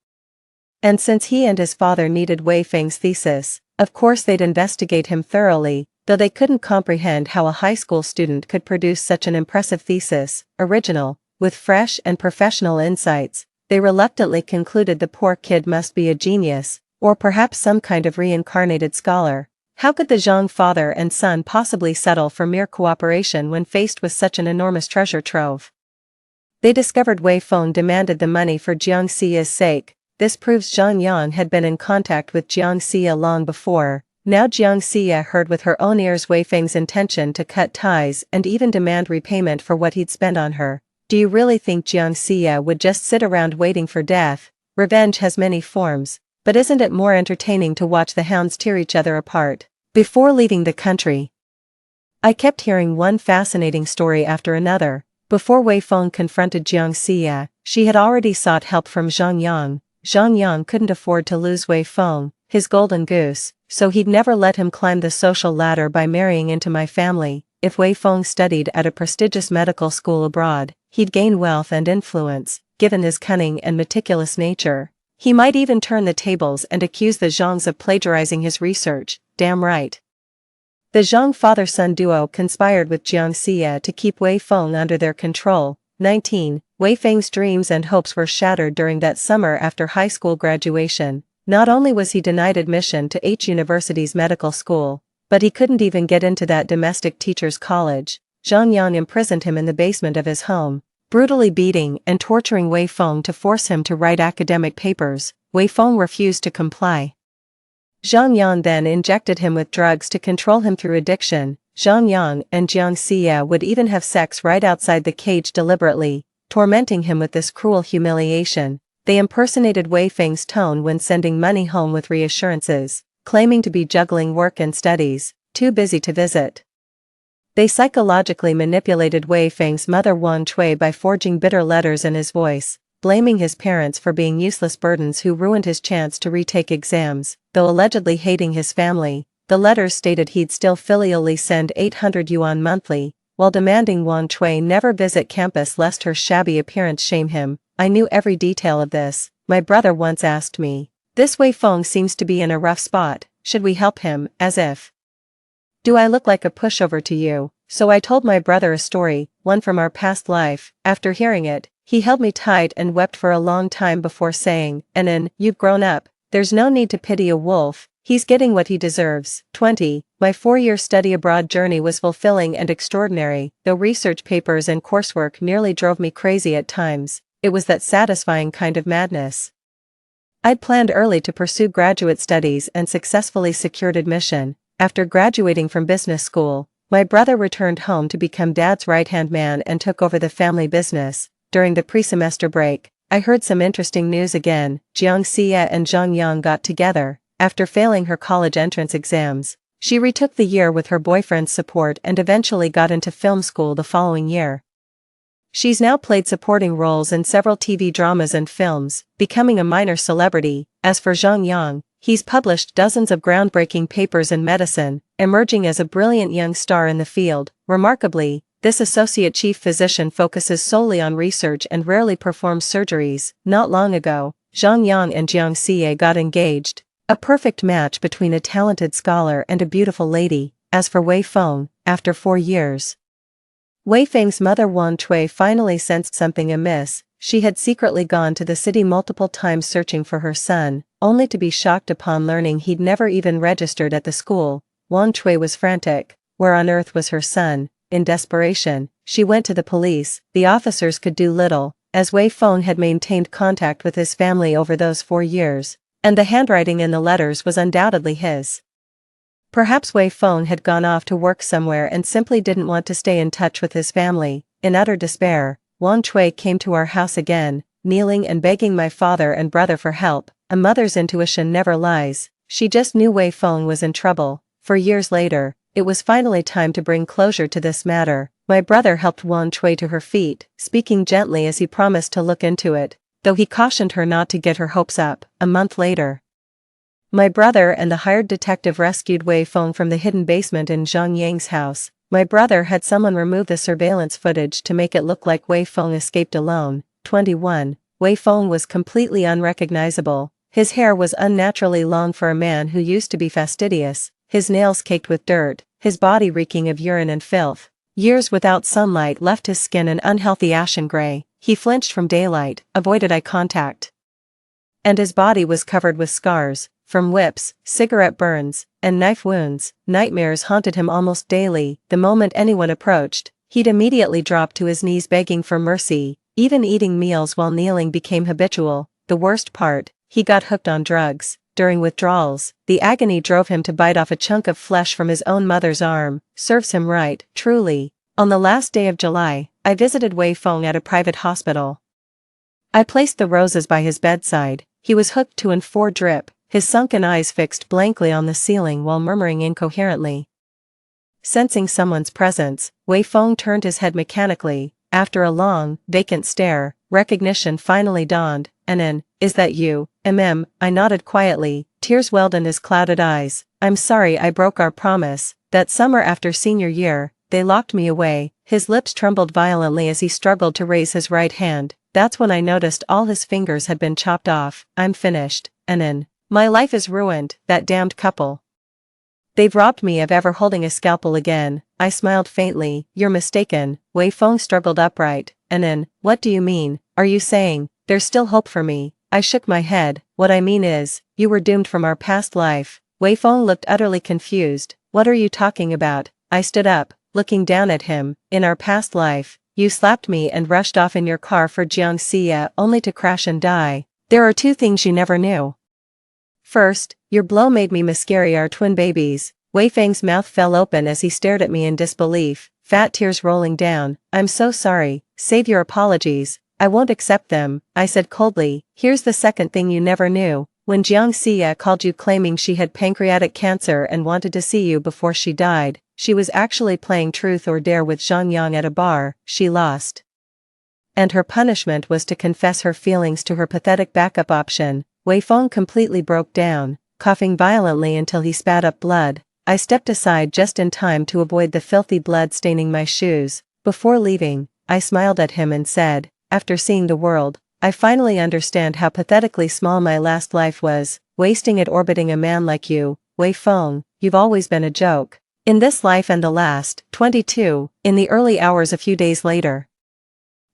And since he and his father needed Wei Feng's thesis, of course they'd investigate him thoroughly, though they couldn't comprehend how a high school student could produce such an impressive thesis, original, with fresh and professional insights. They reluctantly concluded the poor kid must be a genius, or perhaps some kind of reincarnated scholar. How could the Zhang father and son possibly settle for mere cooperation when faced with such an enormous treasure trove? They discovered Wei Feng demanded the money for Jiang Xia's sake. This proves Zhang Yang had been in contact with Jiang Xia long before. Now Jiang Xia heard with her own ears Wei Feng's intention to cut ties and even demand repayment for what he'd spent on her. Do you really think Jiang Xia would just sit around waiting for death? Revenge has many forms. But isn't it more entertaining to watch the hounds tear each other apart? Before leaving the country, I kept hearing one fascinating story after another. Before Wei Feng confronted Jiang Xia, she had already sought help from Zhang Yang. Zhang Yang couldn't afford to lose Wei Feng, his golden goose, so he'd never let him climb the social ladder by marrying into my family. If Wei Feng studied at a prestigious medical school abroad, he'd gain wealth and influence, given his cunning and meticulous nature. He might even turn the tables and accuse the Zhangs of plagiarizing his research. Damn right. The Zhang father-son duo conspired with Jiang Xia to keep Wei Feng under their control. 19. Wei Feng's dreams and hopes were shattered during that summer after high school graduation. Not only was he denied admission to H University's medical school, but he couldn't even get into that domestic teacher's college. Zhang Yang imprisoned him in the basement of his home, brutally beating and torturing Wei Feng to force him to write academic papers. Wei Feng refused to comply. Zhang Yang then injected him with drugs to control him through addiction. Zhang Yang and Jiang Xia would even have sex right outside the cage deliberately, tormenting him with this cruel humiliation. They impersonated Wei Feng's tone when sending money home with reassurances, claiming to be juggling work and studies, too busy to visit. They psychologically manipulated Wei Feng's mother Wan Chui by forging bitter letters in his voice, blaming his parents for being useless burdens who ruined his chance to retake exams. Though allegedly hating his family, the letters stated he'd still filially send 800 yuan monthly, while demanding Wan Chui never visit campus lest her shabby appearance shame him. I knew every detail of this. My brother once asked me, "This Wei Feng seems to be in a rough spot, should we help him?" As if. Do I look like a pushover to you? So I told my brother a story, one from our past life. After hearing it, he held me tight and wept for a long time before saying, "You've grown up. There's no need to pity a wolf, he's getting what he deserves." 20. My 4-year study abroad journey was fulfilling and extraordinary, though research papers and coursework nearly drove me crazy at times. It was that satisfying kind of madness. I'd planned early to pursue graduate studies and successfully secured admission. After graduating from business school, My brother returned home to become Dad's right-hand man and took over the family business. During the pre-semester break, I heard some interesting news again. Jiang Xie and Zhang Yang got together. After failing her college entrance exams, she retook the year with her boyfriend's support and eventually got into film school the following year. She's now played supporting roles in several TV dramas and films, becoming a minor celebrity. As for Zhang Yang, he's published dozens of groundbreaking papers in medicine, emerging as a brilliant young star in the field. Remarkably, this associate chief physician focuses solely on research and rarely performs surgeries. Not long ago, Zhang Yang and Jiang Xie got engaged. A perfect match between a talented scholar and a beautiful lady. As for Wei Feng, after 4 years, Wei Feng's mother Wan Chui finally sensed something amiss. She had secretly gone to the city multiple times searching for her son, only to be shocked upon learning he'd never even registered at the school. Wan Chui was frantic. Where on earth was her son? In desperation, she went to the police. The officers could do little, as Wei Feng had maintained contact with his family over those 4 years, and the handwriting in the letters was undoubtedly his. Perhaps Wei Feng had gone off to work somewhere and simply didn't want to stay in touch with his family. In utter despair, Wan Chui came to our house again, kneeling and begging my father and brother for help. A mother's intuition never lies. She just knew Wei Feng was in trouble. 4 years later, it was finally time to bring closure to this matter. My brother helped Wan Chui to her feet, speaking gently as he promised to look into it, though he cautioned her not to get her hopes up. A month later, my brother and the hired detective rescued Wei Feng from the hidden basement in Zhang Yang's house. My brother had someone remove the surveillance footage to make it look like Wei Feng escaped alone. 21. Wei Feng was completely unrecognizable. His hair was unnaturally long for a man who used to be fastidious, his nails caked with dirt, his body reeking of urine and filth. Years without sunlight left his skin an unhealthy ashen gray. He flinched from daylight, avoided eye contact, and his body was covered with scars, from whips, cigarette burns, and knife wounds. Nightmares haunted him almost daily. The moment anyone approached, he'd immediately drop to his knees begging for mercy. Even eating meals while kneeling became habitual. The worst part, he got hooked on drugs. During withdrawals, the agony drove him to bite off a chunk of flesh from his own mother's arm. Serves him right, truly. On the last day of July, I visited Wei Feng at a private hospital. I placed the roses by his bedside. He was hooked to an 4 drip, his sunken eyes fixed blankly on the ceiling while murmuring incoherently. Sensing someone's presence, Wei Feng turned his head mechanically. After a long, vacant stare, recognition finally dawned. Is that you? I nodded quietly. Tears welled in his clouded eyes. I'm sorry I broke our promise. That summer after senior year, they locked me away. His lips trembled violently as he struggled to raise his right hand. That's when I noticed all his fingers had been chopped off. I'm finished. My life is ruined. That damned couple. They've robbed me of ever holding a scalpel again. I smiled faintly. You're mistaken. Wei Feng struggled upright. What do you mean? Are you saying there's still hope for me? I shook my head. What I mean is, you were doomed from our past life. Wei Feng looked utterly confused. What are you talking about? I stood up, looking down at him. In our past life, you slapped me and rushed off in your car for Jiang Xie only to crash and die. There are 2 things you never knew. First, your blow made me miscarry our twin babies. Wei Feng's mouth fell open as he stared at me in disbelief, fat tears rolling down. I'm so sorry. Save your apologies. I won't accept them, I said coldly. Here's the second thing you never knew. When Jiang Xie called you claiming she had pancreatic cancer and wanted to see you before she died, she was actually playing truth or dare with Zhang Yang at a bar. She lost, and her punishment was to confess her feelings to her pathetic backup option. Wei Feng completely broke down, coughing violently until he spat up blood. I stepped aside just in time to avoid the filthy blood staining my shoes. Before leaving, I smiled at him and said, after seeing the world, I finally understand how pathetically small my last life was, wasting it orbiting a man like you. Wei Feng, you've always been a joke. In this life and the last. 22. In the early hours a few days later,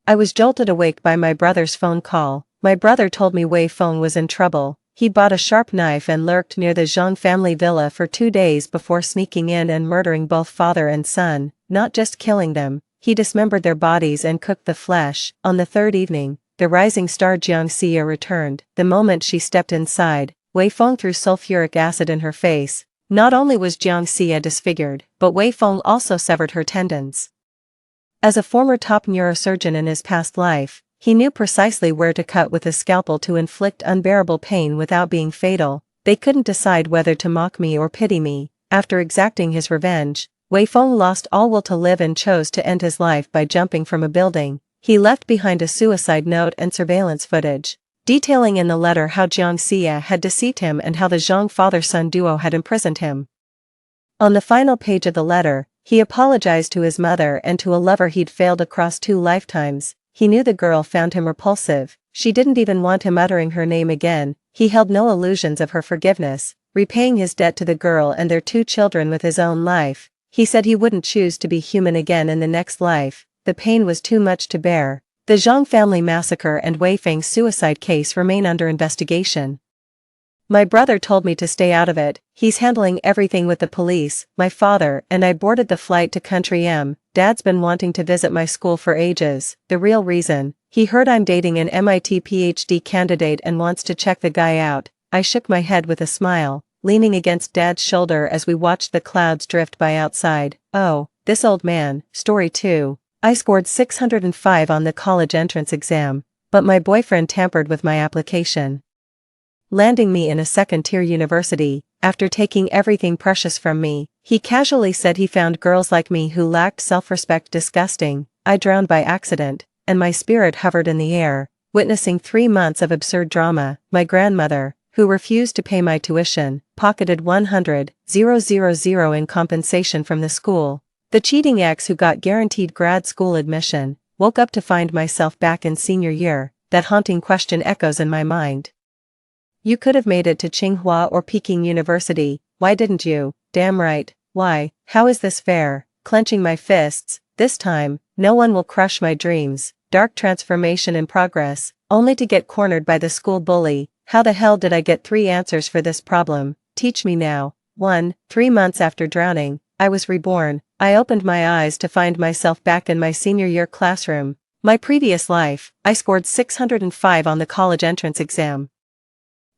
I was jolted awake by my brother's phone call. My brother told me Wei Feng was in trouble. He'd bought a sharp knife and lurked near the Zhang family villa for 2 days before sneaking in and murdering both father and son. Not just killing them, he dismembered their bodies and cooked the flesh. On the 3rd evening, the rising star Jiang Xie returned. The moment she stepped inside, Wei Feng threw sulfuric acid in her face. Not only was Jiang Xia disfigured, but Wei Feng also severed her tendons. As a former top neurosurgeon in his past life, he knew precisely where to cut with his scalpel to inflict unbearable pain without being fatal. They couldn't decide whether to mock me or pity me. After exacting his revenge, Wei Feng lost all will to live and chose to end his life by jumping from a building. He left behind a suicide note and surveillance footage, detailing in the letter how Jiang Xia had deceived him and how the Zhang father-son duo had imprisoned him. On the final page of the letter, he apologized to his mother and to a lover he'd failed across 2 lifetimes. He knew the girl found him repulsive. She didn't even want him uttering her name again. He held no illusions of her forgiveness, repaying his debt to the girl and their 2 children with his own life. He said he wouldn't choose to be human again in the next life. The pain was too much to bear. The Zhang family massacre and Wei Feng's suicide case remain under investigation. My brother told me to stay out of it. He's handling everything with the police. My father and I boarded the flight to Country M. Dad's been wanting to visit my school for ages. The real reason, he heard I'm dating an MIT PhD candidate and wants to check the guy out. I shook my head with a smile, leaning against Dad's shoulder as we watched the clouds drift by outside. Oh, this old man. Story 2. I scored 605 on the college entrance exam, but my boyfriend tampered with my application, landing me in a second-tier university. After taking everything precious from me, he casually said he found girls like me who lacked self-respect disgusting. I drowned by accident, and my spirit hovered in the air, witnessing 3 months of absurd drama. My grandmother, who refused to pay my tuition, pocketed 100,000 in compensation from the school. The cheating ex who got guaranteed grad school admission, woke up to find myself back in senior year. That haunting question echoes in my mind. You could have made it to Tsinghua or Peking University, why didn't you? Damn right, why? How is this fair? Clenching my fists, this time, no one will crush my dreams. Dark transformation in progress, only to get cornered by the school bully. How the hell did I get 3 answers for this problem? Teach me now. 1. 3 months after drowning, I was reborn. I opened my eyes to find myself back in my senior year classroom. My previous life, I scored 605 on the college entrance exam.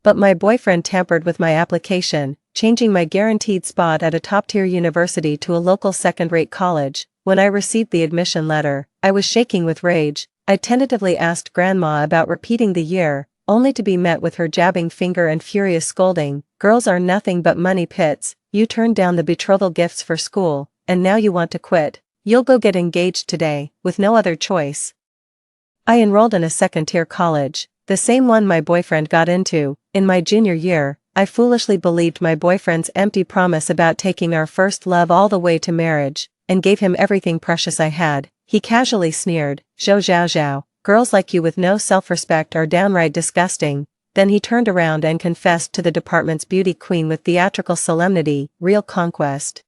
But my boyfriend tampered with my application, changing my guaranteed spot at a top-tier university to a local second-rate college. When I received the admission letter, I was shaking with rage. I tentatively asked Grandma about repeating the year, only to be met with her jabbing finger and furious scolding. Girls are nothing but money pits. You turned down the betrothal gifts for school, and now you want to quit. You'll go get engaged today, with no other choice. I enrolled in a second-tier college, the same one my boyfriend got into. In my junior year, I foolishly believed my boyfriend's empty promise about taking our first love all the way to marriage, and gave him everything precious I had. He casually sneered, "Zhou zhao zhao, girls like you with no self-respect are downright disgusting." Then he turned around and confessed to the department's beauty queen with theatrical solemnity, real conquest.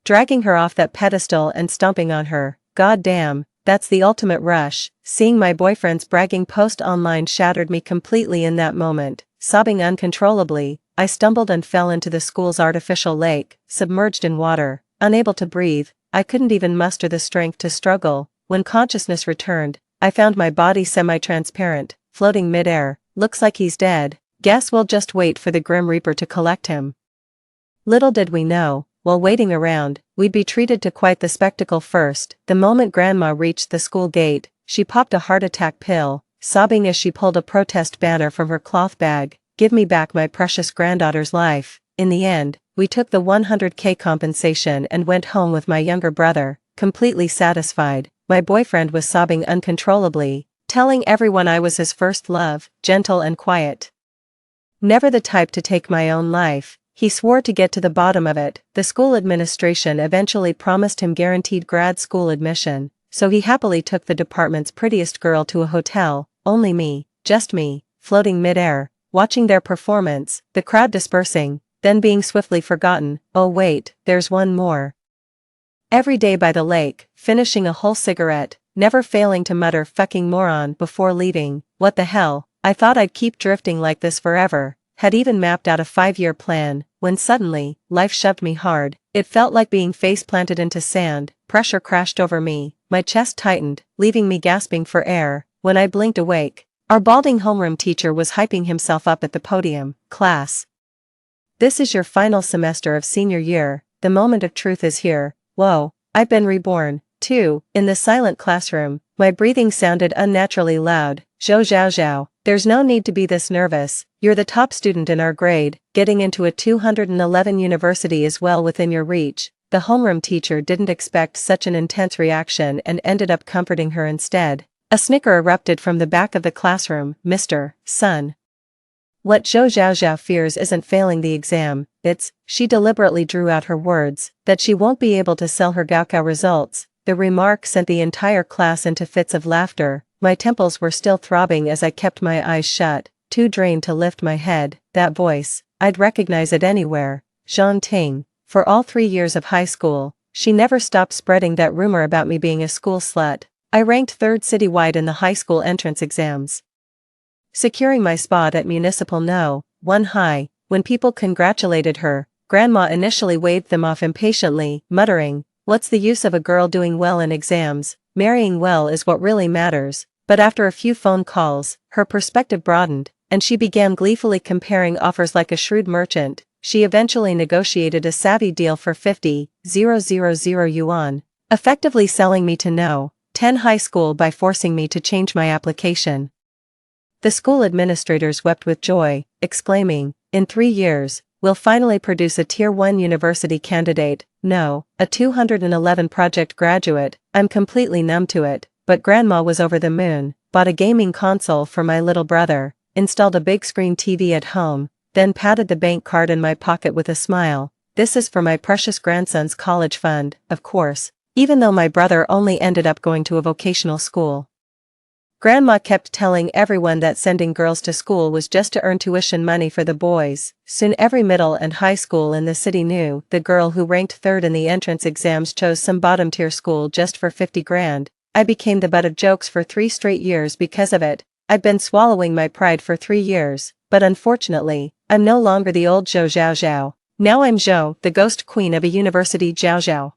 Dragging her off that pedestal and stomping on her. God damn, that's the ultimate rush. Seeing my boyfriend's bragging post online shattered me completely in that moment. Sobbing uncontrollably, I stumbled and fell into the school's artificial lake, submerged in water, unable to breathe. I couldn't even muster the strength to struggle. When consciousness returned, I found my body semi-transparent, floating mid-air. Looks like he's dead. Guess we'll just wait for the Grim Reaper to collect him. Little did we know, while waiting around, we'd be treated to quite the spectacle first. The moment Grandma reached the school gate, she popped a heart attack pill, sobbing as she pulled a protest banner from her cloth bag. Give me back my precious granddaughter's life. In the end, we took the 100K compensation and went home with my younger brother, completely satisfied. My boyfriend was sobbing uncontrollably, telling everyone I was his first love, gentle and quiet. Never the type to take my own life, he swore to get to the bottom of it. The school administration eventually promised him guaranteed grad school admission, so he happily took the department's prettiest girl to a hotel. Only me, just me, floating mid-air, watching their performance, the crowd dispersing, then being swiftly forgotten. Oh wait, there's one more. Every day by the lake, finishing a whole cigarette, never failing to mutter "fucking moron" before leaving. What the hell, I thought I'd keep drifting like this forever, had even mapped out a 5-year plan, when suddenly, life shoved me hard. It felt like being face-planted into sand. Pressure crashed over me, my chest tightened, leaving me gasping for air. When I blinked awake, our balding homeroom teacher was hyping himself up at the podium. Class, This is your final semester of senior year, the moment of truth is here. Whoa, I've been reborn, too." In the silent classroom, my breathing sounded unnaturally loud. "Zhou Zhao Zhao, there's no need to be this nervous. You're the top student in our grade, getting into a 211 university is well within your reach." The homeroom teacher didn't expect such an intense reaction and ended up comforting her instead. A snicker erupted from the back of the classroom. "Mr. Sun. What Zhou Zhao Zhao fears isn't failing the exam, it's," she deliberately drew out her words, "that she won't be able to sell her Gaokao results." The remark sent the entire class into fits of laughter. My temples were still throbbing as I kept my eyes shut, too drained to lift my head. That voice, I'd recognize it anywhere. Zhang Ting. For all 3 years of high school, she never stopped spreading that rumor about me being a school slut. I ranked 3rd citywide in the high school entrance exams, securing my spot at Municipal No. 1 High. When people congratulated her, Grandma initially waved them off impatiently, muttering, "What's the use of a girl doing well in exams? Marrying well is what really matters." But after a few phone calls, her perspective broadened, and she began gleefully comparing offers like a shrewd merchant. She eventually negotiated a savvy deal for 50,000 yuan, effectively selling me to No. 10 high school by forcing me to change my application. The school administrators wept with joy, exclaiming, "In 3 years, we'll finally produce a Tier 1 university candidate." No, a 211 project graduate. I'm completely numb to it, but Grandma was over the moon, bought a gaming console for my little brother, installed a big screen TV at home, then patted the bank card in my pocket with a smile. "This is for my precious grandson's college fund, of course," even though my brother only ended up going to a vocational school. Grandma kept telling everyone that sending girls to school was just to earn tuition money for the boys. Soon every middle and high school in the city knew the girl who ranked 3rd in the entrance exams chose some bottom-tier school just for 50 grand. I became the butt of jokes for 3 straight years because of it. I'd been swallowing my pride for 3 years, but unfortunately, I'm no longer the old Zhou Zhao Zhao. Now I'm Zhou, the ghost queen of a university. Zhao Zhao.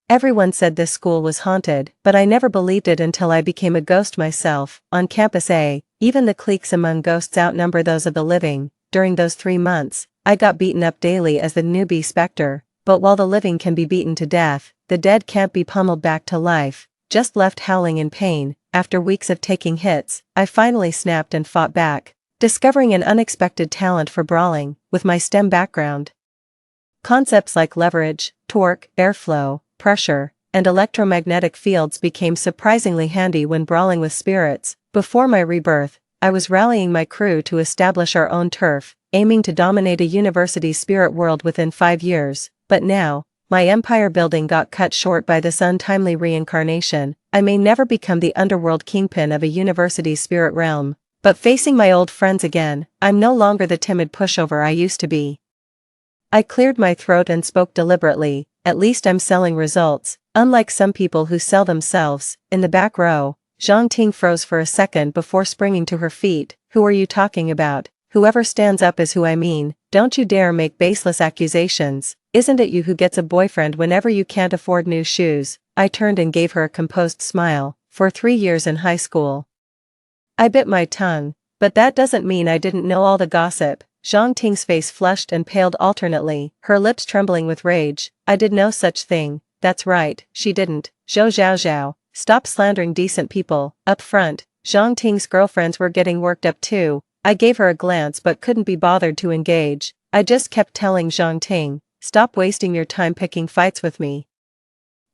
Everyone said this school was haunted, but I never believed it until I became a ghost myself. On Campus A, even the cliques among ghosts outnumber those of the living. During those 3 months, I got beaten up daily as the newbie specter, but while the living can be beaten to death, the dead can't be pummeled back to life. Just left howling in pain, after weeks of taking hits, I finally snapped and fought back, discovering an unexpected talent for brawling. With my STEM background, concepts like leverage, torque, airflow, pressure, and electromagnetic fields became surprisingly handy when brawling with spirits. Before my rebirth, I was rallying my crew to establish our own turf, aiming to dominate a university's spirit world within 5 years. But now, my empire building got cut short by this untimely reincarnation. I may never become the underworld kingpin of a university's spirit realm, but facing my old friends again, I'm no longer the timid pushover I used to be. I cleared my throat and spoke deliberately. "At least I'm selling results, unlike some people who sell themselves." In the back row, Zhang Ting froze for a second before springing to her feet. "Who are you talking about? Whoever stands up is who I mean. Don't you dare make baseless accusations. Isn't it you who gets a boyfriend whenever you can't afford new shoes?" I turned and gave her a composed smile. "For 3 years in high school, I bit my tongue, but that doesn't mean I didn't know all the gossip." Zhang Ting's face flushed and paled alternately, her lips trembling with rage. "I did no such thing." "That's right, she didn't. Zhou Zhao Zhao, stop slandering decent people." Up front, Zhang Ting's girlfriends were getting worked up too. I gave her a glance but couldn't be bothered to engage. I just kept telling Zhang Ting, "Stop wasting your time picking fights with me.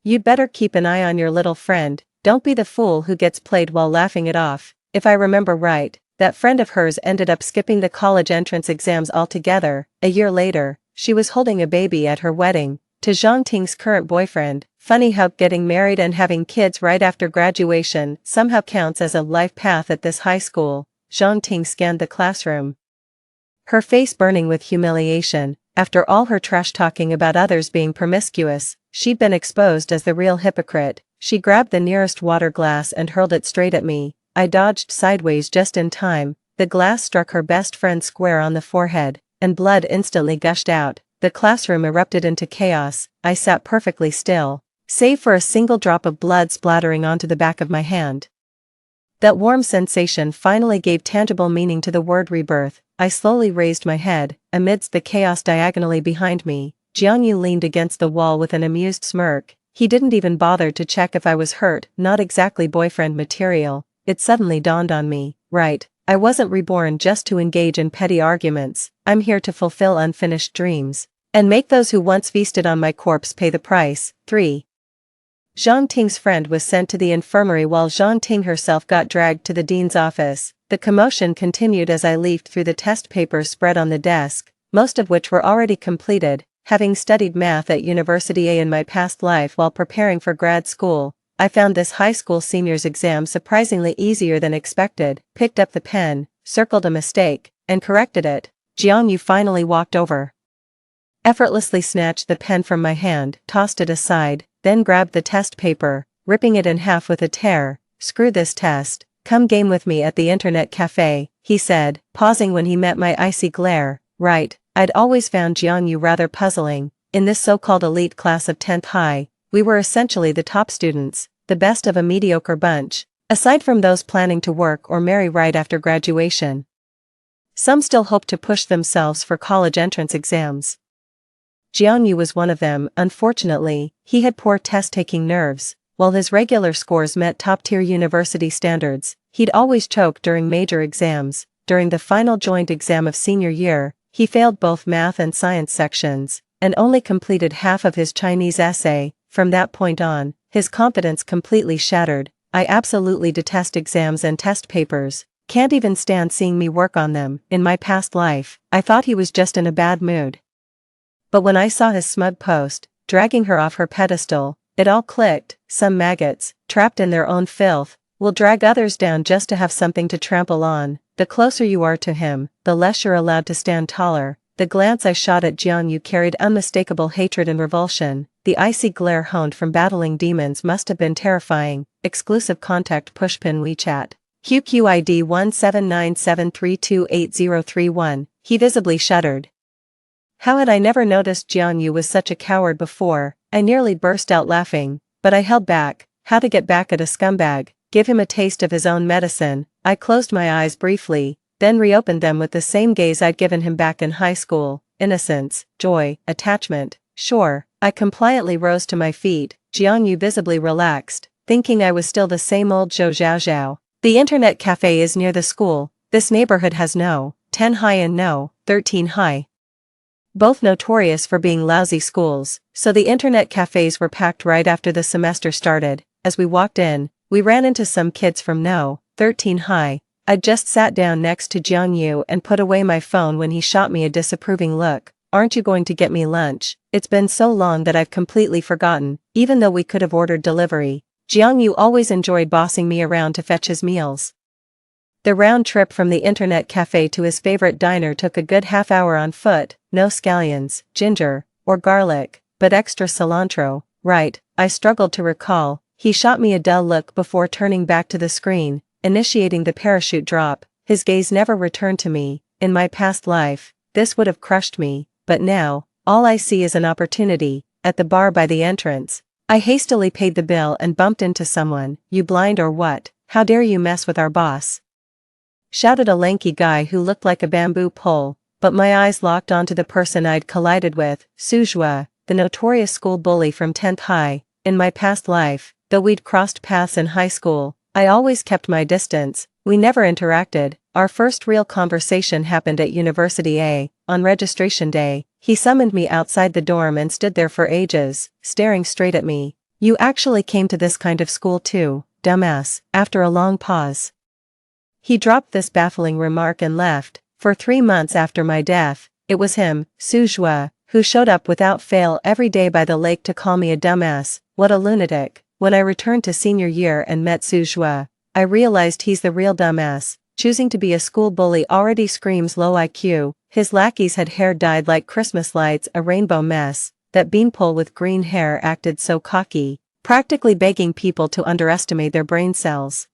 You'd better keep an eye on your little friend. Don't be the fool who gets played while laughing it off." If I remember right, that friend of hers ended up skipping the college entrance exams altogether. A year later, she was holding a baby at her wedding, to Zhang Ting's current boyfriend. Funny how getting married and having kids right after graduation somehow counts as a life path at this high school. Zhang Ting scanned the classroom, her face burning with humiliation. After all her trash talking about others being promiscuous, she'd been exposed as the real hypocrite. She grabbed the nearest water glass and hurled it straight at me. I dodged sideways just in time. The glass struck her best friend square on the forehead, and blood instantly gushed out. The classroom erupted into chaos. I sat perfectly still, save for a single drop of blood splattering onto the back of my hand. That warm sensation finally gave tangible meaning to the word rebirth. I slowly raised my head. Amidst the chaos diagonally behind me, Jiangyu leaned against the wall with an amused smirk. He didn't even bother to check if I was hurt, not exactly boyfriend material. It suddenly dawned on me, right, I wasn't reborn just to engage in petty arguments. I'm here to fulfill unfinished dreams. And make those who once feasted on my corpse pay the price. 3. Zhang Ting's friend was sent to the infirmary while Zhang Ting herself got dragged to the dean's office. The commotion continued as I leafed through the test papers spread on the desk, most of which were already completed. Having studied math at University A in my past life while preparing for grad school, I found this high school seniors exam surprisingly easier than expected. Picked up the pen, circled a mistake, and corrected it. Jiangyu finally walked over. Effortlessly snatched the pen from my hand, tossed it aside, then grabbed the test paper, ripping it in half with a tear. Screw this test, come game with me at the internet cafe, he said, pausing when he met my icy glare. Right, I'd always found Jiangyu rather puzzling. In this so-called elite class of 10th high, we were essentially the top students, the best of a mediocre bunch, aside from those planning to work or marry right after graduation. Some still hoped to push themselves for college entrance exams. Jiangyu was one of them. Unfortunately, he had poor test-taking nerves. While his regular scores met top-tier university standards, he'd always choke during major exams. During the final joint exam of senior year, he failed both math and science sections, and only completed half of his Chinese essay. From that point on, his confidence completely shattered. I absolutely detest exams and test papers. Can't even stand seeing me work on them. In my past life, I thought he was just in a bad mood. But when I saw his smug post, dragging her off her pedestal, it all clicked. Some maggots, trapped in their own filth, will drag others down just to have something to trample on. The closer you are to him, the less you're allowed to stand taller. The glance I shot at Jiangyu carried unmistakable hatred and revulsion. The icy glare honed from battling demons must have been terrifying. Exclusive contact pushpin WeChat. QQID 1797328031. He visibly shuddered. How had I never noticed Jiangyu was such a coward before? I nearly burst out laughing, but I held back. How to get back at a scumbag, give him a taste of his own medicine. I closed my eyes briefly, then reopened them with the same gaze I'd given him back in high school. Innocence, joy, attachment. Sure. I compliantly rose to my feet. Jiangyu visibly relaxed, thinking I was still the same old Zhou Zhao Zhao. The internet cafe is near the school. This neighborhood has no 10 high and no 13 high. Both notorious for being lousy schools, so the internet cafes were packed right after the semester started. As we walked in, we ran into some kids from no 13 high. I'd just sat down next to Jiangyu and put away my phone when he shot me a disapproving look. Aren't you going to get me lunch? It's been so long that I've completely forgotten, even though we could have ordered delivery. Jiangyu always enjoyed bossing me around to fetch his meals. The round trip from the internet cafe to his favorite diner took a good half hour on foot. No scallions, ginger, or garlic, but extra cilantro. Right, I struggled to recall. He shot me a dull look before turning back to the screen, initiating the parachute drop. His gaze never returned to me. In my past life, this would have crushed me, but now, all I see is an opportunity. At the bar by the entrance, I hastily paid the bill and bumped into someone. You blind or what? How dare you mess with our boss? Shouted a lanky guy who looked like a bamboo pole, but my eyes locked onto the person I'd collided with, Suzhua, the notorious school bully from 10th high. In my past life, though we'd crossed paths in high school, I always kept my distance. We never interacted. Our first real conversation happened at University A. On registration day, he summoned me outside the dorm and stood there for ages, staring straight at me. You actually came to this kind of school too, dumbass. After a long pause, he dropped this baffling remark and left. For 3 months after my death, it was him, Suzhua, who showed up without fail every day by the lake to call me a dumbass. What a lunatic. When I returned to senior year and met Suzhua, I realized he's the real dumbass. Choosing to be a school bully already screams low IQ. His lackeys had hair dyed like Christmas lights, a rainbow mess. That beanpole with green hair acted so cocky, practically begging people to underestimate their brain cells.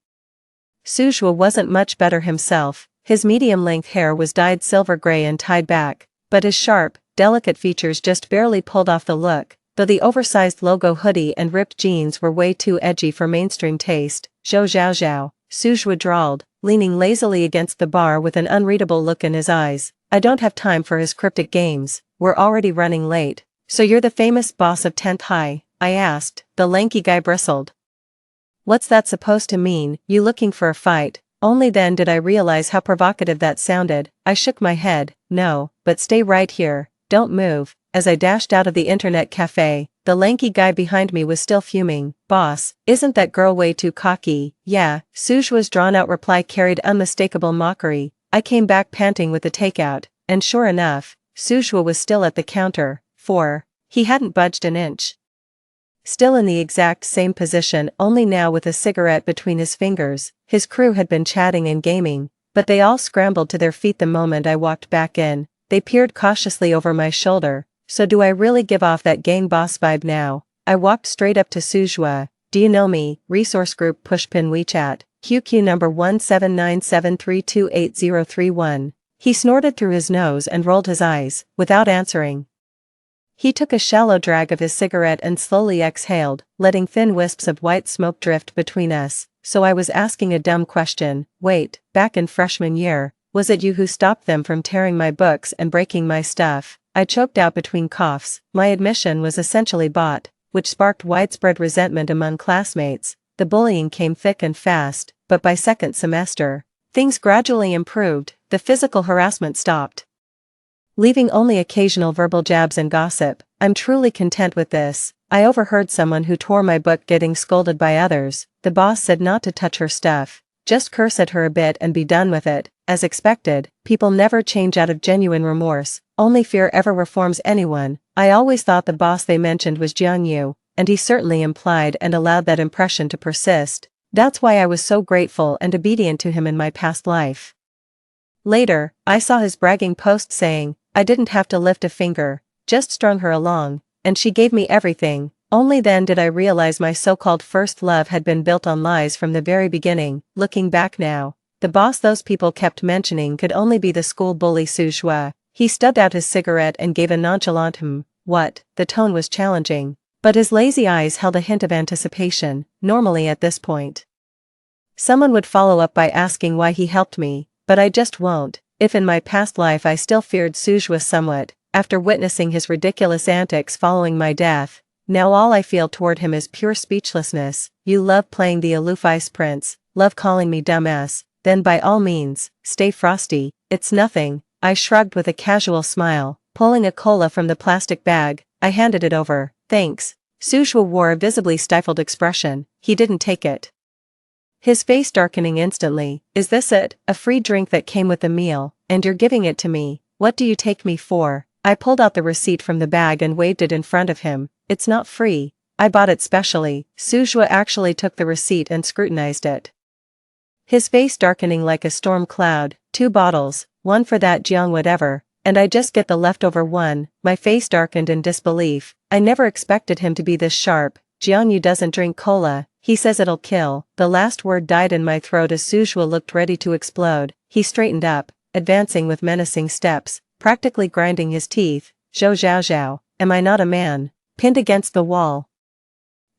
Suzhua wasn't much better himself. His medium-length hair was dyed silver gray and tied back, but his sharp, delicate features just barely pulled off the look, though the oversized logo hoodie and ripped jeans were way too edgy for mainstream taste. Zhou Zhao Zhao. Sujua drawled, leaning lazily against the bar with an unreadable look in his eyes. I don't have time for his cryptic games, we're already running late. So you're the famous boss of 10th High? I asked. The lanky guy bristled. What's that supposed to mean, you looking for a fight? Only then did I realize how provocative that sounded. I shook my head. No, but stay right here, don't move. As I dashed out of the internet cafe, the lanky guy behind me was still fuming. Boss, isn't that girl way too cocky? Yeah, Sujua's drawn-out reply carried unmistakable mockery. I came back panting with the takeout, and sure enough, Sujua was still at the counter. He hadn't budged an inch. Still in the exact same position, only now with a cigarette between his fingers. His crew had been chatting and gaming, but they all scrambled to their feet the moment I walked back in. They peered cautiously over my shoulder. So do I really give off that gang boss vibe now? I walked straight up to Sujua. Do you know me? Resource group pushpin WeChat. QQ number 1797328031. He snorted through his nose and rolled his eyes, without answering. He took a shallow drag of his cigarette and slowly exhaled, letting thin wisps of white smoke drift between us. So I was asking a dumb question. Wait, back in freshman year, was it you who stopped them from tearing my books and breaking my stuff? I choked out between coughs. My admission was essentially bought, which sparked widespread resentment among classmates. The bullying came thick and fast, but by second semester, things gradually improved. The physical harassment stopped, leaving only occasional verbal jabs and gossip. I'm truly content with this. I overheard someone who tore my book getting scolded by others. The boss said not to touch her stuff, just curse at her a bit and be done with it. As expected, people never change out of genuine remorse, only fear ever reforms anyone. I always thought the boss they mentioned was Jianyu, and he certainly implied and allowed that impression to persist. That's why I was so grateful and obedient to him in my past life. Later, I saw his bragging post saying, I didn't have to lift a finger, just strung her along, and she gave me everything. Only then did I realize my so-called first love had been built on lies from the very beginning. Looking back now, the boss those people kept mentioning could only be the school bully Sujua. He stubbed out his cigarette and gave a nonchalant What? The tone was challenging, but his lazy eyes held a hint of anticipation. Normally at this point, someone would follow up by asking why he helped me, but I just won't. If in my past life I still feared Sujua somewhat, after witnessing his ridiculous antics following my death, now all I feel toward him is pure speechlessness. You love playing the aloof ice prince, love calling me dumbass, then by all means, stay frosty. It's nothing. I shrugged with a casual smile. Pulling a cola from the plastic bag, I handed it over. Thanks. Sujua wore a visibly stifled expression. He didn't take it, his face darkening instantly. Is this it? A free drink that came with the meal, and you're giving it to me? What do you take me for? I pulled out the receipt from the bag and waved it in front of him. It's not free. I bought it specially. Sujua actually took the receipt and scrutinized it, his face darkening like a storm cloud. 2 bottles, one for that Jiang whatever, and I just get the leftover one. My face darkened in disbelief. I never expected him to be this sharp. Jiangyu doesn't drink cola. He says it'll kill. The last word died in my throat as Sujua looked ready to explode. He straightened up, advancing with menacing steps, practically grinding his teeth. Zhou zhao zhao, am I not a man? Pinned against the wall,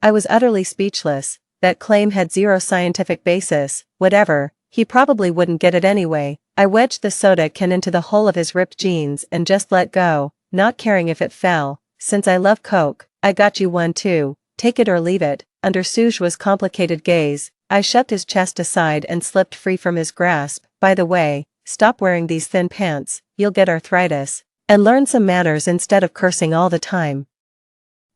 I was utterly speechless. That claim had zero scientific basis. Whatever, he probably wouldn't get it anyway. I wedged the soda can into the hole of his ripped jeans and just let go, not caring if it fell. Since I love Coke, I got you one too. Take it or leave it. Under Sujua's complicated gaze, I shoved his chest aside and slipped free from his grasp. By the way, stop wearing these thin pants, you'll get arthritis. And learn some manners instead of cursing all the time.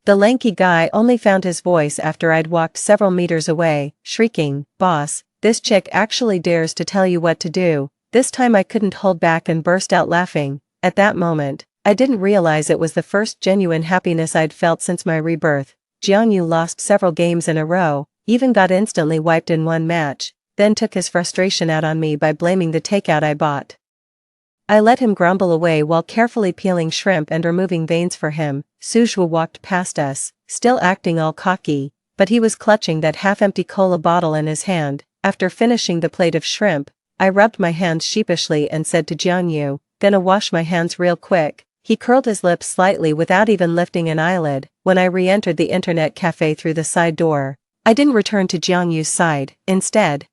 The lanky guy only found his voice after I'd walked several meters away, shrieking, Boss, this chick actually dares to tell you what to do. This time I couldn't hold back and burst out laughing. At that moment, I didn't realize it was the first genuine happiness I'd felt since my rebirth. Jiangyu lost several games in a row, even got instantly wiped in one match, then took his frustration out on me by blaming the takeout I bought. I let him grumble away while carefully peeling shrimp and removing veins for him. Sujua walked past us, still acting all cocky, but he was clutching that half-empty cola bottle in his hand. After finishing the plate of shrimp, I rubbed my hands sheepishly and said to Jiangyu, Gonna wash my hands real quick. He curled his lips slightly without even lifting an eyelid. When I re-entered the internet cafe through the side door, I didn't return to Jiangyu's side. Instead,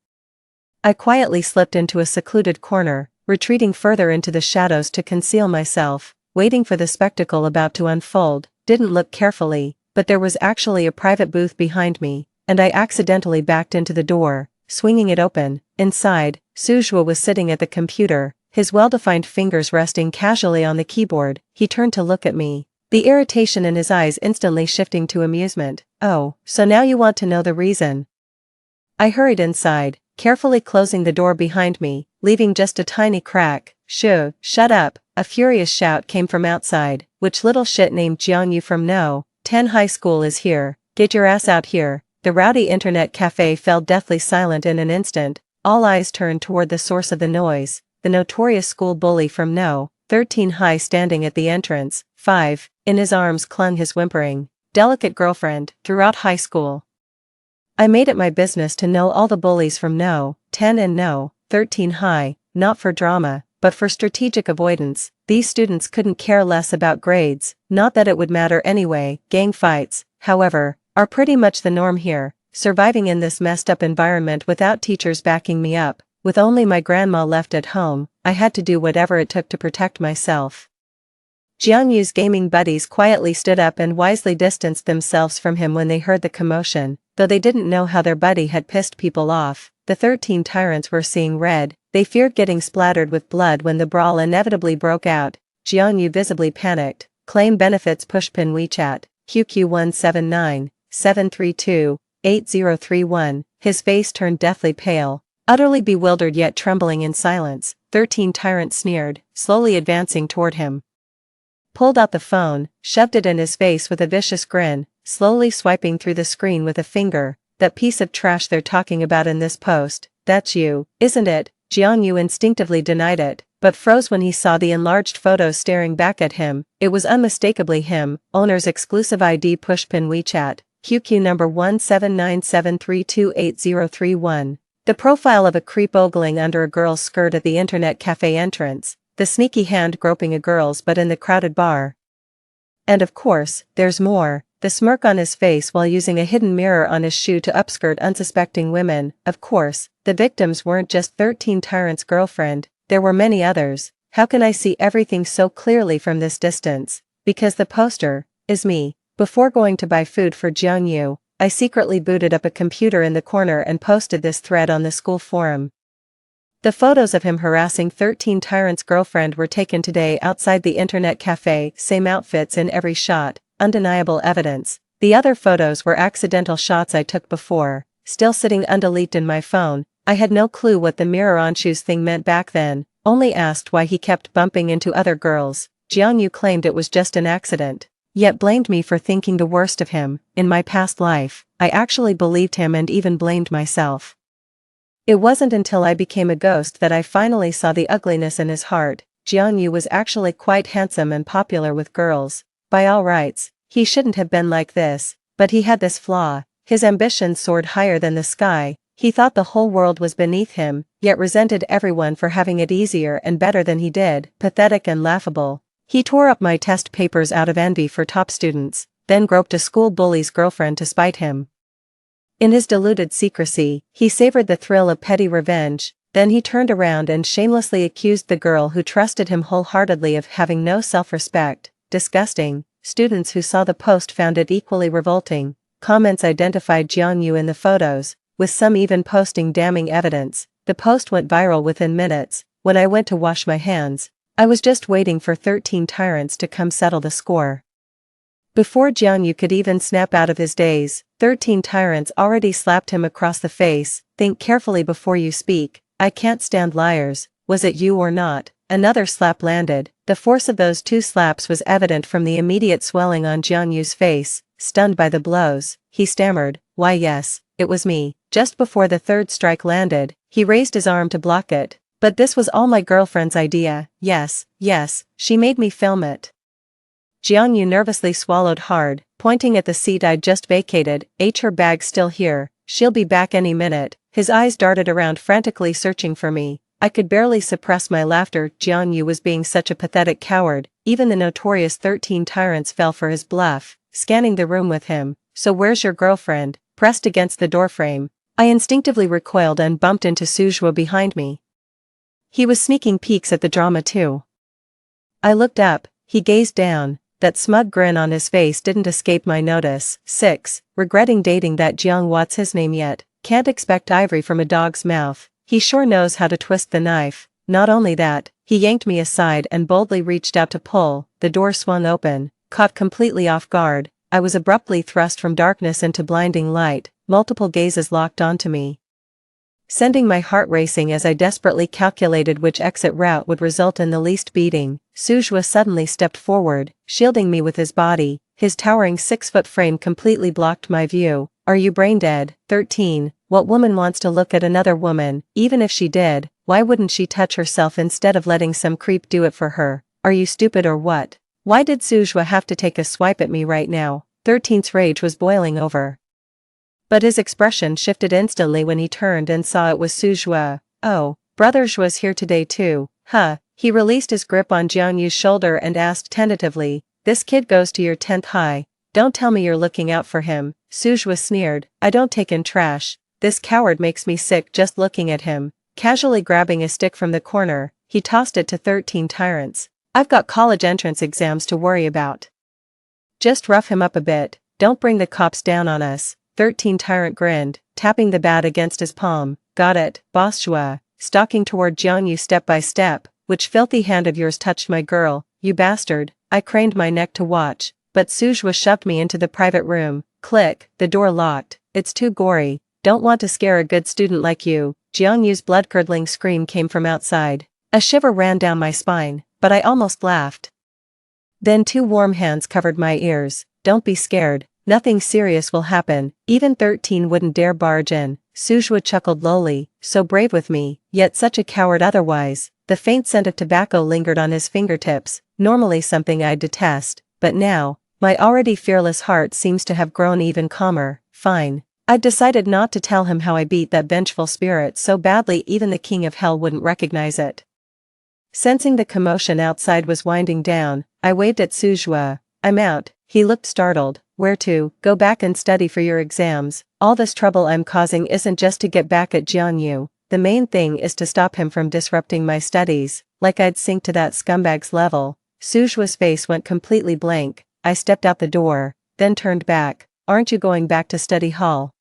I quietly slipped into a secluded corner, retreating further into the shadows to conceal myself, waiting for the spectacle about to unfold. Didn't look carefully, but there was actually a private booth behind me, and I accidentally backed into the door, swinging it open. Inside, Sujua was sitting at the computer, his well-defined fingers resting casually on the keyboard. He turned to look at me, the irritation in his eyes instantly shifting to amusement. "Oh, so now you want to know the reason?" I hurried inside, carefully closing the door behind me, leaving just a tiny crack. Shut up," a furious shout came from outside. "Which little shit named Jiangyu from No. 10 High School is here? Get your ass out here." The rowdy internet cafe fell deathly silent in an instant. All eyes turned toward the source of the noise, the notorious school bully from No. 13 High standing at the entrance. 5. In his arms clung his whimpering, delicate girlfriend. Throughout high school, I made it my business to know all the bullies from No. 10 and No. 13 High, not for drama, but for strategic avoidance. These students couldn't care less about grades, not that it would matter anyway. Gang fights, however, are pretty much the norm here. Surviving in this messed up environment without teachers backing me up, with only my grandma left at home, I had to do whatever it took to protect myself. Jiangyu's gaming buddies quietly stood up and wisely distanced themselves from him when they heard the commotion, though they didn't know how their buddy had pissed people off. The 13 tyrants were seeing red. They feared getting splattered with blood when the brawl inevitably broke out. Jiangyu visibly panicked. Claim benefits pushpin WeChat, QQ179-732-8031. His face turned deathly pale, utterly bewildered yet trembling in silence. 13 tyrant sneered, slowly advancing toward him. Pulled out the phone, shoved it in his face with a vicious grin, slowly swiping through the screen with a finger. "That piece of trash they're talking about in this post, that's you, isn't it?" Jiangyu instinctively denied it, but froze when he saw the enlarged photos staring back at him. It was unmistakably him, owner's exclusive ID pushpin WeChat, QQ number 179-732-8031. The profile of a creep ogling under a girl's skirt at the internet cafe entrance, the sneaky hand groping a girl's butt in the crowded bar. And of course, there's more. The smirk on his face while using a hidden mirror on his shoe to upskirt unsuspecting women. Of course, the victims weren't just 13 Tyrant's girlfriend, there were many others. How can I see everything so clearly from this distance? Because the poster is me. Before going to buy food for Jiangyu, I secretly booted up a computer in the corner and posted this thread on the school forum. The photos of him harassing 13 Tyrant's girlfriend were taken today outside the internet cafe, same outfits in every shot. Undeniable evidence. The other photos were accidental shots I took before, still sitting undeleted in my phone. I had no clue what the mirror on shoes thing meant back then, only asked why he kept bumping into other girls. Jiangyu claimed it was just an accident, yet blamed me for thinking the worst of him. In my past life, I actually believed him and even blamed myself. It wasn't until I became a ghost that I finally saw the ugliness in his heart. Jiangyu was actually quite handsome and popular with girls. By all rights, he shouldn't have been like this, but he had this flaw. His ambitions soared higher than the sky. He thought the whole world was beneath him, yet resented everyone for having it easier and better than he did. Pathetic and laughable. He tore up my test papers out of envy for top students, then groped a school bully's girlfriend to spite him. In his deluded secrecy, he savored the thrill of petty revenge. Then he turned around and shamelessly accused the girl who trusted him wholeheartedly of having no self-respect. Disgusting. Students who saw the post found it equally revolting. Comments identified Jiangyu in the photos, with some even posting damning evidence. The post went viral within minutes. When I went to wash my hands, I was just waiting for 13 Tyrants to come settle the score. Before Jiangyu could even snap out of his daze, 13 Tyrants already slapped him across the face. Think carefully before you speak. I can't stand liars. Was it you or not? Another slap landed. The force of those two slaps was evident from the immediate swelling on Jiangyu's face. Stunned by the blows, he stammered, "Why yes, it was me." Just before the third strike landed, he raised his arm to block it. "But this was all my girlfriend's idea. Yes, she made me film it." Jiangyu nervously swallowed hard, pointing at the seat I'd just vacated. Her bag's still here. She'll be back any minute." His eyes darted around frantically searching for me. I could barely suppress my laughter. Jiangyu was being such a pathetic coward. Even the notorious 13 Tyrants fell for his bluff, scanning the room with him. "So where's your girlfriend?" Pressed against the doorframe, I instinctively recoiled and bumped into Sujwa behind me. He was sneaking peeks at the drama too. I looked up, he gazed down, that smug grin on his face didn't escape my notice. 6. Regretting dating that Jiang, what's his name yet, can't expect ivory from a dog's mouth, he sure knows how to twist the knife. Not only that, he yanked me aside and boldly reached out to pull, the door swung open, caught completely off guard, I was abruptly thrust from darkness into blinding light, multiple gazes locked onto me, sending my heart racing as I desperately calculated which exit route would result in the least beating. Sujwa suddenly stepped forward, shielding me with his body, his towering 6-foot frame completely blocked my view. Are you brain dead? 13. What woman wants to look at another woman? Even if she did, why wouldn't she touch herself instead of letting some creep do it for her? Are you stupid or what? Why did Sujwa have to take a swipe at me right now? 13's rage was boiling over. But his expression shifted instantly when he turned and saw it was Sujwa. Oh, brother Zhua's here today too, huh? He released his grip on Jiang Yu's shoulder and asked tentatively, this kid goes to your 10th high, don't tell me you're looking out for him. Sujwa sneered, I don't take in trash, this coward makes me sick just looking at him. Casually grabbing a stick from the corner, he tossed it to 13 tyrants. I've got college entrance exams to worry about. Just rough him up a bit, don't bring the cops down on us. 13 tyrant grinned, tapping the bat against his palm. Got it, boss Zhua. Stalking toward Jiang Yu step by step. Which filthy hand of yours touched my girl, you bastard? I craned my neck to watch, but Sujwa shoved me into the private room. Click, the door locked. It's too gory. Don't want to scare a good student like you. Jiang Yu's blood-curdling scream came from outside. A shiver ran down my spine, but I almost laughed. Then 2 warm hands covered my ears. Don't be scared. Nothing serious will happen. Even 13 wouldn't dare barge in. Sujwa chuckled lowly, so brave with me, yet such a coward otherwise. The faint scent of tobacco lingered on his fingertips, normally something I'd detest, but now, my already fearless heart seems to have grown even calmer. Fine. I'd decided not to tell him how I beat that vengeful spirit so badly even the king of hell wouldn't recognize it. Sensing the commotion outside was winding down, I waved at Sujwa. I'm out. He looked startled. Where to? Go back and study for your exams. All this trouble I'm causing isn't just to get back at Jiang Yu. The main thing is to stop him from disrupting my studies. Like I'd sink to that scumbag's level. Sujwa's face went completely blank. I stepped out the door, then turned back. Aren't you going back to study hall?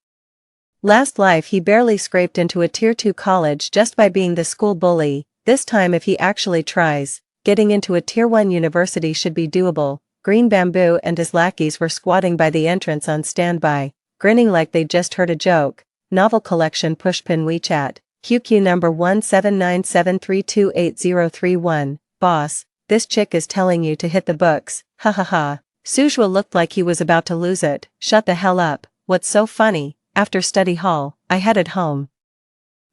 Last life he barely scraped into a tier 2 college just by being the school bully. This time if he actually tries, getting into a tier 1 university should be doable. Green Bamboo and his lackeys were squatting by the entrance on standby, grinning like they'd just heard a joke. Novel collection pushpin WeChat, QQ number 1797328031. Boss, this chick is telling you to hit the books, ha ha ha. Sujwa looked like he was about to lose it. Shut the hell up, what's so funny? After study hall, I headed home.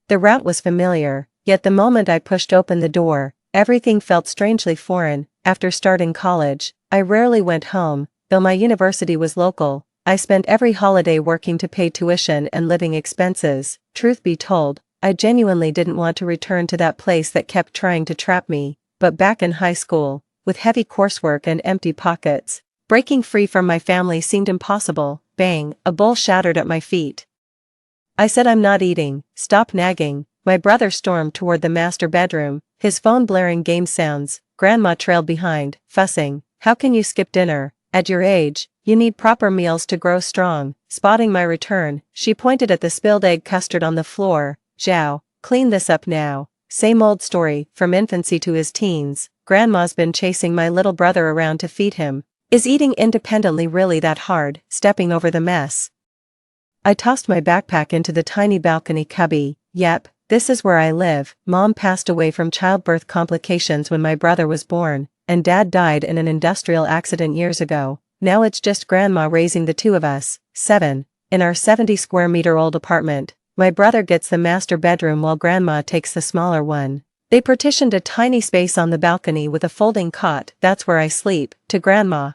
The route was familiar, yet the moment I pushed open the door, everything felt strangely foreign. After starting college, I rarely went home, though my university was local. I spent every holiday working to pay tuition and living expenses. Truth be told, I genuinely didn't want to return to that place that kept trying to trap me. But back in high school, with heavy coursework and empty pockets, breaking free from my family seemed impossible. Bang, a bowl shattered at my feet. I said I'm not eating, stop nagging. My brother stormed toward the master bedroom, his phone blaring game sounds. Grandma trailed behind, fussing. How can you skip dinner? At your age, you need proper meals to grow strong. Spotting my return, she pointed at the spilled egg custard on the floor. Zhao, clean this up now. Same old story, from infancy to his teens. Grandma's been chasing my little brother around to feed him. Is eating independently really that hard? Stepping over the mess. I tossed my backpack into the tiny balcony cubby. Yep, this is where I live. Mom passed away from childbirth complications when my brother was born, and Dad died in an industrial accident years ago. Now it's just Grandma raising the 2 of us. 7. In our 70 square meter old apartment, my brother gets the master bedroom while Grandma takes the smaller one. They partitioned a tiny space on the balcony with a folding cot. That's where I sleep. To Grandma.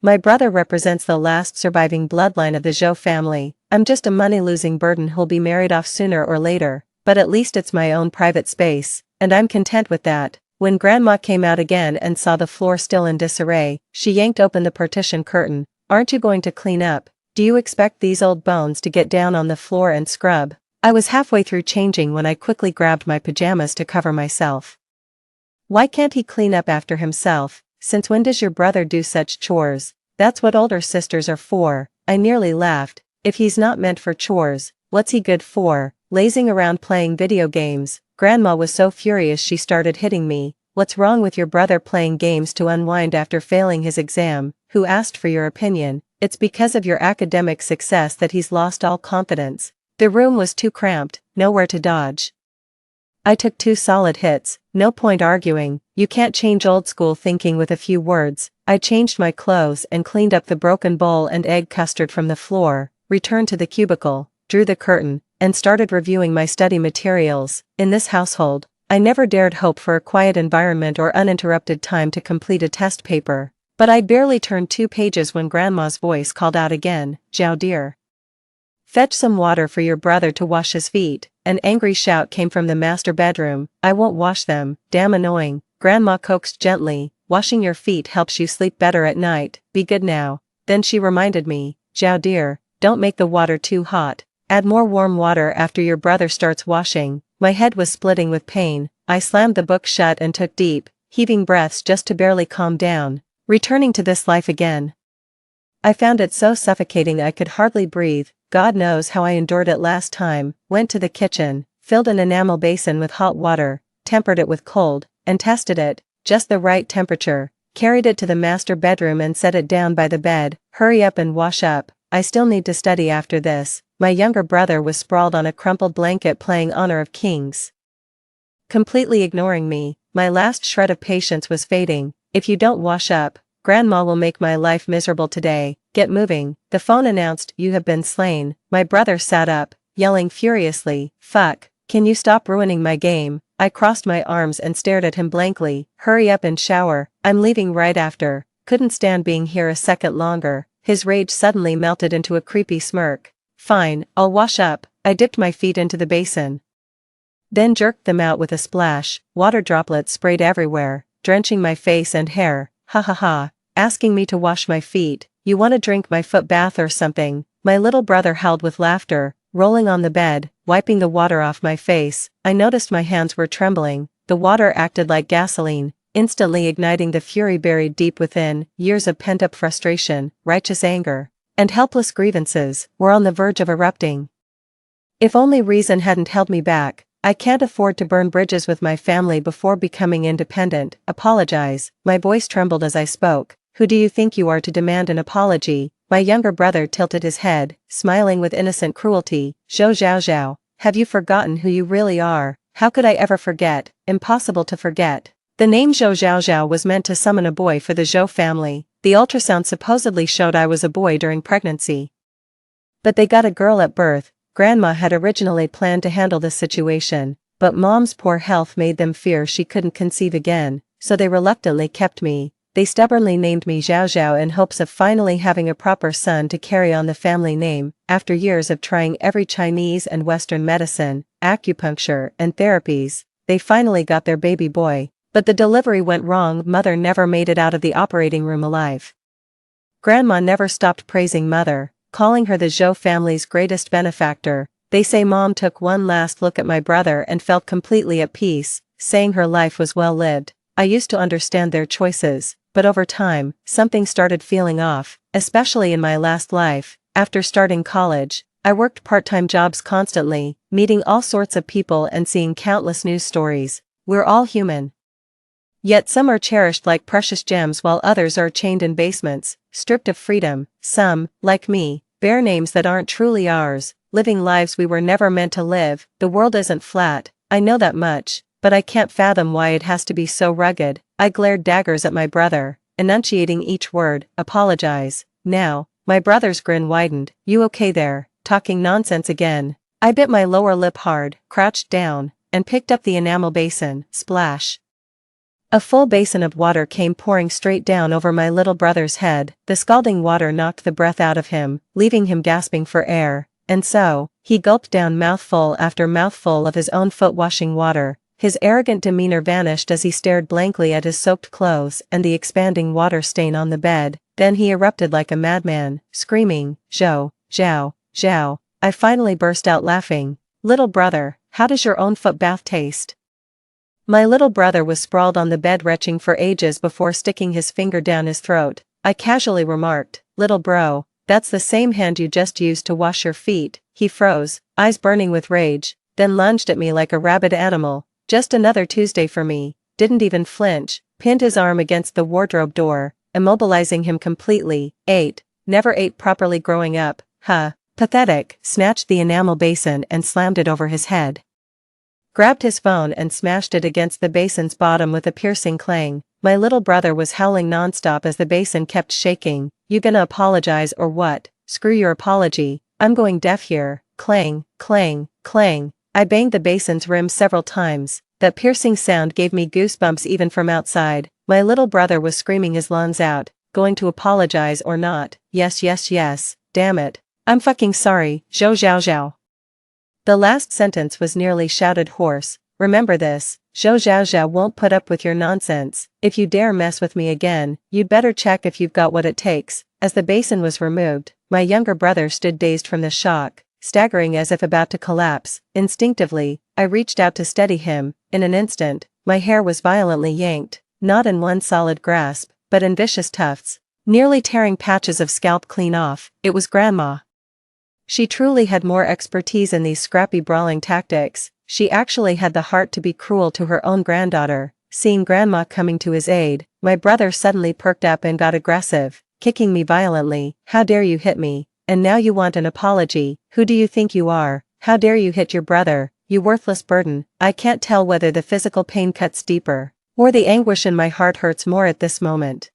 My brother represents the last surviving bloodline of the Zhou family. I'm just a money-losing burden who'll be married off sooner or later, but at least it's my own private space, and I'm content with that. When Grandma came out again and saw the floor still in disarray, she yanked open the partition curtain. Aren't you going to clean up? Do you expect these old bones to get down on the floor and scrub? I was halfway through changing when I quickly grabbed my pajamas to cover myself. Why can't he clean up after himself? Since when does your brother do such chores? That's what older sisters are for. I nearly laughed. If he's not meant for chores, what's he good for? Lazing around playing video games. Grandma was so furious she started hitting me. What's wrong with your brother playing games to unwind after failing his exam? Who asked for your opinion? It's because of your academic success that he's lost all confidence. The room was too cramped, nowhere to dodge. I took 2 solid hits, no point arguing. You can't change old school thinking with a few words. I changed my clothes and cleaned up the broken bowl and egg custard from the floor, returned to the cubicle, drew the curtain, and started reviewing my study materials. In this household, I never dared hope for a quiet environment or uninterrupted time to complete a test paper. But I'd barely turned 2 pages when Grandma's voice called out again, "Joe dear. Fetch some water for your brother to wash his feet." An angry shout came from the master bedroom. "I won't wash them, damn annoying." Grandma coaxed gently, "Washing your feet helps you sleep better at night, be good now." Then she reminded me, "Joe dear, don't make the water too hot. Add more warm water after your brother starts washing." My head was splitting with pain. I slammed the book shut and took deep, heaving breaths just to barely calm down. Returning to this life again. I found it so suffocating I could hardly breathe. God knows how I endured it last time. Went to the kitchen, filled an enamel basin with hot water, tempered it with cold, and tested it, just the right temperature. Carried it to the master bedroom and set it down by the bed. "Hurry up and wash up. I still need to study after this." My younger brother was sprawled on a crumpled blanket playing Honor of Kings. Completely ignoring me, my last shred of patience was fading. "If you don't wash up, Grandma will make my life miserable today. Get moving." The phone announced, "You have been slain." My brother sat up, yelling furiously, "Fuck, can you stop ruining my game?" I crossed my arms and stared at him blankly. "Hurry up and shower, I'm leaving right after." Couldn't stand being here a second longer. His rage suddenly melted into a creepy smirk. "Fine, I'll wash up." I dipped my feet into the basin, then jerked them out with a splash. Water droplets sprayed everywhere, drenching my face and hair. "Ha ha ha, asking me to wash my feet. You want to drink my foot bath or something?" My little brother howled with laughter, rolling on the bed, wiping the water off my face. I noticed my hands were trembling. The water acted like gasoline, instantly igniting the fury buried deep within. Years of pent-up frustration, righteous anger, and helpless grievances were on the verge of erupting. If only reason hadn't held me back. I can't afford to burn bridges with my family before becoming independent. Apologize. My voice trembled as I spoke. "Who do you think you are to demand an apology?" My younger brother tilted his head, smiling with innocent cruelty. "Zhou Zhao Zhao, have you forgotten who you really are?" How could I ever forget? Impossible to forget. The name Zhou Zhao Zhao was meant to summon a boy for the Zhou family. The ultrasound supposedly showed I was a boy during pregnancy. But they got a girl at birth. Grandma had originally planned to handle this situation, but Mom's poor health made them fear she couldn't conceive again, so they reluctantly kept me. They stubbornly named me Zhao Zhao in hopes of finally having a proper son to carry on the family name. After years of trying every Chinese and Western medicine, acupuncture, and therapies, they finally got their baby boy. But the delivery went wrong. Mother never made it out of the operating room alive. Grandma never stopped praising Mother, calling her the Zhou family's greatest benefactor. They say Mom took one last look at my brother and felt completely at peace, saying her life was well lived. I used to understand their choices, but over time, something started feeling off, especially in my last life. After starting college, I worked part-time jobs constantly, meeting all sorts of people and seeing countless news stories. We're all human. Yet some are cherished like precious gems while others are chained in basements, stripped of freedom. Some, like me, bear names that aren't truly ours, living lives we were never meant to live. The world isn't flat, I know that much, but I can't fathom why it has to be so rugged. I glared daggers at my brother, enunciating each word. "Apologize." Now, my brother's grin widened. "You okay there? Talking nonsense again?" I bit my lower lip hard, crouched down, and picked up the enamel basin. Splash. A full basin of water came pouring straight down over my little brother's head. The scalding water knocked the breath out of him, leaving him gasping for air, and so, he gulped down mouthful after mouthful of his own foot-washing water. His arrogant demeanor vanished as he stared blankly at his soaked clothes and the expanding water stain on the bed. Then he erupted like a madman, screaming, "Zhou, Zhao, Zhao." I finally burst out laughing. "Little brother, how does your own foot bath taste?" My little brother was sprawled on the bed retching for ages before sticking his finger down his throat. I casually remarked, "Little bro, that's the same hand you just used to wash your feet." He froze, eyes burning with rage, then lunged at me like a rabid animal. "Just another Tuesday for me." Didn't even flinch, pinned his arm against the wardrobe door, immobilizing him completely. "Ate. Never ate properly growing up, huh? Pathetic." Snatched the enamel basin and slammed it over his head. Grabbed his phone and smashed it against the basin's bottom with a piercing clang. My little brother was howling nonstop as the basin kept shaking. "You gonna apologize or what?" "Screw your apology, I'm going deaf here." Clang, clang, clang. I banged the basin's rim several times. That piercing sound gave me goosebumps even from outside. My little brother was screaming his lungs out. "Going to apologize or not? Yes, yes, yes. Damn it. I'm fucking sorry, Zhou Zhao Zhao." The last sentence was nearly shouted hoarse. "Remember this, Zhou Zhao Zhao won't put up with your nonsense. If you dare mess with me again, you'd better check if you've got what it takes." As the basin was removed, my younger brother stood dazed from the shock, staggering as if about to collapse. Instinctively, I reached out to steady him. In an instant, my hair was violently yanked, not in one solid grasp, but in vicious tufts, nearly tearing patches of scalp clean off. It was Grandma. She truly had more expertise in these scrappy brawling tactics. She actually had the heart to be cruel to her own granddaughter. Seeing Grandma coming to his aid, my brother suddenly perked up and got aggressive, kicking me violently. "How dare you hit me? And now you want an apology? Who do you think you are? How dare you hit your brother, you worthless burden?" I can't tell whether the physical pain cuts deeper, or the anguish in my heart hurts more at this moment.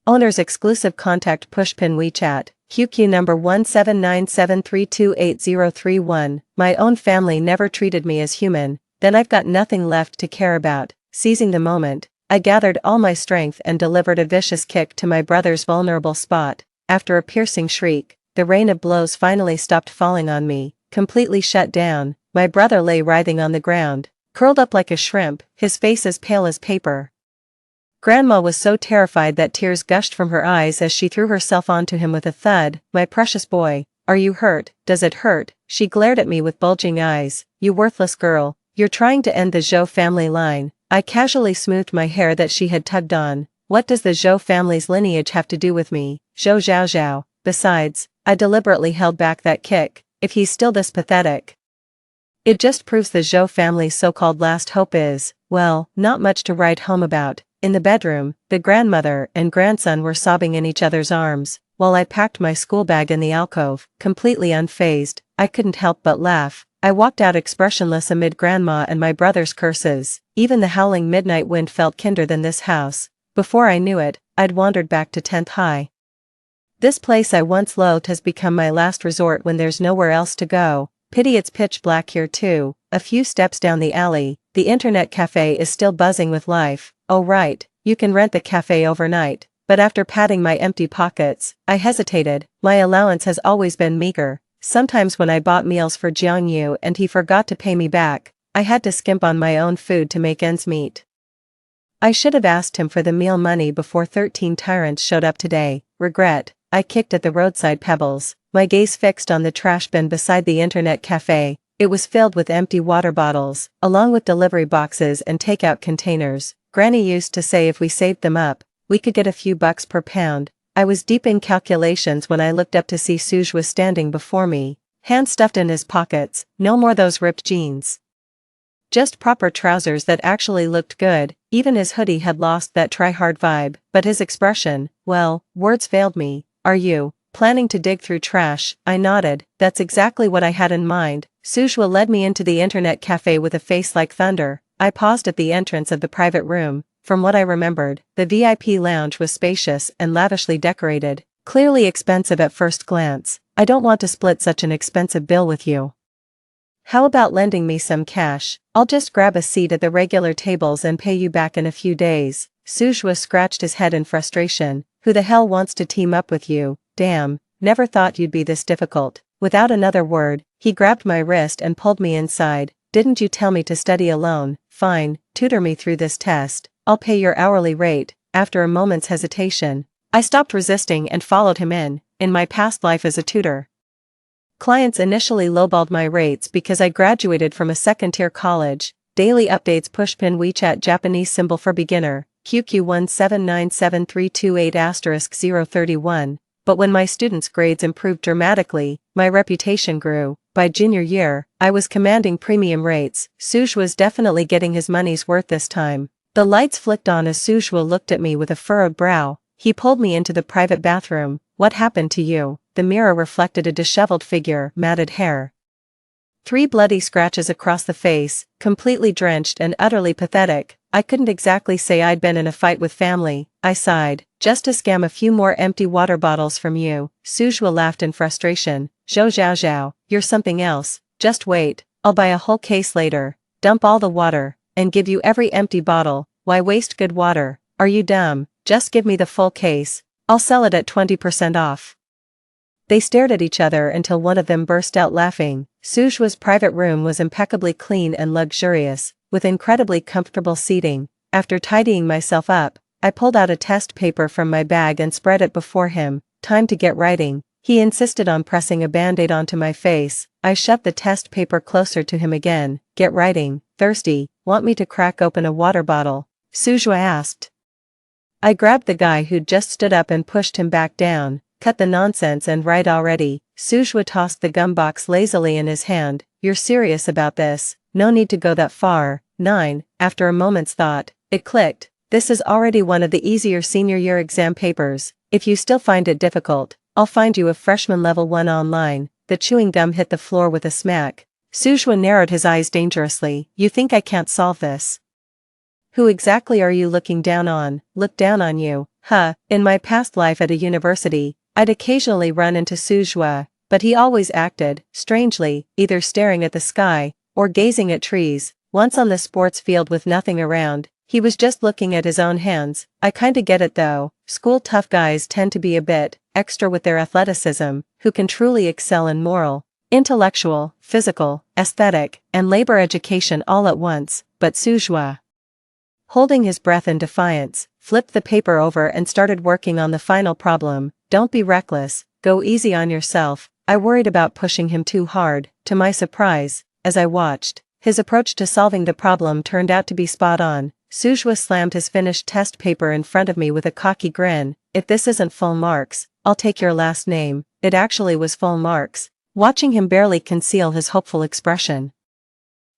Owner's exclusive contact pushpin WeChat, QQ number 1797328031. My own family never treated me as human, then I've got nothing left to care about. Seizing the moment, I gathered all my strength and delivered a vicious kick to my brother's vulnerable spot. After a piercing shriek, the rain of blows finally stopped falling on me. Completely shut down, my brother lay writhing on the ground, curled up like a shrimp, his face as pale as paper. Grandma was so terrified that tears gushed from her eyes as she threw herself onto him with a thud. "My precious boy, are you hurt? Does it hurt?" She glared at me with bulging eyes. "You worthless girl, you're trying to end the Zhou family line." I casually smoothed my hair that she had tugged on. "What does the Zhou family's lineage have to do with me? Zhou Zhao Zhao. Besides, I deliberately held back that kick. If he's still this pathetic, it just proves the Zhou family's so-called last hope is, well, not much to write home about." In the bedroom, the grandmother and grandson were sobbing in each other's arms, while I packed my school bag in the alcove, completely unfazed. I couldn't help but laugh. I walked out expressionless amid Grandma and my brother's curses. Even the howling midnight wind felt kinder than this house. Before I knew it, I'd wandered back to 10th High. This place I once loathed has become my last resort when there's nowhere else to go. Pity it's pitch black here too. A few steps down the alley, the internet cafe is still buzzing with life. Oh right, you can rent the cafe overnight. But after patting my empty pockets, I hesitated. My allowance has always been meager. Sometimes when I bought meals for Jiangyu and he forgot to pay me back, I had to skimp on my own food to make ends meet. I should have asked him for the meal money before 13 tyrants showed up today. Regret. I kicked at the roadside pebbles, my gaze fixed on the trash bin beside the internet cafe. It was filled with empty water bottles, along with delivery boxes and takeout containers. Granny used to say if we saved them up, we could get a few bucks per pound. I was deep in calculations when I looked up to see Suj was standing before me, hands stuffed in his pockets. No more those ripped jeans. Just proper trousers that actually looked good. Even his hoodie had lost that try-hard vibe, but his expression, well, words failed me. "Are you planning to dig through trash?" I nodded. "That's exactly what I had in mind." Sujwa led me into the internet cafe with a face like thunder. I paused at the entrance of the private room. From what I remembered, the VIP lounge was spacious and lavishly decorated, clearly expensive at first glance. "I don't want to split such an expensive bill with you. How about lending me some cash? I'll just grab a seat at the regular tables and pay you back in a few days." Sujwa scratched his head in frustration. "Who the hell wants to team up with you? Damn, never thought you'd be this difficult." Without another word, he grabbed my wrist and pulled me inside. "Didn't you tell me to study alone? Fine, tutor me through this test. I'll pay your hourly rate." After a moment's hesitation, I stopped resisting and followed him in my past life as a tutor. Clients initially lowballed my rates because I graduated from a second-tier college. Daily updates pushpin WeChat Japanese symbol for beginner, QQ1797328*031, but when my students' grades improved dramatically, my reputation grew. By junior year, I was commanding premium rates. Suj was definitely getting his money's worth this time. The lights flicked on as Sujwa looked at me with a furrowed brow. He pulled me into the private bathroom. What happened to you? The mirror reflected a disheveled figure, matted hair. 3 bloody scratches across the face, completely drenched and utterly pathetic. I couldn't exactly say I'd been in a fight with family, I sighed. Just to scam a few more empty water bottles from you. Sujwa laughed in frustration. Zhou zhao zhao, you're something else. Just wait, I'll buy a whole case later, dump all the water, and give you every empty bottle. Why waste good water? Are you dumb? Just give me the full case. I'll sell it at 20% off. They stared at each other until one of them burst out laughing. Sujwa's private room was impeccably clean and luxurious, with incredibly comfortable seating. After tidying myself up, I pulled out a test paper from my bag and spread it before him. Time to get writing. He insisted on pressing a band-aid onto my face. I shoved the test paper closer to him again. Get writing. Thirsty? Want me to crack open a water bottle? Sujwa asked. I grabbed the guy who'd just stood up and pushed him back down. Cut the nonsense and write already. Sujwa tossed the gum box lazily in his hand. You're serious about this? No need to go that far. 9. After a moment's thought, it clicked. This is already one of the easier senior year exam papers. If you still find it difficult, I'll find you a freshman level 1 online. The chewing gum hit the floor with a smack. Sujwa narrowed his eyes dangerously. You think I can't solve this? Who exactly are you looking down on? Look down on you? Huh, in my past life at a university, I'd occasionally run into Sujwa, but he always acted, strangely, either staring at the sky, or gazing at trees. Once on the sports field with nothing around, he was just looking at his own hands. I kinda get it though. School tough guys tend to be a bit extra with their athleticism, who can truly excel in moral, intellectual, physical, aesthetic, and labor education all at once, but Sujwa, holding his breath in defiance, flipped the paper over and started working on the final problem. Don't be reckless, go easy on yourself. I worried about pushing him too hard. To my surprise, as I watched, his approach to solving the problem turned out to be spot on. Sujwa slammed his finished test paper in front of me with a cocky grin. If this isn't full marks, I'll take your last name. It actually was full marks. Watching him barely conceal his hopeful expression,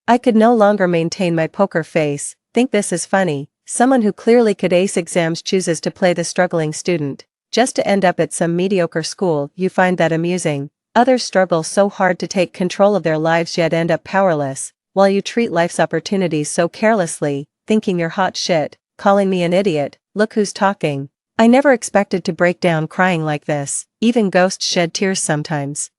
I could no longer maintain my poker face. Think this is funny? Someone who clearly could ace exams chooses to play the struggling student, just to end up at some mediocre school. You find that amusing. Others struggle so hard to take control of their lives yet end up powerless, while you treat life's opportunities so carelessly, thinking you're hot shit, calling me an idiot. Look who's talking. I never expected to break down crying like this. Even ghosts shed tears sometimes.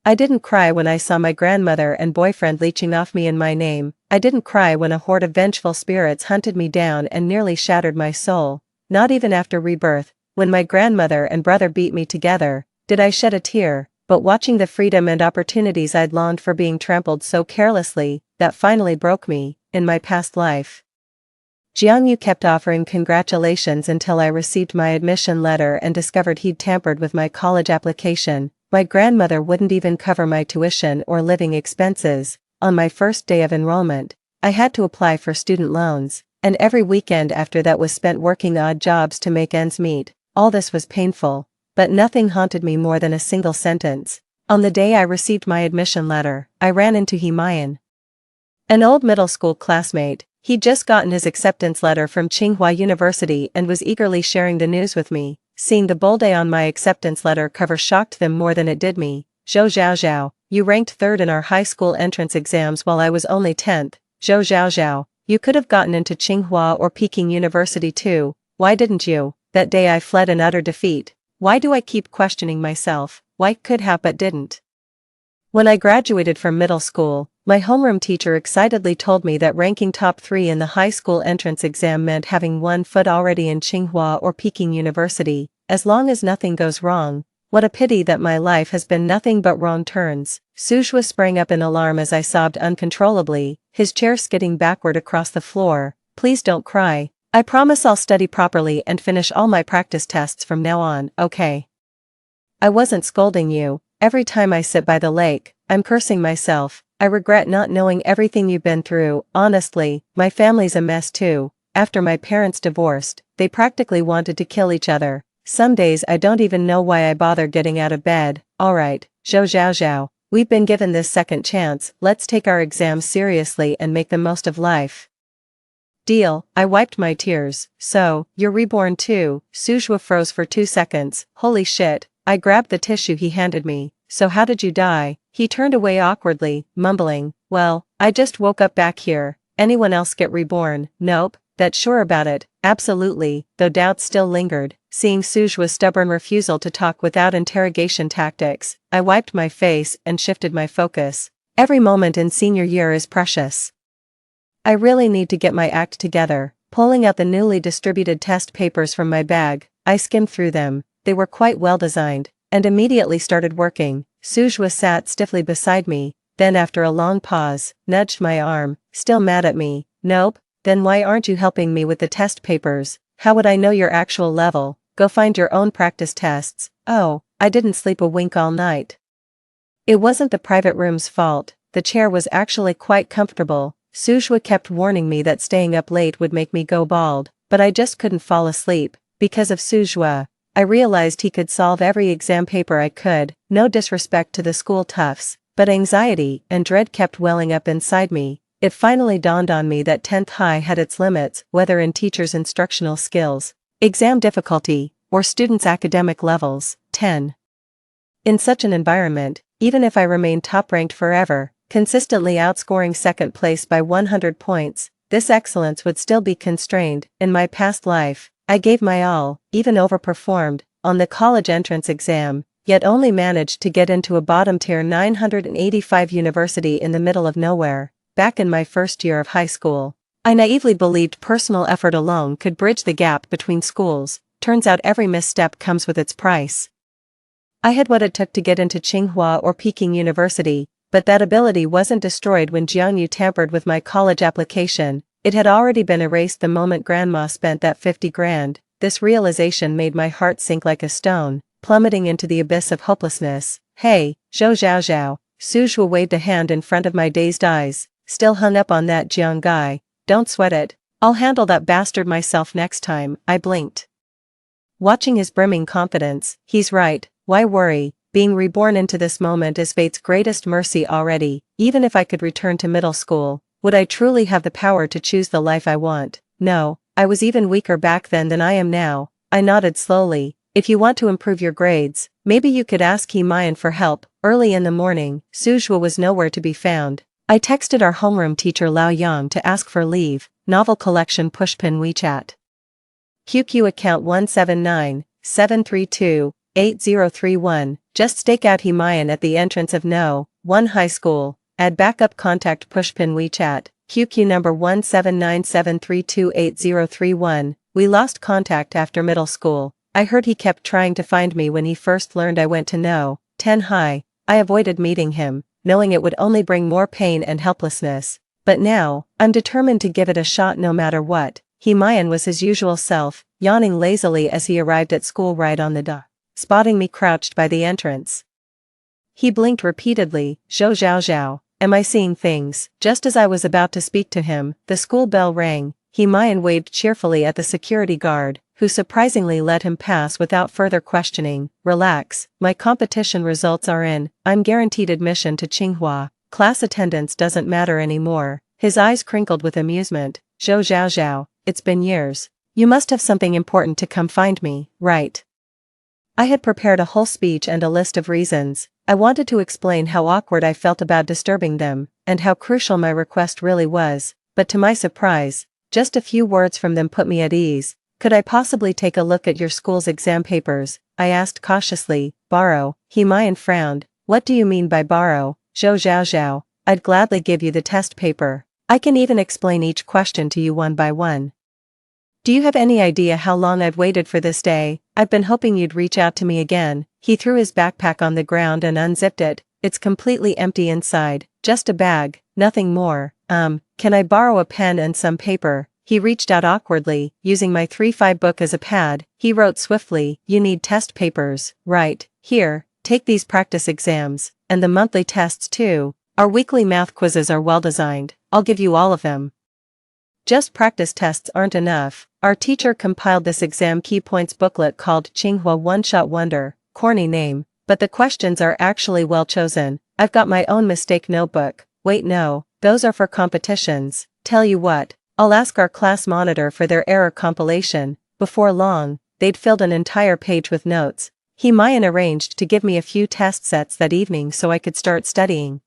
I didn't cry when I saw my grandmother and boyfriend leeching off me in my name. I didn't cry when a horde of vengeful spirits hunted me down and nearly shattered my soul. Not even after rebirth, when my grandmother and brother beat me together, did I shed a tear. But watching the freedom and opportunities I'd longed for being trampled so carelessly, that finally broke me. In my past life, Jiangyu kept offering congratulations until I received my admission letter and discovered he'd tampered with my college application. My grandmother wouldn't even cover my tuition or living expenses. On my first day of enrollment, I had to apply for student loans, and every weekend after that was spent working odd jobs to make ends meet. All this was painful, but nothing haunted me more than a single sentence. On the day I received my admission letter, I ran into Himayan, an old middle school classmate. He'd just gotten his acceptance letter from Tsinghua University and was eagerly sharing the news with me. Seeing the bold A on my acceptance letter cover shocked them more than it did me. Zhou zhao zhao, you ranked 3rd in our high school entrance exams while I was only 10th. Zhou zhao zhao, you could have gotten into Tsinghua or Peking University too. Why didn't you? That day I fled in utter defeat. Why do I keep questioning myself? Why could have but didn't? When I graduated from middle school, my homeroom teacher excitedly told me that ranking top 3 in the high school entrance exam meant having one foot already in Tsinghua or Peking University. As long as nothing goes wrong. What a pity that my life has been nothing but wrong turns. Sujwa sprang up in alarm as I sobbed uncontrollably, his chair skidding backward across the floor. Please don't cry. I promise I'll study properly and finish all my practice tests from now on, okay? I wasn't scolding you. Every time I sit by the lake, I'm cursing myself. I regret not knowing everything you've been through. Honestly, my family's a mess too. After my parents divorced, they practically wanted to kill each other. Some days I don't even know why I bother getting out of bed. Alright, Zhou Zhao Zhao. We've been given this second chance, let's take our exams seriously and make the most of life. Deal, I wiped my tears. So, you're reborn too. Suzhua froze for 2 seconds. Holy shit, I grabbed the tissue he handed me. So how did you die? He turned away awkwardly, mumbling, well, I just woke up back here. Anyone else get reborn? Nope, that's sure about it. Absolutely, though doubts still lingered. Seeing Suzhua's stubborn refusal to talk without interrogation tactics, I wiped my face and shifted my focus. Every moment in senior year is precious. I really need to get my act together. Pulling out the newly distributed test papers from my bag, I skimmed through them. They were quite well designed, and immediately started working. Suzhua sat stiffly beside me, then after a long pause, nudged my arm, still mad at me. Nope, then why aren't you helping me with the test papers? How would I know your actual level? Go find your own practice tests. Oh, I didn't sleep a wink all night. It wasn't the private room's fault, the chair was actually quite comfortable. Suzhua kept warning me that staying up late would make me go bald, but I just couldn't fall asleep. Because of Suzhua, I realized he could solve every exam paper I could. No disrespect to the school toughs, but anxiety and dread kept welling up inside me. It finally dawned on me that 10th High had its limits, whether in teachers' instructional skills, exam difficulty, or students' academic levels. 10. In such an environment, even if I remained top-ranked forever, consistently outscoring second place by 100 points, this excellence would still be constrained. In my past life, I gave my all, even overperformed, on the college entrance exam, yet only managed to get into a bottom-tier 985 university in the middle of nowhere. Back in my first year of high school, I naively believed personal effort alone could bridge the gap between schools. Turns out every misstep comes with its price. I had what it took to get into Tsinghua or Peking University, but that ability wasn't destroyed when Jiangyu tampered with my college application. It had already been erased the moment Grandma spent that 50 grand. This realization made my heart sink like a stone, plummeting into the abyss of hopelessness. Hey, Zhou Zhao Zhao. Suzhua waved a hand in front of my dazed eyes. Still hung up on that Jiang guy. Don't sweat it. I'll handle that bastard myself next time. I blinked. Watching his brimming confidence, he's right, why worry? Being reborn into this moment is fate's greatest mercy already. Even if I could return to middle school, would I truly have the power to choose the life I want? No, I was even weaker back then than I am now. I nodded slowly. If you want to improve your grades, maybe you could ask He Mayan for help. Early in the morning, Suzhua was nowhere to be found. I texted our homeroom teacher Lao Yang to ask for leave. Novel collection pushpin WeChat. QQ account 179-732-8031. Just stake out He Mayan at the entrance of No. 1 High School. Add backup contact pushpin WeChat. QQ number 179-732-8031. We lost contact after middle school. I heard he kept trying to find me when he first learned I went to No. 10 High. I avoided meeting him, knowing it would only bring more pain and helplessness. But now, I'm determined to give it a shot no matter what. He Mayan was his usual self, yawning lazily as he arrived at school right on the dot, spotting me crouched by the entrance. He blinked repeatedly. Zhou Zhao Zhao. Am I seeing things? Just as I was about to speak to him, the school bell rang. He Mayan waved cheerfully at the security guard, who surprisingly let him pass without further questioning. Relax, my competition results are in. I'm guaranteed admission to Tsinghua. Class attendance doesn't matter anymore. His eyes crinkled with amusement. Zhou Zhao Zhao. It's been years. You must have something important to come find me, right? I had prepared a whole speech and a list of reasons. I wanted to explain how awkward I felt about disturbing them, and how crucial my request really was, but to my surprise, just a few words from them put me at ease. Could I possibly take a look at your school's exam papers? I asked cautiously. Borrow? He Mayan frowned. What do you mean by borrow? Zhou Zhao Zhao. I'd gladly give you the test paper. I can even explain each question to you one by one. Do you have any idea how long I've waited for this day? I've been hoping you'd reach out to me again. He threw his backpack on the ground and unzipped it. It's completely empty inside. Just a bag, nothing more. Can I borrow a pen and some paper? He reached out awkwardly, using my 3-5 book as a pad. He wrote swiftly, "You need test papers, right? Here, take these practice exams, and the monthly tests too. Our weekly math quizzes are well designed, I'll give you all of them." Just practice tests aren't enough. Our teacher compiled this exam key points booklet called Tsinghua One-Shot Wonder, corny name, but the questions are actually well chosen. I've got my own mistake notebook. Wait, no, those are for competitions. Tell you what, I'll ask our class monitor for their error compilation. Before long, they'd filled an entire page with notes. Mayan arranged to give me a few test sets that evening so I could start studying.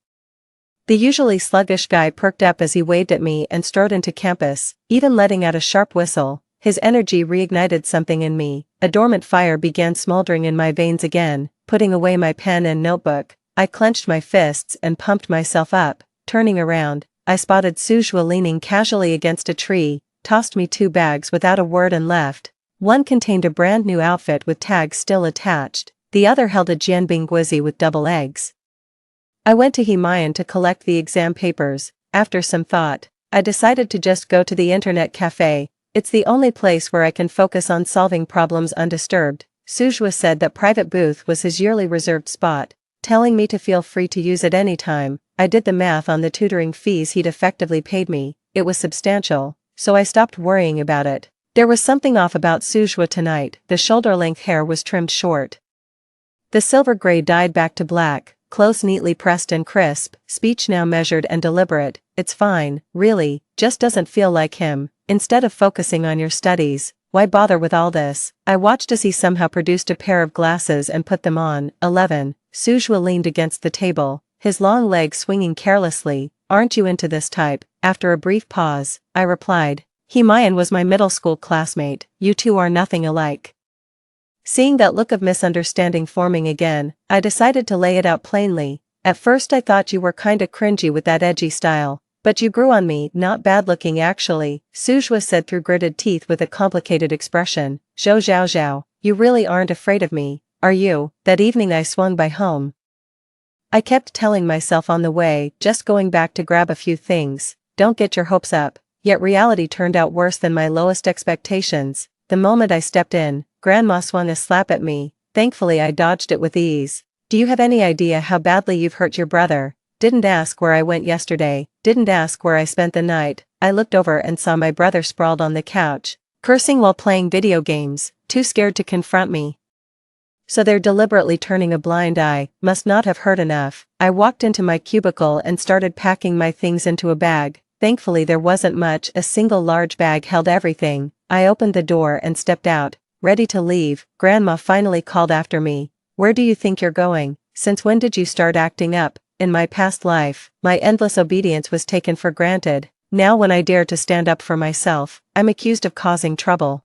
The usually sluggish guy perked up as he waved at me and strode into campus, even letting out a sharp whistle. His energy reignited something in me. A dormant fire began smoldering in my veins again. Putting away my pen and notebook, I clenched my fists and pumped myself up. Turning around, I spotted Suzhua leaning casually against a tree, tossed me 2 bags without a word and left. One contained a brand new outfit with tags still attached, the other held a jianbing guizi with double eggs. I went to Mayan to collect the exam papers. After some thought, I decided to just go to the internet cafe. It's the only place where I can focus on solving problems undisturbed. Suzhua said that private booth was his yearly reserved spot, telling me to feel free to use it any time. I did the math on the tutoring fees he'd effectively paid me. It was substantial, so I stopped worrying about it. There was something off about Suzhua tonight. The shoulder-length hair was trimmed short. The silver gray dyed back to black, clothes neatly pressed and crisp, speech now measured and deliberate. It's fine, really, just doesn't feel like him. Instead of focusing on your studies, why bother with all this? I watched as he somehow produced a pair of glasses and put them on. 11. Suzhua leaned against the table, his long legs swinging carelessly. Aren't you into this type? After a brief pause, I replied. Mayan was my middle school classmate. You two are nothing alike. Seeing that look of misunderstanding forming again, I decided to lay it out plainly. At first I thought you were kinda cringy with that edgy style, but you grew on me. Not bad looking actually, Suzhua said through gritted teeth with a complicated expression. Zhou zhao zhao, you really aren't afraid of me, are you? That evening I swung by home. I kept telling myself on the way, just going back to grab a few things, don't get your hopes up, yet reality turned out worse than my lowest expectations. The moment I stepped in, Grandma swung a slap at me. Thankfully I dodged it with ease. Do you have any idea how badly you've hurt your brother? Didn't ask where I went yesterday, didn't ask where I spent the night. I looked over and saw my brother sprawled on the couch, cursing while playing video games, too scared to confront me. So they're deliberately turning a blind eye. Must not have heard enough. I walked into my cubicle and started packing my things into a bag. Thankfully there wasn't much, a single large bag held everything. I opened the door and stepped out, ready to leave. Grandma finally called after me. Where do you think you're going? Since when did you start acting up? In my past life, my endless obedience was taken for granted. Now when I dare to stand up for myself, I'm accused of causing trouble.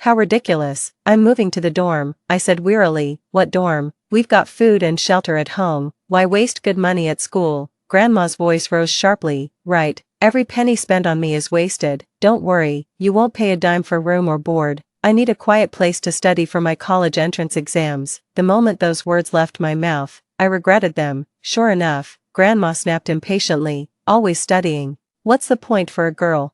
How ridiculous. I'm moving to the dorm, I said wearily. What dorm? We've got food and shelter at home. Why waste good money at school? Grandma's voice rose sharply. Right, every penny spent on me is wasted. Don't worry, you won't pay a dime for room or board. I need a quiet place to study for my college entrance exams. The moment those words left my mouth, I regretted them. Sure enough, Grandma snapped impatiently. Always studying. What's the point for a girl?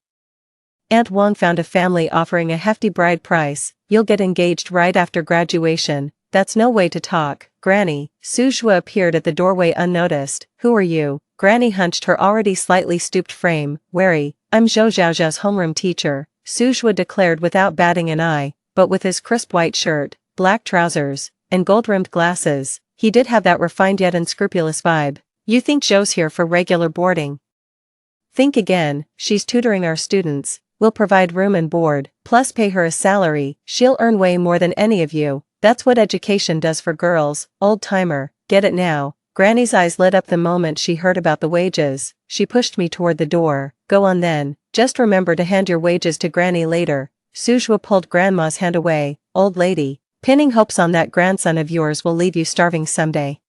Aunt Wang found a family offering a hefty bride price. You'll get engaged right after graduation. That's no way to talk, Granny. Suzhua appeared at the doorway unnoticed. Who are you? Granny hunched her already slightly stooped frame. Wary, I'm Zhou Zhaozhao's homeroom teacher, Suzhua declared without batting an eye, but with his crisp white shirt, black trousers, and gold-rimmed glasses, he did have that refined yet unscrupulous vibe. You think Zhou's here for regular boarding? Think again, she's tutoring our students, we'll provide room and board, plus pay her a salary. She'll earn way more than any of you. That's what education does for girls, old-timer, get it now. Granny's eyes lit up the moment she heard about the wages. She pushed me toward the door. Go on then, just remember to hand your wages to Granny later. Suzhua pulled Grandma's hand away. Old lady, pinning hopes on that grandson of yours will leave you starving someday.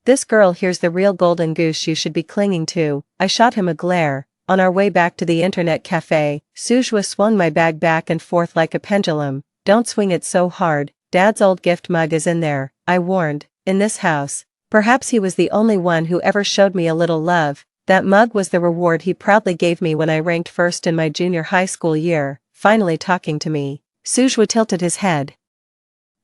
This girl here's the real golden goose you should be clinging to. I shot him a glare. On our way back to the internet cafe, Suzhua swung my bag back and forth like a pendulum. Don't swing it so hard, Dad's old gift mug is in there, I warned. In this house, perhaps he was the only one who ever showed me a little love. That mug was the reward he proudly gave me when I ranked first in my junior high school year, finally talking to me. Sujwa tilted his head.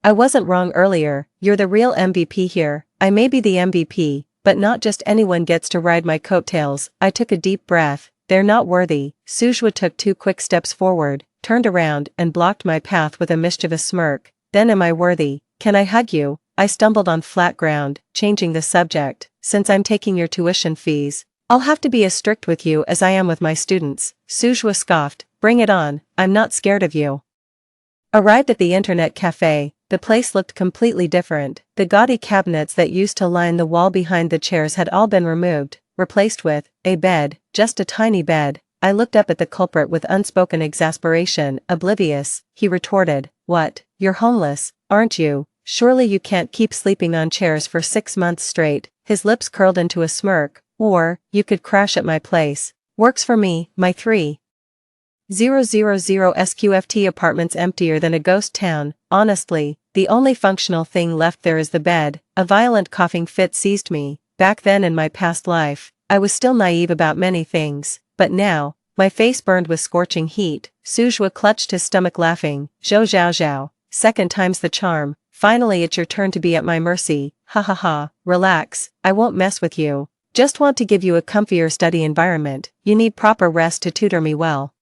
I wasn't wrong earlier, you're the real MVP here. I may be the MVP, but not just anyone gets to ride my coattails. I took a deep breath. They're not worthy. Sujwa took 2 quick steps forward, turned around and blocked my path with a mischievous smirk. Then am I worthy? Can I hug you? I stumbled on flat ground, changing the subject. Since I'm taking your tuition fees, I'll have to be as strict with you as I am with my students. Sujwa scoffed. Bring it on, I'm not scared of you. Arrived at the internet cafe, the place looked completely different. The gaudy cabinets that used to line the wall behind the chairs had all been removed, replaced with a bed, just a tiny bed. I looked up at the culprit with unspoken exasperation. Oblivious, he retorted. What, you're homeless, aren't you? Surely you can't keep sleeping on chairs for 6 months straight. His lips curled into a smirk. Or, you could crash at my place. Works for me, my 3,000 SQFT apartments emptier than a ghost town. Honestly, the only functional thing left there is the bed. A violent coughing fit seized me. Back then in my past life, I was still naive about many things, but now, my face burned with scorching heat. Sujwa clutched his stomach laughing. Zhou zhao zhao. Second time's the charm. Finally it's your turn to be at my mercy. Ha ha ha. Relax, I won't mess with you. Just want to give you a comfier study environment. You need proper rest to tutor me well.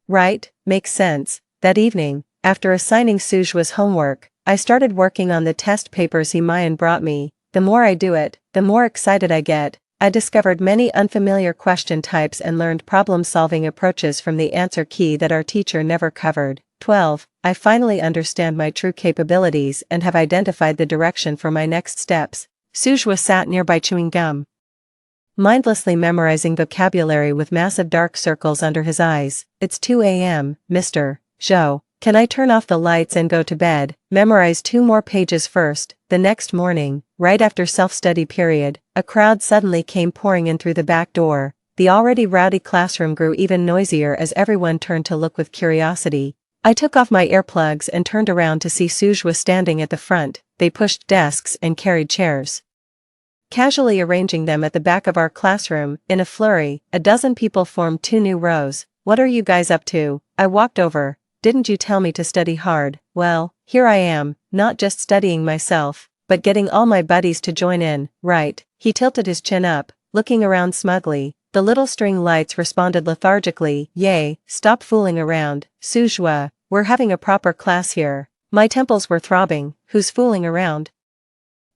Right, makes sense. That evening, after assigning Sujwa's homework, I started working on the test papers Mayan brought me. The more I do it, the more excited I get. I discovered many unfamiliar question types and learned problem-solving approaches from the answer key that our teacher never covered. 12. I finally understand my true capabilities and have identified the direction for my next steps. Sujwa sat nearby chewing gum, mindlessly memorizing vocabulary with massive dark circles under his eyes. It's 2 a.m., Mr. Zhou. Can I turn off the lights and go to bed? Memorize 2 more pages first. The next morning, right after self-study period, a crowd suddenly came pouring in through the back door. The already rowdy classroom grew even noisier as everyone turned to look with curiosity. I took off my earplugs and turned around to see Sujwa standing at the front. They pushed desks and carried chairs, casually arranging them at the back of our classroom. In a flurry, a dozen people formed 2 new rows. What are you guys up to? I walked over. Didn't you tell me to study hard? Well, here I am, not just studying myself, but getting all my buddies to join in, right? He tilted his chin up, looking around smugly. The little string lights responded lethargically. Yay, stop fooling around. Sujwa, we're having a proper class here. My temples were throbbing. Who's fooling around?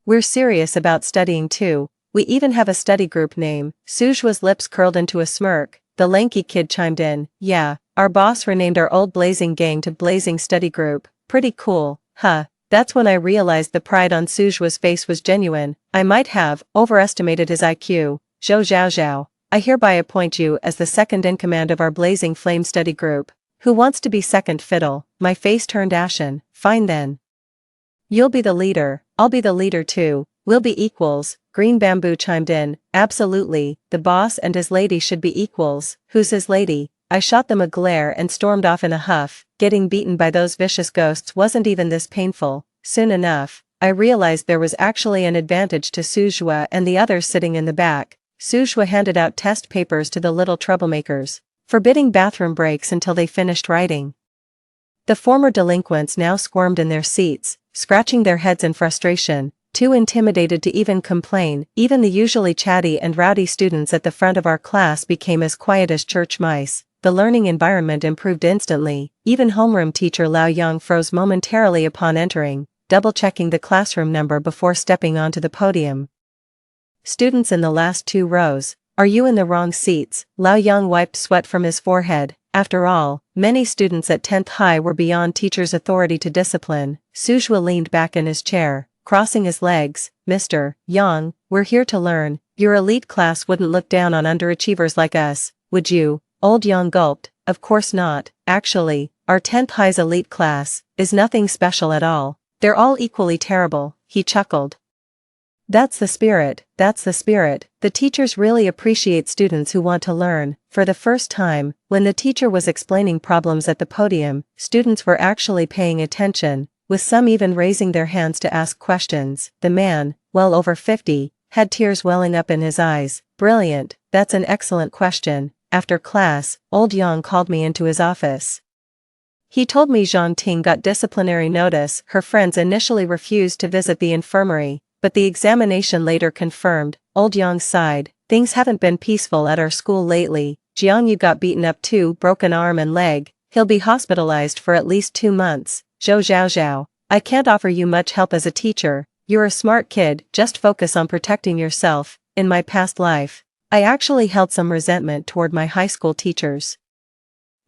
We're serious about studying too. We even have a study group name. Sujwa's lips curled into a smirk. The lanky kid chimed in. Yeah, our boss renamed our old Blazing Gang to Blazing Study Group. Pretty cool, huh? That's when I realized the pride on Sujwa's face was genuine. I might have overestimated his IQ. Zhou zhao zhao. I hereby appoint you as the second in command of our Blazing Flame Study Group. Who wants to be second fiddle? My face turned ashen. Fine then. You'll be the leader. I'll be the leader too. We'll be equals. Green Bamboo chimed in. Absolutely, the boss and his lady should be equals. Who's his lady? I shot them a glare and stormed off in a huff. Getting beaten by those vicious ghosts wasn't even this painful. Soon enough, I realized there was actually an advantage to Sujwa and the others sitting in the back. Sujwa handed out test papers to the little troublemakers, forbidding bathroom breaks until they finished writing. The former delinquents now squirmed in their seats, scratching their heads in frustration, too intimidated to even complain. Even the usually chatty and rowdy students at the front of our class became as quiet as church mice. The learning environment improved instantly. Even homeroom teacher Lao Yang froze momentarily upon entering, double-checking the classroom number before stepping onto the podium. Students in the last 2 rows, are you in the wrong seats? Lao Yang wiped sweat from his forehead. After all, many students at 10th High were beyond teachers' authority to discipline. Sujwa leaned back in his chair, crossing his legs. Mr. Yang, we're here to learn. Your elite class wouldn't look down on underachievers like us, would you? Old Yang gulped. Of course not. Actually, our 10th High's elite class is nothing special at all. They're all equally terrible. He chuckled. That's the spirit, that's the spirit. The teachers really appreciate students who want to learn. For the first time, when the teacher was explaining problems at the podium, students were actually paying attention, with some even raising their hands to ask questions. The man, well over 50, had tears welling up in his eyes. Brilliant, That's an excellent question. After class, old Yang called me into his office. He told me Zhang Ting got disciplinary notice. Her friends initially refused to visit the infirmary, but the examination later confirmed. Old Yang sighed. Things haven't been peaceful at our school lately. Jiang Yu got beaten up too, broken arm and leg. He'll be hospitalized for at least 2 months. Zhou Zhaozhao, I can't offer you much help as a teacher. You're a smart kid, just focus on protecting yourself. In my past life, I actually held some resentment toward my high school teachers.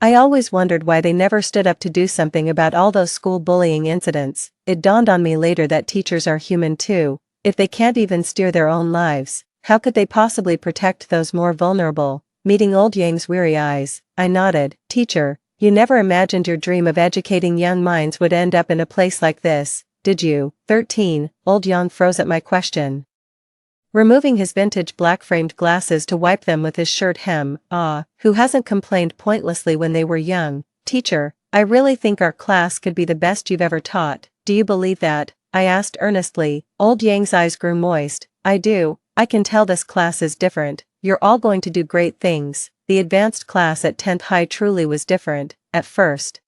I always wondered why they never stood up to do something about all those school bullying incidents. It dawned on me later that teachers are human too. If they can't even steer their own lives, how could they possibly protect those more vulnerable? Meeting old Yang's weary eyes, I nodded. Teacher, you never imagined your dream of educating young minds would end up in a place like this, did you? 13. Old Yang froze at my question. Removing his vintage black-framed glasses to wipe them with his shirt hem. Who hasn't complained pointlessly when they were young? Teacher, I really think our class could be the best you've ever taught. Do you believe that? I asked earnestly. Old Yang's eyes grew moist. I do. I can tell this class is different. You're all going to do great things. The advanced class at 10th High truly was different, at first.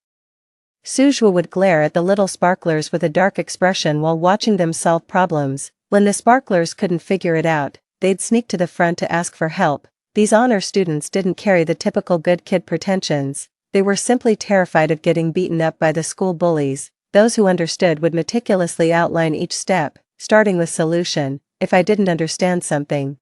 Suzhou would glare at the little sparklers with a dark expression while watching them solve problems. When the sparklers couldn't figure it out, they'd sneak to the front to ask for help. These honor students didn't carry the typical good kid pretensions. They were simply terrified of getting beaten up by the school bullies. Those who understood would meticulously outline each step, starting with solution. If I didn't understand something,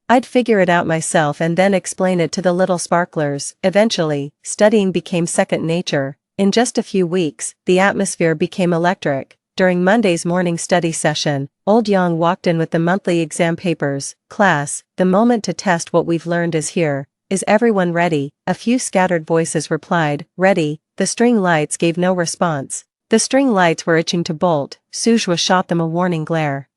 I'd figure it out myself and then explain it to the little sparklers. Eventually, studying became second nature. In just a few weeks, the atmosphere became electric. During Monday's morning study session, old Yang walked in with the monthly exam papers. Class, the moment to test what we've learned is here. Is everyone ready? A few scattered voices replied, ready. The string lights gave no response. The string lights were itching to bolt. Suzhou shot them a warning glare.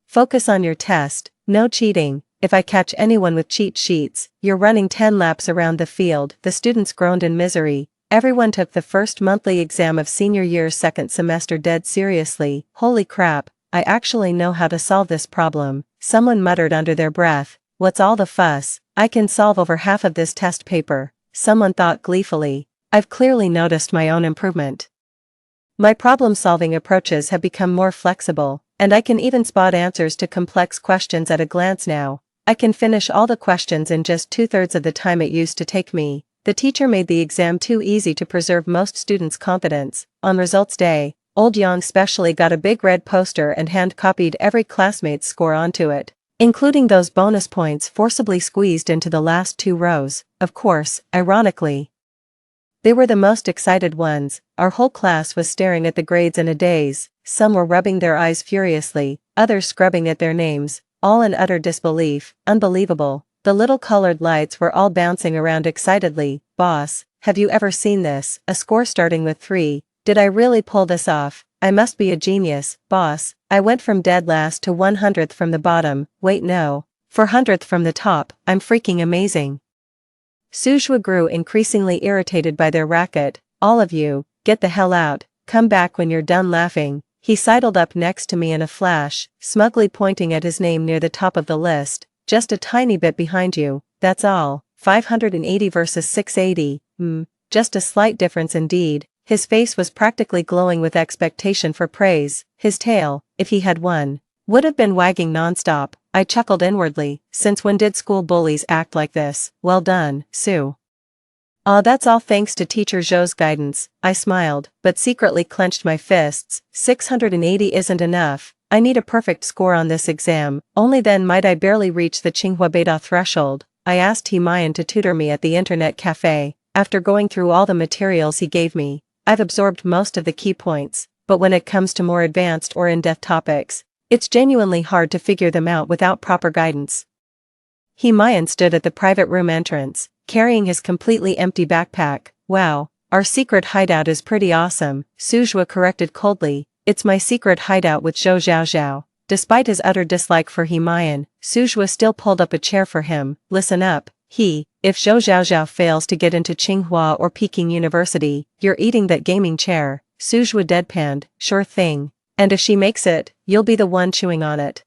Focus on your test, no cheating. If I catch anyone with cheat sheets, you're running 10 laps around the field. The students groaned in misery. Everyone took the first monthly exam of senior year's second semester dead seriously. Holy crap, I actually know how to solve this problem. Someone muttered under their breath. What's all the fuss? I can solve over half of this test paper. Someone thought gleefully. I've clearly noticed my own improvement. My problem-solving approaches have become more flexible, and I can even spot answers to complex questions at a glance now. I can finish all the questions in just 2/3 of the time it used to take me. The teacher made the exam too easy to preserve most students' confidence. On results day, old Yang specially got a big red poster and hand-copied every classmate's score onto it, including those bonus points forcibly squeezed into the last 2 rows. Of course, ironically, they were the most excited ones. Our whole class was staring at the grades in a daze. Some were rubbing their eyes furiously, others scrubbing at their names, all in utter disbelief. Unbelievable. The little colored lights were all bouncing around excitedly. Boss, have you ever seen this? A score starting with 3. Did I really pull this off? I must be a genius. Boss, I went from dead last to 100th from the bottom. Wait, no. 400th from the top. I'm freaking amazing. Suzhou grew increasingly irritated by their racket. All of you, get the hell out. Come back when you're done laughing. He sidled up next to me in a flash, smugly pointing at his name near the top of the list. Just a tiny bit behind you, that's all. 580 versus 680, just a slight difference indeed. His face was practically glowing with expectation for praise. His tail, if he had one, would have been wagging nonstop. I chuckled inwardly. Since when did school bullies act like this? Well done, Sue. That's all thanks to Teacher Zhou's guidance. I smiled, but secretly clenched my fists. 680 isn't enough. I need a perfect score on this exam, only then might I barely reach the Tsinghua Beta threshold. I asked He Mayan to tutor me at the internet cafe. After going through all the materials he gave me, I've absorbed most of the key points, but when it comes to more advanced or in-depth topics, it's genuinely hard to figure them out without proper guidance. He Mayan stood at the private room entrance, carrying his completely empty backpack. Wow, our secret hideout is pretty awesome, Suzhou corrected coldly. It's my secret hideout with Zhou Zhaozhao. Despite his utter dislike for He Mayan, Suzhou still pulled up a chair for him. Listen up, if Zhou Zhaozhao fails to get into Tsinghua or Peking University, you're eating that gaming chair. Suzhou deadpanned, sure thing. And if she makes it, you'll be the one chewing on it.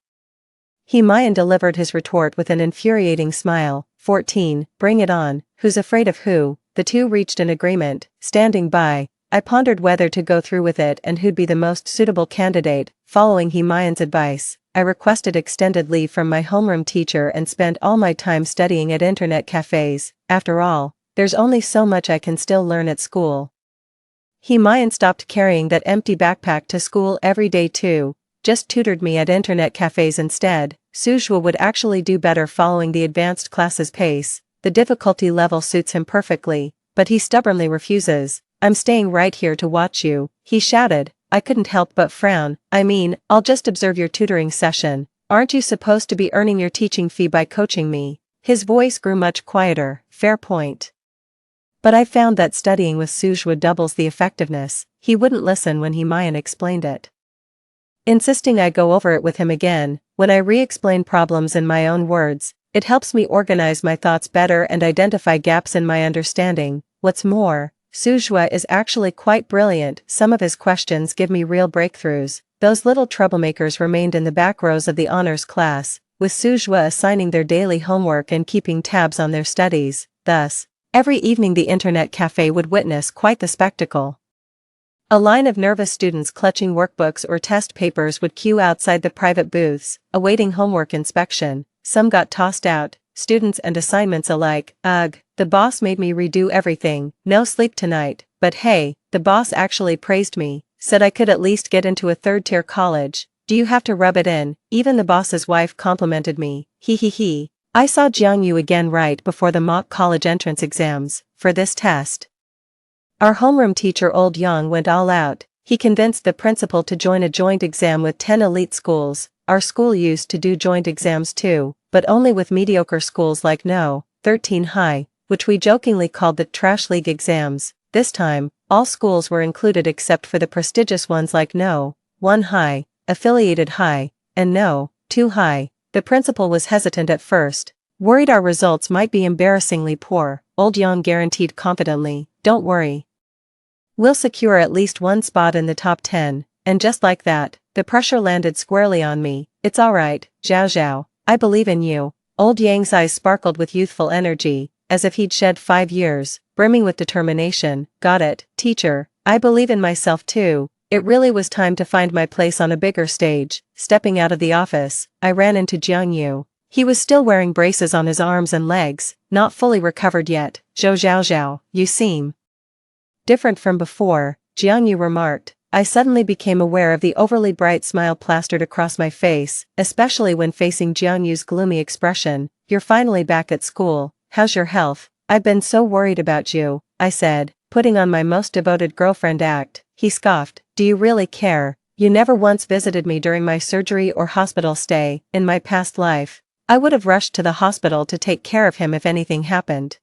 Mayan delivered his retort with an infuriating smile. 14, bring it on, who's afraid of who? The two reached an agreement, standing by. I pondered whether to go through with it and who'd be the most suitable candidate. Following Mayan's advice, I requested extended leave from my homeroom teacher and spent all my time studying at internet cafes. After all, there's only so much I can still learn at school. Mayan stopped carrying that empty backpack to school every day too, just tutored me at internet cafes instead. Sujua would actually do better following the advanced classes pace. The difficulty level suits him perfectly, but he stubbornly refuses. I'm staying right here to watch you, he shouted. I couldn't help but frown. I mean, I'll just observe your tutoring session. Aren't you supposed to be earning your teaching fee by coaching me? His voice grew much quieter. Fair point. But I found that studying with Sujua doubles the effectiveness. He wouldn't listen when Mayan explained it, insisting I go over it with him again. When I re-explain problems in my own words, it helps me organize my thoughts better and identify gaps in my understanding. What's more, Sujua is actually quite brilliant. Some of his questions give me real breakthroughs. Those little troublemakers remained in the back rows of the honors class, with Sujua assigning their daily homework and keeping tabs on their studies. Thus, every evening the internet cafe would witness quite the spectacle. A line of nervous students clutching workbooks or test papers would queue outside the private booths, awaiting homework inspection. Some got tossed out, students and assignments alike. Ugh, the boss made me redo everything. No sleep tonight. But hey, the boss actually praised me, said I could at least get into a third-tier college. Do you have to rub it in? Even the boss's wife complimented me. He. I saw Jiangyu again right before the mock college entrance exams. For this test, our homeroom teacher Old Yang went all out. He convinced the principal to join a joint exam with 10 elite schools. Our school used to do joint exams too, but only with mediocre schools like No. 13 High, which we jokingly called the Trash League exams. This time, all schools were included except for the prestigious ones like No. 1 High, Affiliated High, and No. 2 High. The principal was hesitant at first, worried our results might be embarrassingly poor. Old Yang guaranteed confidently, don't worry. We'll secure at least one spot in the top 10, and just like that, the pressure landed squarely on me. It's alright, Zhao. I believe in you. Old Yang's eyes sparkled with youthful energy, as if he'd shed 5 years, brimming with determination. Got it, teacher. I believe in myself too. It really was time to find my place on a bigger stage. Stepping out of the office, I ran into Jiangyu. He was still wearing braces on his arms and legs, not fully recovered yet. Zhao, you seem different from before, Jiangyu remarked. I suddenly became aware of the overly bright smile plastered across my face, especially when facing Jiangyu's gloomy expression. You're finally back at school. How's your health? I've been so worried about you, I said, putting on my most devoted girlfriend act. He scoffed. Do you really care? You never once visited me during my surgery or hospital stay. In my past life, I would have rushed to the hospital to take care of him if anything happened.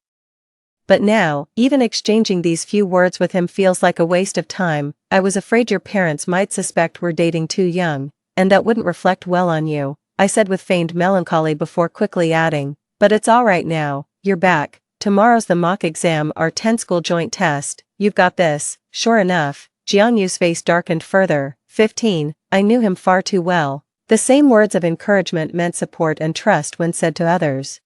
But now, even exchanging these few words with him feels like a waste of time. I was afraid your parents might suspect we're dating too young, and that wouldn't reflect well on you, I said with feigned melancholy before quickly adding. But it's alright now, you're back. Tomorrow's the mock exam, our 10-school joint test. You've got this. Sure enough, Jiangyu's face darkened further. 15, I knew him far too well. The same words of encouragement meant support and trust when said to others.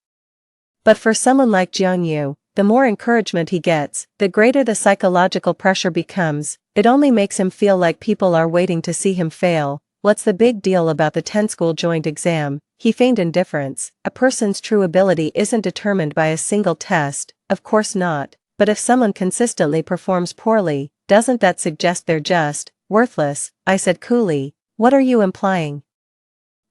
But for someone like Jiangyu, the more encouragement he gets, the greater the psychological pressure becomes. It only makes him feel like people are waiting to see him fail. What's the big deal about the 10-school joint exam? He feigned indifference. A person's true ability isn't determined by a single test. Of course not. But if someone consistently performs poorly, doesn't that suggest they're just worthless? I said coolly. What are you implying?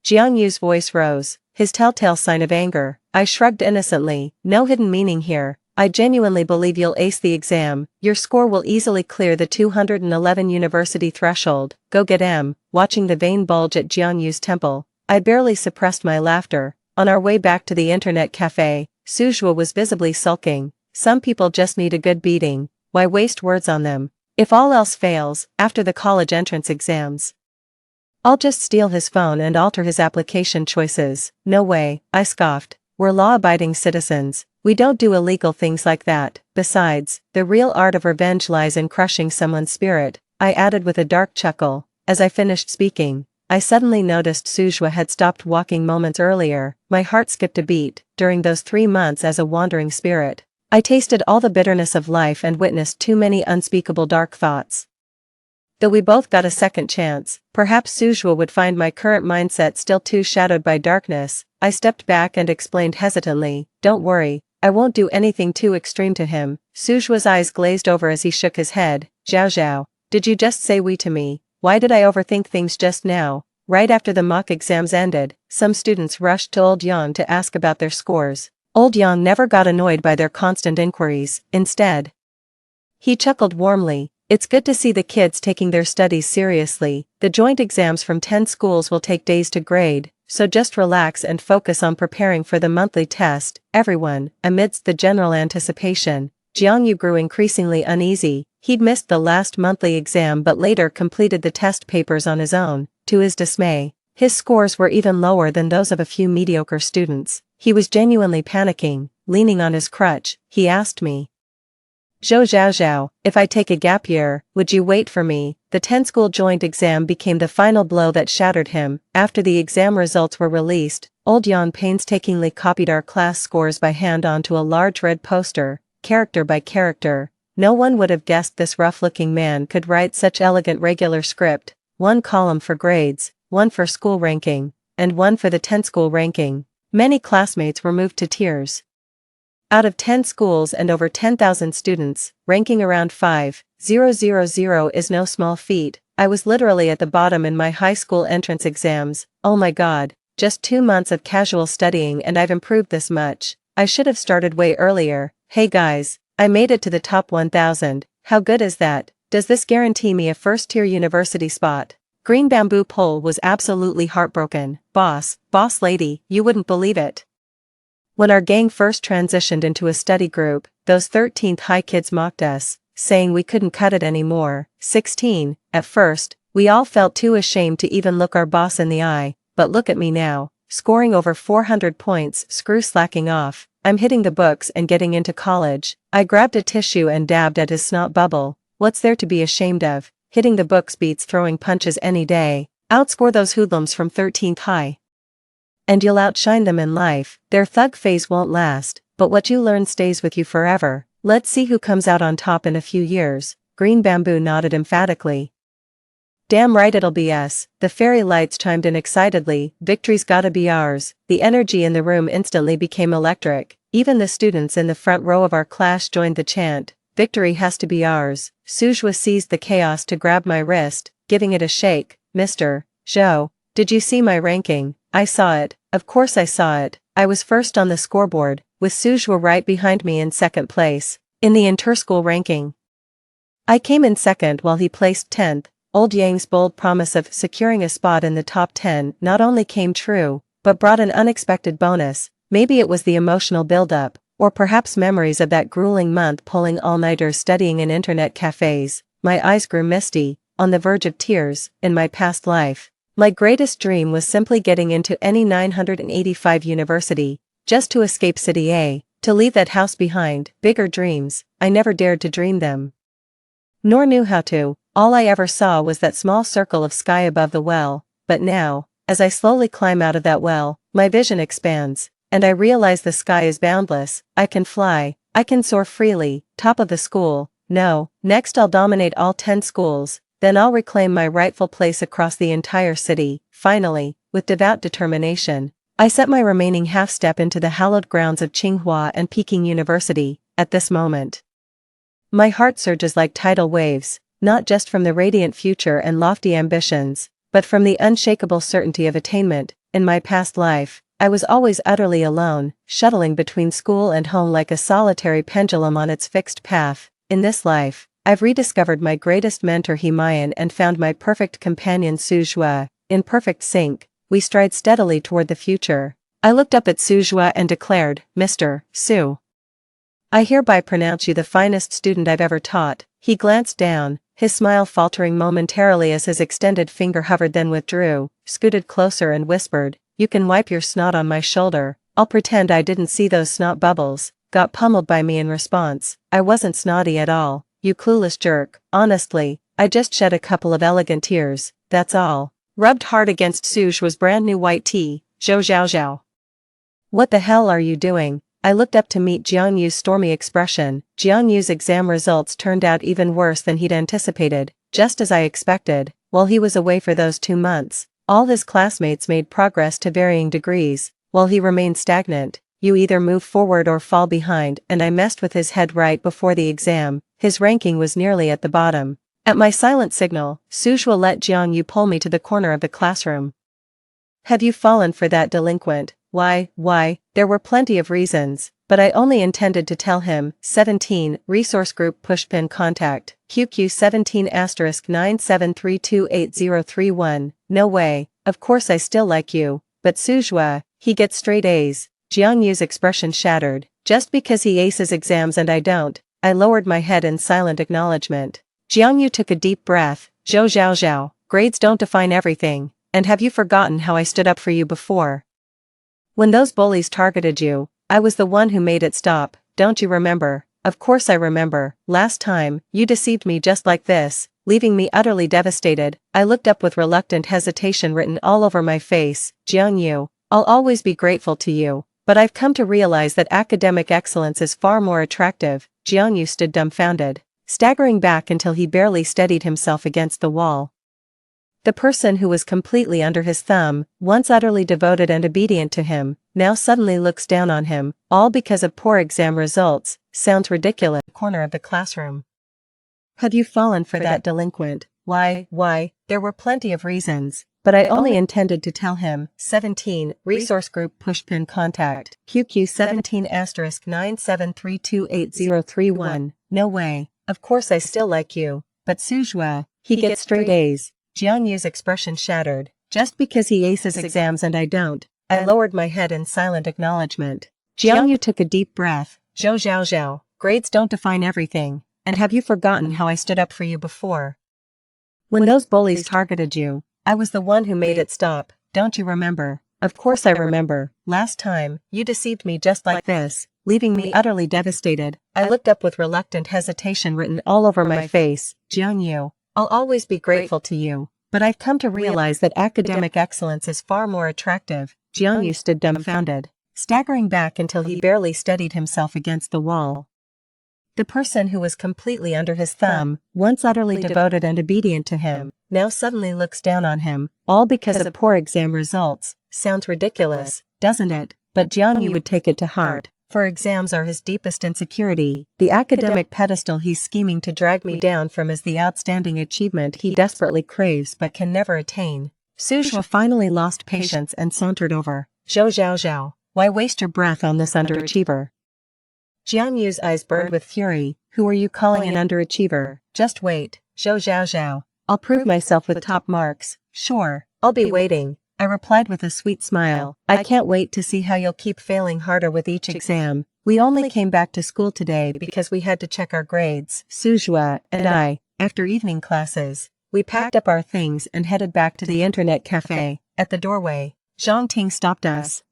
Jiangyu's voice rose, his telltale sign of anger. I shrugged innocently. No hidden meaning here. I genuinely believe you'll ace the exam. Your score will easily clear the 211 university threshold. Go get M. Watching the vein bulge at Jiangyu's temple, I barely suppressed my laughter. On our way back to the internet cafe, Sujua was visibly sulking. Some people just need a good beating. Why waste words on them? If all else fails, after the college entrance exams, I'll just steal his phone and alter his application choices. No way, I scoffed. We're law-abiding citizens. We don't do illegal things like that. Besides, the real art of revenge lies in crushing someone's spirit, I added with a dark chuckle. As I finished speaking, I suddenly noticed Sujwa had stopped walking moments earlier. My heart skipped a beat. During those 3 months as a wandering spirit, I tasted all the bitterness of life and witnessed too many unspeakable dark thoughts. Though we both got a second chance, perhaps Sujwa would find my current mindset still too shadowed by darkness. I stepped back and explained hesitantly, "Don't worry, I won't do anything too extreme to him." Sujwa's eyes glazed over as he shook his head. "Zhao Zhao, did you just say we to me? Why did I overthink things just now?" Right after the mock exams ended, some students rushed to Old Yang to ask about their scores. Old Yang never got annoyed by their constant inquiries. Instead, he chuckled warmly. "It's good to see the kids taking their studies seriously. The joint exams from 10 schools will take days to grade, so just relax and focus on preparing for the monthly test." Everyone, amidst the general anticipation, Jiangyu grew increasingly uneasy. He'd missed the last monthly exam but later completed the test papers on his own. To his dismay, his scores were even lower than those of a few mediocre students. He was genuinely panicking. Leaning on his crutch, he asked me, "Zhou Zhao Zhao, if I take a gap year, would you wait for me?" The 10-school joint exam became the final blow that shattered him. After the exam results were released, Old Yang painstakingly copied our class scores by hand onto a large red poster, character by character. No one would have guessed this rough-looking man could write such elegant regular script. 1 column for grades, 1 for school ranking, and 1 for the 10-school ranking. Many classmates were moved to tears. Out of 10 schools and over 10,000 students, ranking around 5,000 is no small feat. I was literally at the bottom in my high school entrance exams. Oh my god, just 2 months of casual studying and I've improved this much. I should have started way earlier. Hey guys, I made it to the top 1,000. How good is that? Does this guarantee me a first-tier university spot? Green Bamboo Pole was absolutely heartbroken. Boss lady, you wouldn't believe it. When our gang first transitioned into a study group, those 13th high kids mocked us, saying we couldn't cut it anymore. 16, at first, we all felt too ashamed to even look our boss in the eye, but look at me now, scoring over 400 points, screw slacking off. I'm hitting the books and getting into college. I grabbed a tissue and dabbed at his snot bubble. What's there to be ashamed of? Hitting the books beats throwing punches any day. Outscore those hoodlums from 13th high, and you'll outshine them in life. Their thug phase won't last, but what you learn stays with you forever. Let's see who comes out on top in a few years. Green Bamboo nodded emphatically. Damn right it'll be us. The fairy lights chimed in excitedly. Victory's gotta be ours. The energy in the room instantly became electric. Even the students in the front row of our class joined the chant. Victory has to be ours. Sujwa seized the chaos to grab my wrist, giving it a shake. "Mr. Zhou, did you see my ranking?" I saw it. Of course I saw it. I was first on the scoreboard, with Sujwa right behind me in second place. In the inter-school ranking, I came in second while he placed 10th. Old Yang's bold promise of securing a spot in the top 10 not only came true, but brought an unexpected bonus. Maybe it was the emotional build-up, or perhaps memories of that grueling month pulling all-nighters studying in internet cafes. My eyes grew misty, on the verge of tears. In my past life, my greatest dream was simply getting into any 985 university, just to escape City A, to leave that house behind. Bigger dreams, I never dared to dream them, nor knew how to. All I ever saw was that small circle of sky above the well. But now, as I slowly climb out of that well, my vision expands, and I realize the sky is boundless. I can fly, I can soar freely. Top of the school. No, next I'll dominate all 10 schools. Then I'll reclaim my rightful place across the entire city. Finally, with devout determination, I set my remaining half-step into the hallowed grounds of Tsinghua and Peking University. At this moment, my heart surges like tidal waves, not just from the radiant future and lofty ambitions, but from the unshakable certainty of attainment. In my past life, I was always utterly alone, shuttling between school and home like a solitary pendulum on its fixed path. In this life, I've rediscovered my greatest mentor Himayan and found my perfect companion Sujwa. In perfect sync, we stride steadily toward the future. I looked up at Sujwa and declared, "Mr. Su, I hereby pronounce you the finest student I've ever taught." He glanced down, his smile faltering momentarily as his extended finger hovered then withdrew, scooted closer and whispered, "You can wipe your snot on my shoulder. I'll pretend I didn't see those snot bubbles." Got pummeled by me in response. I wasn't snotty at all. You clueless jerk. Honestly, I just shed a couple of elegant tears, that's all. Rubbed hard against Suju's brand new white tee, Zhou Zhao Zhao. What the hell are you doing? I looked up to meet Jiang Yu's stormy expression. Jiang Yu's exam results turned out even worse than he'd anticipated, just as I expected. While he was away for those 2 months, all his classmates made progress to varying degrees, while he remained stagnant. You either move forward or fall behind, and I messed with his head right before the exam. His ranking was nearly at the bottom. At my silent signal, Suju let Jiang Yu pull me to the corner of the classroom. Have you fallen for that delinquent? Why, there were plenty of reasons, but I only intended to tell him. 17, Resource Group Pushpin Contact, QQ 17*97328031, no way, of course I still like you, but Suju, he gets straight A's. Jiang Yu's expression shattered, just because he aces exams and I don't. I lowered my head in silent acknowledgement. Jiang Yu took a deep breath. Zhou Zhao Zhao, grades don't define everything, and have you forgotten how I stood up for you before? When those bullies targeted you, I was the one who made it stop, don't you remember? Of course I remember. Last time, you deceived me just like this, leaving me utterly devastated. I looked up with reluctant hesitation written all over my face. Jiang Yu, I'll always be grateful to you, but I've come to realize that academic excellence is far more attractive. Jiang Yu stood dumbfounded, staggering back until he barely steadied himself against the wall. The person who was completely under his thumb, once utterly devoted and obedient to him, now suddenly looks down on him, all because of poor exam results. Sounds ridiculous. Corner of the classroom. Have you fallen for that delinquent? Why, there were plenty of reasons, but I only intended to tell him. 17, Resource Group Pushpin Contact, QQ 17*97328031, no way, of course I still like you, but Suju, he gets straight A's. Jiang Yu's expression shattered, just because he aces exams and I don't. I lowered my head in silent acknowledgement. Jiang Yu took a deep breath. Zhou Zhao Zhao, grades don't define everything, and have you forgotten how I stood up for you before? When those bullies targeted you, I was the one who made it stop, don't you remember? Of course I remember. Last time, you deceived me just like this, leaving me utterly devastated. I looked up with reluctant hesitation written all over my face. Jiang Yu, I'll always be grateful to you, but I've come to realize that academic excellence is far more attractive. Jiang Yu stood dumbfounded, staggering back until he barely steadied himself against the wall. The person who was completely under his thumb, once utterly devoted and obedient to him, now suddenly looks down on him, all because of poor exam results. Sounds ridiculous, doesn't it? But Jiang Yu would take it to heart, for exams are his deepest insecurity. The academic pedestal he's scheming to drag me down from is the outstanding achievement he desperately craves but can never attain. Suju finally lost patience and sauntered over. Zhou Zhao Zhao, why waste your breath on this underachiever? Jiang Yu's eyes burned with fury. Who are you calling an underachiever? Just wait, Zhou Zhao Zhao. I'll prove myself with top marks. Sure, I'll be waiting, I replied with a sweet smile. I can't wait to see how you'll keep failing harder with each exam. We only came back to school today because we had to check our grades. Suju and I, after evening classes, we packed up our things and headed back to the internet cafe. At the doorway, Zhang Ting stopped us,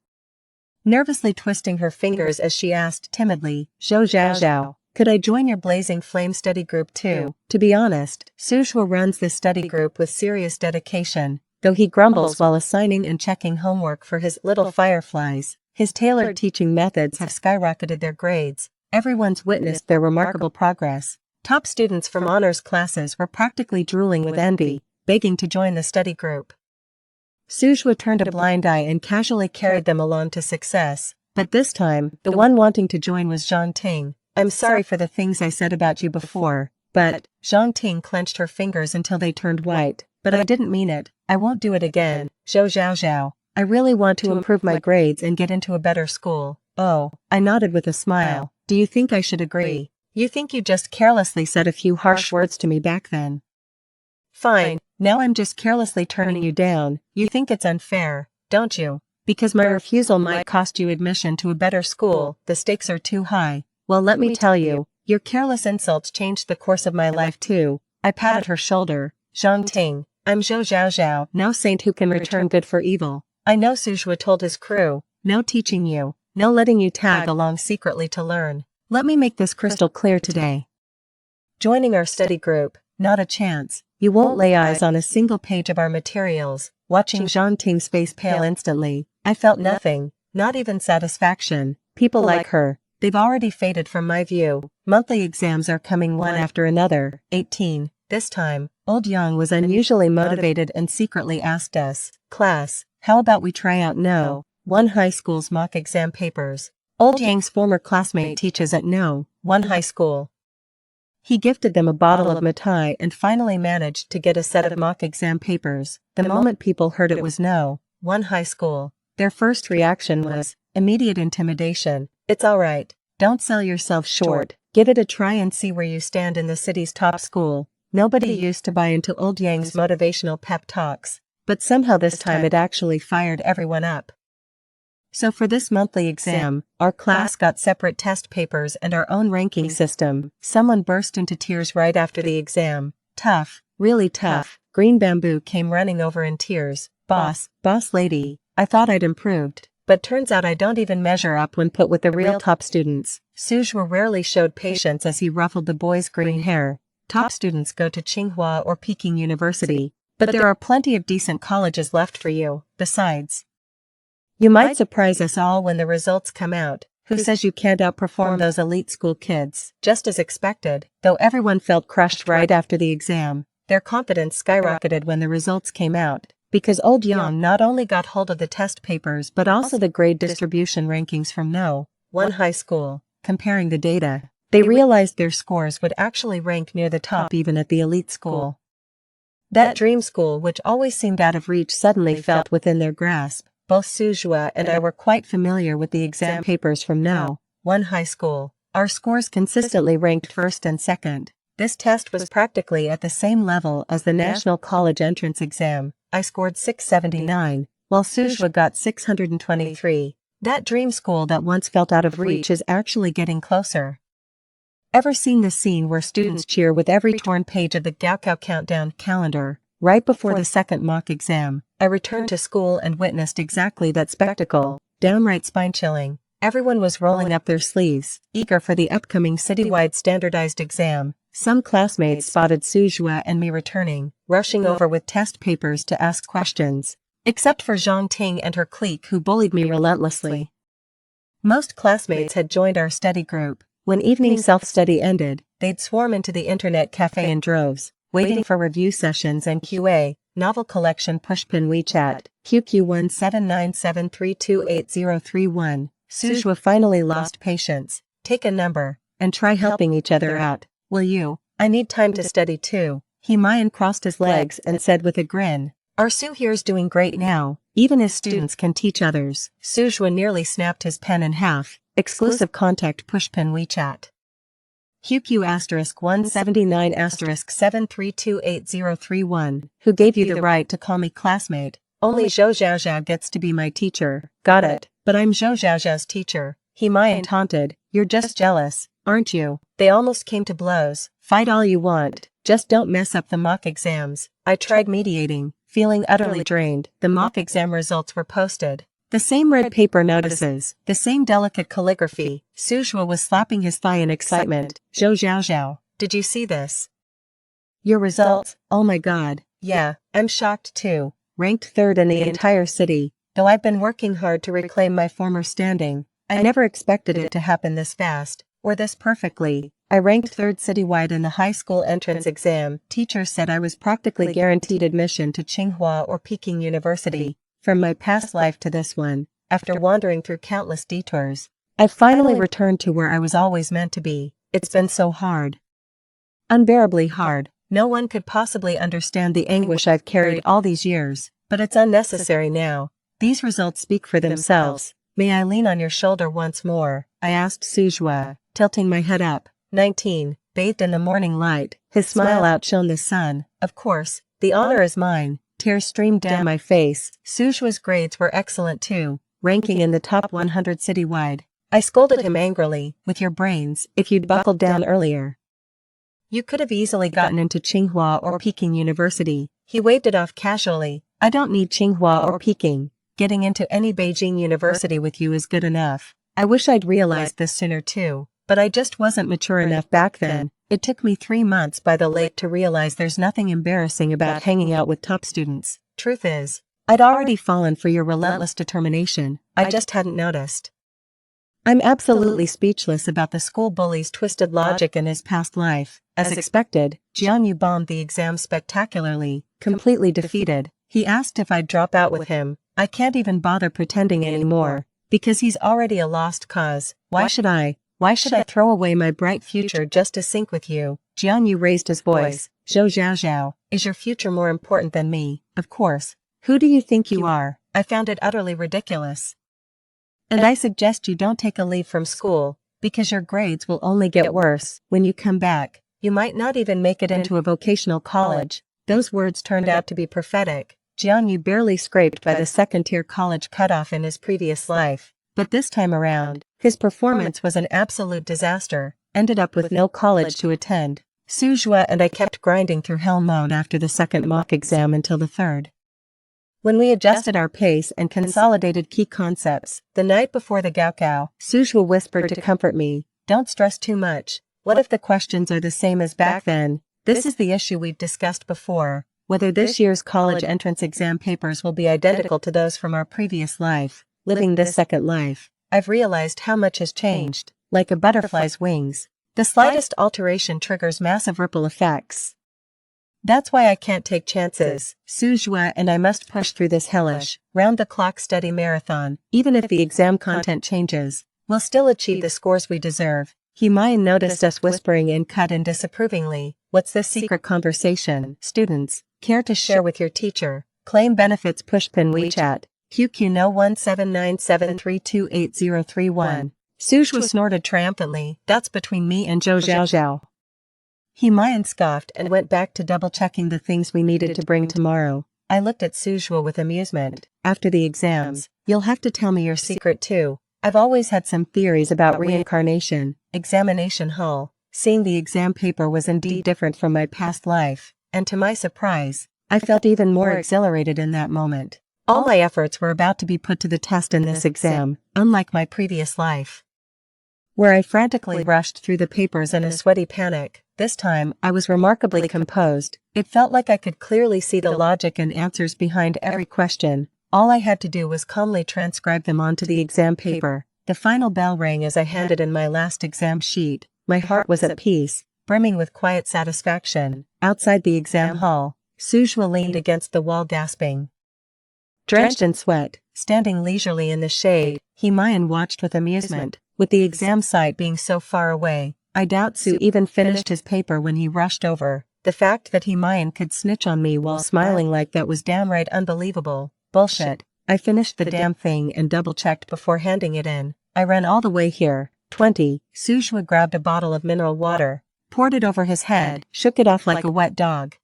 nervously twisting her fingers as she asked timidly, Zhou Zhao Zhao, could I join your Blazing Flame study group too? To be honest, Suju runs this study group with serious dedication, though he grumbles while assigning and checking homework for his little fireflies. His tailored teaching methods have skyrocketed their grades. Everyone's witnessed their remarkable progress. Top students from honors classes were practically drooling with envy, begging to join the study group. Suju turned a blind eye and casually carried them along to success, but this time, the one wanting to join was Zhang Ting. I'm sorry for the things I said about you before, but, Zhang Ting clenched her fingers until they turned white, but I didn't mean it. I won't do it again. Zhou Zhao Zhao, I really want to improve my grades and get into a better school. Oh, I nodded with a smile. Do you think I should agree? You think you just carelessly said a few harsh words to me back then? Fine, now I'm just carelessly turning you down. You think it's unfair, don't you? Because my refusal might cost you admission to a better school. The stakes are too high. Well, let me tell you, your careless insults changed the course of my life too. I patted her shoulder. Zhang Ting, I'm Zhou Zhao Zhao, no saint who can return good for evil. I know Suju told his crew, no teaching you, no letting you tag along secretly to learn. Let me make this crystal clear today. Joining our study group, not a chance. You won't lay eyes on a single page of our materials. Watching Zhang Ting's face pale instantly, I felt nothing, not even satisfaction. People like her, they've already faded from my view. Monthly exams are coming one after another. 18. This time, old Yang was unusually motivated and secretly asked us, "Class, how about we try out No. 1 High School's mock exam papers?" Old Yang's former classmate teaches at No. 1 High School. He gifted them a bottle of mithai and finally managed to get a set of mock exam papers. The moment people heard it was No. 1 High School, their first reaction was immediate intimidation. "It's alright, don't sell yourself short, give it a try and see where you stand in the city's top school." Nobody used to buy into old Yang's motivational pep talks, but somehow this time it actually fired everyone up. So for this monthly exam, our class got separate test papers and our own ranking system. Someone burst into tears right after the exam. Tough, really tough. Green Bamboo came running over in tears. Boss lady, I thought I'd improved, but turns out I don't even measure up when put with the real top students. Suzhua rarely showed patience as he ruffled the boy's green hair. Top students go to Tsinghua or Peking University, but there are plenty of decent colleges left for you. Besides, you might surprise us all when the results come out. Who says you can't outperform those elite school kids? Just as expected, though everyone felt crushed right after the exam, their confidence skyrocketed when the results came out, because old Yang not only got hold of the test papers but also the grade distribution rankings from No. 1 High School. Comparing the data, they realized their scores would actually rank near the top even at the elite school. That dream school which always seemed out of reach suddenly felt within their grasp. Both Suzhua and I were quite familiar with the exam papers from No. 1 High School. Our scores consistently ranked first and second. This test was practically at the same level as the National College Entrance Exam. I scored 679, while Suzhua got 623. That dream school that once felt out of reach is actually getting closer. Ever seen the scene where students cheer with every torn page of the Gaokao countdown calendar? Right before the second mock exam, I returned to school and witnessed exactly that spectacle. Downright spine-chilling. Everyone was rolling up their sleeves, eager for the upcoming citywide standardized exam. Some classmates spotted Suzhua and me returning, rushing over with test papers to ask questions. Except for Zhang Ting and her clique who bullied me relentlessly. Most classmates had joined our study group. When evening self-study ended, they'd swarm into the internet cafe in droves, waiting for review sessions and QA, novel collection pushpin WeChat, QQ17973288031. Suzhua finally lost patience. "Take a number, and try helping each other out, will you? I need time to study too." He Mayan crossed his legs and said with a grin, "Our Su here's doing great now, even his students can teach others." Suzhua nearly snapped his pen in half. Exclusive contact pushpin WeChat. QQ*179*7328031. Who gave you the right to call me classmate? Only Zhou Xiaoxiao gets to be my teacher. Got it. But I'm Zhou Xiaoxiao's teacher. He Mayan taunted. "You're just jealous, aren't you?" They almost came to blows. "Fight all you want, just don't mess up the mock exams." I tried mediating, feeling utterly drained. The mock exam results were posted. The same red paper notices, the same delicate calligraphy. Suzhua was slapping his thigh in excitement. "Zhou Xiaoxiao, did you see this? Your results? Oh my god." "Yeah, I'm shocked too. Ranked third in the entire city. Though I've been working hard to reclaim my former standing, I never expected it to happen this fast, or this perfectly. I ranked third citywide in the high school entrance exam. Teachers said I was practically guaranteed admission to Tsinghua or Peking University. From my past life to this one, after wandering through countless detours, I finally returned to where I was always meant to be. It's been so hard. Unbearably hard. No one could possibly understand the anguish I've carried all these years, but it's unnecessary now. These results speak for themselves. May I lean on your shoulder once more? I asked Suzhua, tilting my head up. 19. Bathed in the morning light, his smile outshone the sun. Of course, the honor is mine. Tears streamed down my face. Suzhua's grades were excellent too, ranking in the top 100 citywide. I scolded him angrily. "With your brains, if you'd buckled down earlier, you could have easily gotten into Tsinghua or Peking University." He waved it off casually. "I don't need Tsinghua or Peking. Getting into any Beijing university with you is good enough." I wish I'd realized this sooner too, but I just wasn't mature enough back then. It took me 3 months by the lake to realize there's nothing embarrassing about hanging out with top students. Truth is, I'd already fallen for your relentless determination, I just hadn't noticed. I'm absolutely speechless about the school bully's twisted logic in his past life. As expected, Jianyu bombed the exam spectacularly, completely defeated. He asked if I'd drop out with him. I can't even bother pretending anymore, because he's already a lost cause. Why should I? Why should I throw away my bright future just to sync with you? Jianyu raised his voice. Zhou Zhaozhao, is your future more important than me? Of course. Who do you think you are? I found it utterly ridiculous. And I suggest you don't take a leave from school, because your grades will only get worse. When you come back, you might not even make it into a vocational college. Those words turned out to be prophetic. Jianyu barely scraped by the second-tier college cutoff in his previous life, but this time around, his performance was an absolute disaster, ended up with no college to attend. Su Zhua and I kept grinding through hell mode after the second mock exam until the third. When we adjusted our pace and consolidated key concepts, the night before the Gaokao, Su Zhua whispered to comfort me, "Don't stress too much. What if the questions are the same as back then? This is the issue we've discussed before, whether this year's college entrance exam papers will be identical to those from our previous life, living this second life. I've realized how much has changed, like a butterfly's wings. The slightest alteration triggers massive ripple effects. That's why I can't take chances. Su Zhua and I must push through this hellish, round-the-clock study marathon. Even if the exam content changes, we'll still achieve the scores we deserve." Himayan noticed us whispering in cut and disapprovingly. "What's this secret conversation? Students, care to share with your teacher? Claim benefits pushpin WeChat. QQ no 1797328031. Su Zhua snorted triumphantly. "That's between me and Zhou Zhaozhao." Himayan scoffed and went back to double-checking the things we needed to bring tomorrow. I looked at Su Zhua with amusement. "After the exams, you'll have to tell me your secret too. I've always had some theories about reincarnation." Examination hall. Seeing the exam paper was indeed different from my past life, and to my surprise, I felt even more exhilarated in that moment. All my efforts were about to be put to the test in this exam, unlike my previous life, where I frantically rushed through the papers in a sweaty panic. This time, I was remarkably composed. It felt like I could clearly see the logic and answers behind every question. All I had to do was calmly transcribe them onto the exam paper. The final bell rang as I handed in my last exam sheet. My heart was at peace, brimming with quiet satisfaction. Outside the exam hall, Su Zhua leaned against the wall gasping. Drenched in sweat, standing leisurely in the shade, Himayan watched with amusement. With the exam site being so far away, I doubt Su even finished his paper when he rushed over. The fact that Himayan could snitch on me while smiling like that was downright unbelievable. Bullshit. I finished the damn thing and double-checked before handing it in. I ran all the way here. 20. Su Zhua grabbed a bottle of mineral water, poured it over his head, shook it off like a wet dog,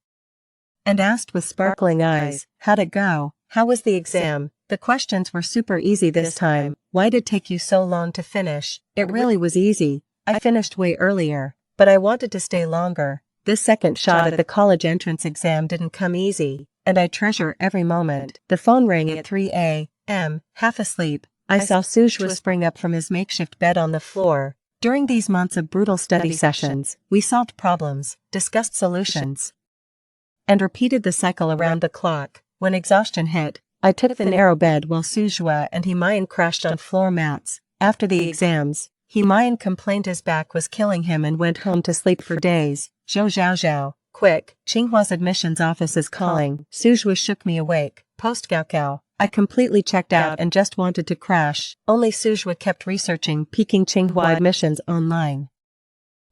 and asked with sparkling eyes, "How'd it go? How was the exam?" "The questions were super easy this time." "Why did it take you so long to finish?" "It really was easy. I finished way earlier, but I wanted to stay longer. This second shot at the college entrance exam didn't come easy, and I treasure every moment." The phone rang at 3 a.m. Half asleep, I saw Su Zhua spring up from his makeshift bed on the floor. During these months of brutal study sessions, we solved problems, discussed solutions, and repeated the cycle around the clock. When exhaustion hit, I took the narrow bed while Su Zhua and Himayan crashed on floor mats. After the exams, Himayan complained his back was killing him and went home to sleep for days. "Zhou Zhaozhao, quick, Qinghua's admissions office is calling." Su Zhua shook me awake. Post-Gaokao, I completely checked out and just wanted to crash. Only Su Zhua kept researching Peking Tsinghua admissions online,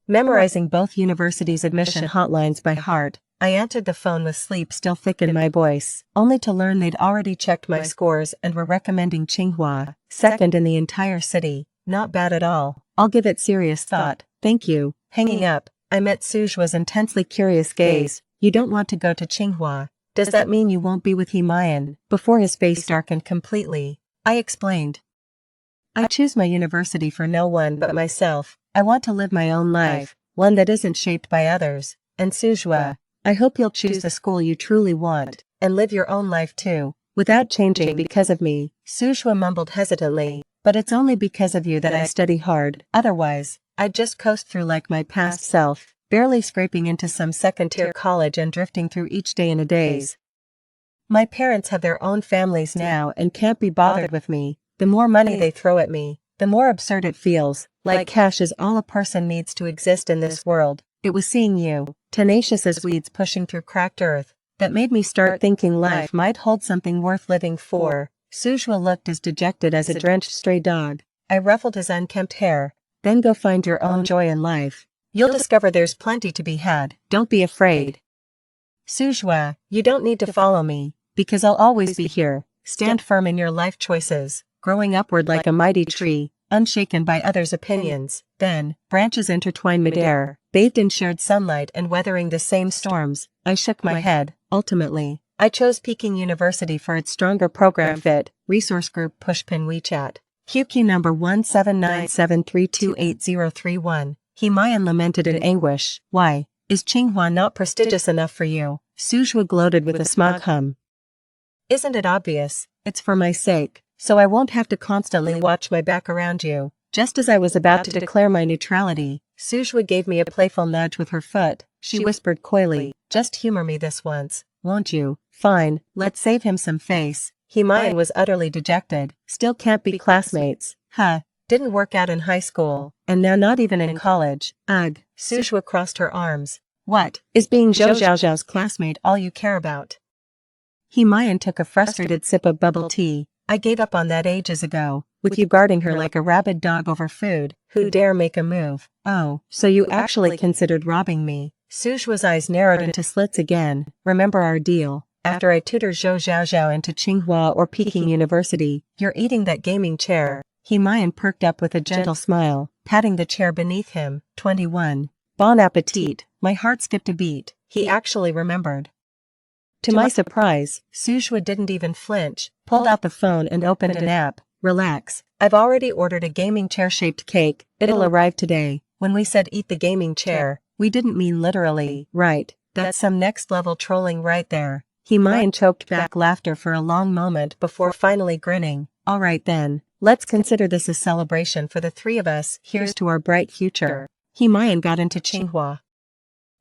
memorizing both universities' admission hotlines by heart. I answered the phone with sleep still thick in my voice, only to learn they'd already checked my scores and were recommending Tsinghua, second in the entire city. Not bad at all. I'll give it serious thought. Thank you. Hanging up, I met Su Zhua's intensely curious gaze. "You don't want to go to Tsinghua. Does that mean you won't be with Himayan?" Before his face darkened completely, I explained. "I choose my university for no one but myself. I want to live my own life, one that isn't shaped by others. And Su Zhua, I hope you'll choose the school you truly want, and live your own life too, without changing because of me." Su Zhua mumbled hesitantly, "But it's only because of you that I study hard. Otherwise, I'd just coast through like my past self, barely scraping into some second-tier college and drifting through each day in a daze." My parents have their own families now and can't be bothered with me. The more money they throw at me, the more absurd it feels, like cash is all a person needs to exist in this world. It was seeing you, tenacious as weeds pushing through cracked earth, that made me start thinking life might hold something worth living for. Sujua looked as dejected as a drenched stray dog. I ruffled his unkempt hair. Then go find your own joy in life. You'll discover there's plenty to be had. Don't be afraid. Sujua, you don't need to follow me, because I'll always be here. Stand firm in your life choices, growing upward like a mighty tree, unshaken by others' opinions. Then, branches intertwined midair, bathed in shared sunlight and weathering the same storms. I shook my head. Ultimately, I chose Peking University for its stronger program fit. Resource group Pushpin WeChat. QQ number 1797328031. Himayan lamented in anguish. Why is Tsinghua not prestigious enough for you? Sujua gloated with a smug hum. Isn't it obvious? It's for my sake, so I won't have to constantly watch my back around you. Just as I was about to declare my neutrality, Sujua gave me a playful nudge with her foot. She whispered coyly, just humor me this once, won't you? Fine, let's save him some face. Himayan was utterly dejected. Still can't be classmates. Huh. Didn't work out in high school, and now not even in college. Ugh. Sujua crossed her arms. What, is being Zhou Zhao's classmate all you care about? Himayan took a frustrated sip of bubble tea. I gave up on that ages ago, with you guarding her like a rabid dog over food. Who dare make a move? Oh, so you actually considered robbing me. Sujua's eyes narrowed into slits again. Remember our deal. After I tutor Zhou Zhao into Tsinghua or Peking University, you're eating that gaming chair. Himayan perked up with a gentle smile, patting the chair beneath him. 21. Bon appetit. My heart skipped a beat. He actually remembered. To my surprise, Sujua didn't even flinch, pulled out the phone and opened an app. Relax. I've already ordered a gaming chair-shaped cake. It'll arrive today. When we said eat the gaming chair, we didn't mean literally, right? That's some next-level trolling right there. Himayan choked back laughter for a long moment before finally grinning. All right then, let's consider this a celebration for the three of us. Here's to our bright future. Himayan got into Tsinghua.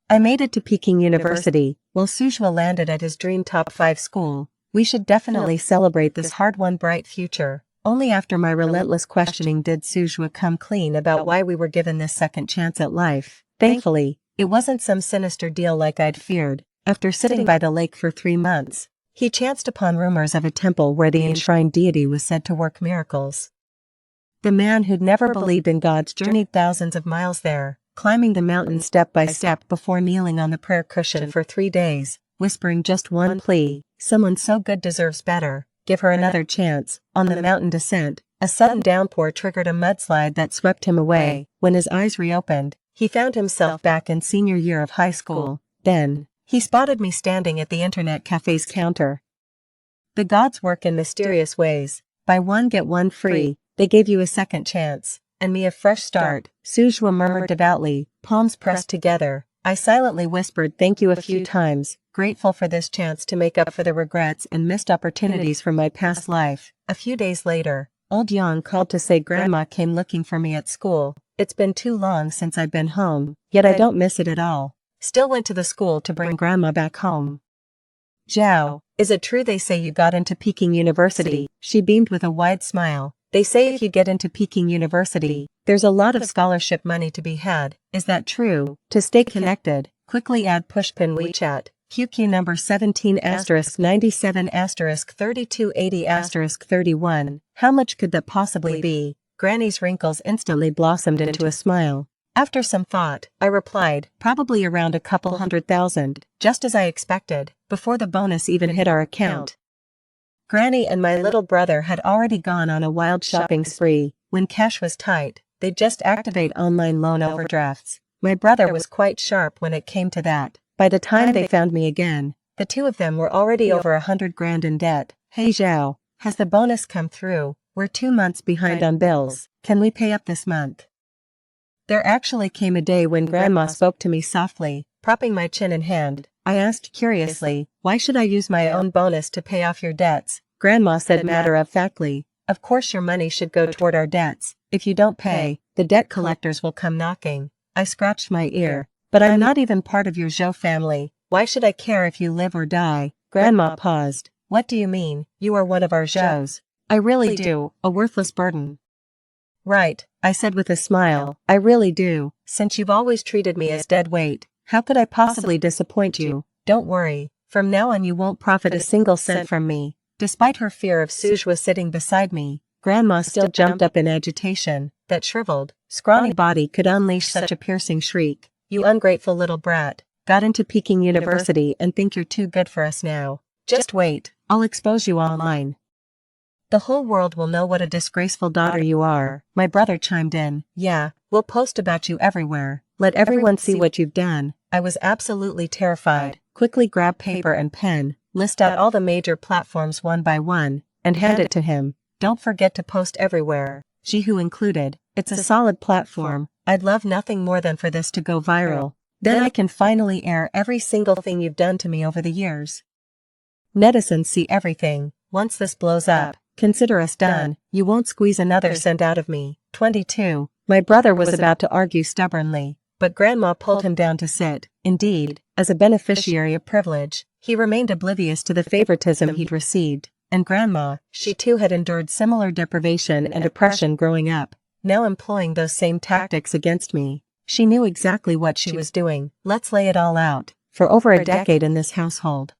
I made it to Peking University, while Sujua landed at his dream top 5 school. We should definitely celebrate this hard-won bright future. Only after my relentless questioning did Sujua come clean about why we were given this second chance at life. Thankfully, it wasn't some sinister deal like I'd feared. After sitting by the lake for 3 months, he chanced upon rumors of a temple where the enshrined deity was said to work miracles. The man who'd never believed in God journeyed thousands of miles there, climbing the mountain step by step before kneeling on the prayer cushion for 3 days, whispering just one plea: someone so good deserves better, give her another chance. On the mountain descent, a sudden downpour triggered a mudslide that swept him away. When his eyes reopened, he found himself back in senior year of high school. Then, he spotted me standing at the internet cafe's counter. The gods work in mysterious ways. Buy one get one free. They gave you a second chance, and me a fresh start. Sujua murmured devoutly, palms pressed together. I silently whispered thank you a few times, grateful for this chance to make up for the regrets and missed opportunities from my past life. A few days later, old Yang called to say Grandma came looking for me at school. It's been too long since I've been home, yet I don't miss it at all. Still went to the school to bring Grandma back home. Zhao, is it true they say you got into Peking University? She beamed with a wide smile. They say if you get into Peking University, there's a lot of scholarship money to be had. Is that true? To stay connected, quickly add Pushpin WeChat. QQ number 17*97*3280*31. How much could that possibly be? Granny's wrinkles instantly blossomed into a smile. After some thought, I replied, probably around a couple 100,000, just as I expected, before the bonus even hit our account. Granny and my little brother had already gone on a wild shopping spree. When cash was tight, they'd just activate online loan overdrafts. My brother was quite sharp when it came to that. By the time they found me again, the two of them were already over 100 grand in debt. Hey Zhao, has the bonus come through? We're 2 months behind on bills. Can we pay up this month? There actually came a day when Grandma spoke to me softly, propping my chin in hand. I asked curiously, why should I use my own bonus to pay off your debts? Grandma said matter-of-factly, of course your money should go toward our debts. If you don't pay, the debt collectors will come knocking. I scratched my ear. But I'm not even part of your Zhou family. Why should I care if you live or die? Grandma paused. What do you mean? You are one of our Zhous. I really do, a worthless burden. Right, I said with a smile, I really do, since you've always treated me as dead weight. How could I possibly disappoint you? Don't worry, from now on you won't profit a single cent from me. Despite her fear of Sujwa sitting beside me, Grandma still jumped up in agitation. That shriveled, scrawny body could unleash such a piercing shriek. You ungrateful little brat. Got into Peking University and think you're too good for us now. Just wait, I'll expose you online. The whole world will know what a disgraceful daughter you are, my brother chimed in. Yeah, we'll post about you everywhere. Let everyone see what you've done. I was absolutely terrified. Quickly grab paper and pen, list out all the major platforms one by one, and hand it to him. Don't forget to post everywhere, Jihu included. It's a solid platform. I'd love nothing more than for this to go viral. Then I can finally air every single thing you've done to me over the years. Netizens see everything. Once this blows up, consider us done. You won't squeeze another cent out of me. 22. My brother was about to argue stubbornly, but Grandma pulled him down to sit. Indeed, as a beneficiary of privilege, he remained oblivious to the favoritism he'd received. And Grandma, she too had endured similar deprivation and oppression growing up, now employing those same tactics against me. She knew exactly what she was doing. Let's lay it all out. For over a decade in this household,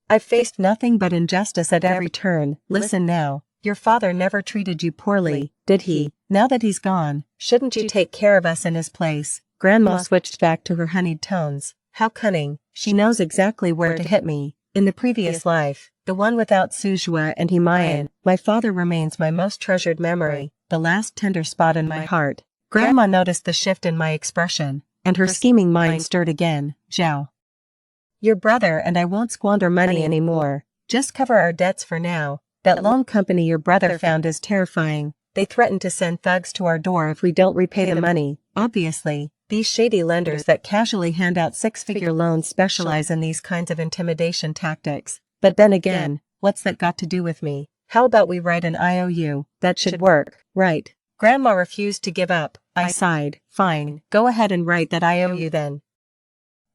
I've faced nothing but injustice at every turn. Listen now, your father never treated you poorly, did he? Now that he's gone, shouldn't you take care of us in his place? Grandma switched back to her honeyed tones. How cunning, she knows exactly where to hit me. In the previous life, the one without Sujwa and Himayan, my father remains my most treasured memory, the last tender spot in my heart. Grandma noticed the shift in my expression, and her scheming mind stirred again. Zhao. Your brother and I won't squander money anymore. Just cover our debts for now. That loan company your brother found is terrifying. They threaten to send thugs to our door if we don't repay the money. Obviously, these shady lenders that casually hand out six-figure loans specialize in these kinds of intimidation tactics. But then again, what's that got to do with me? How about we write an IOU? That should work, right? Grandma refused to give up. I sighed. Fine, go ahead and write that IOU then.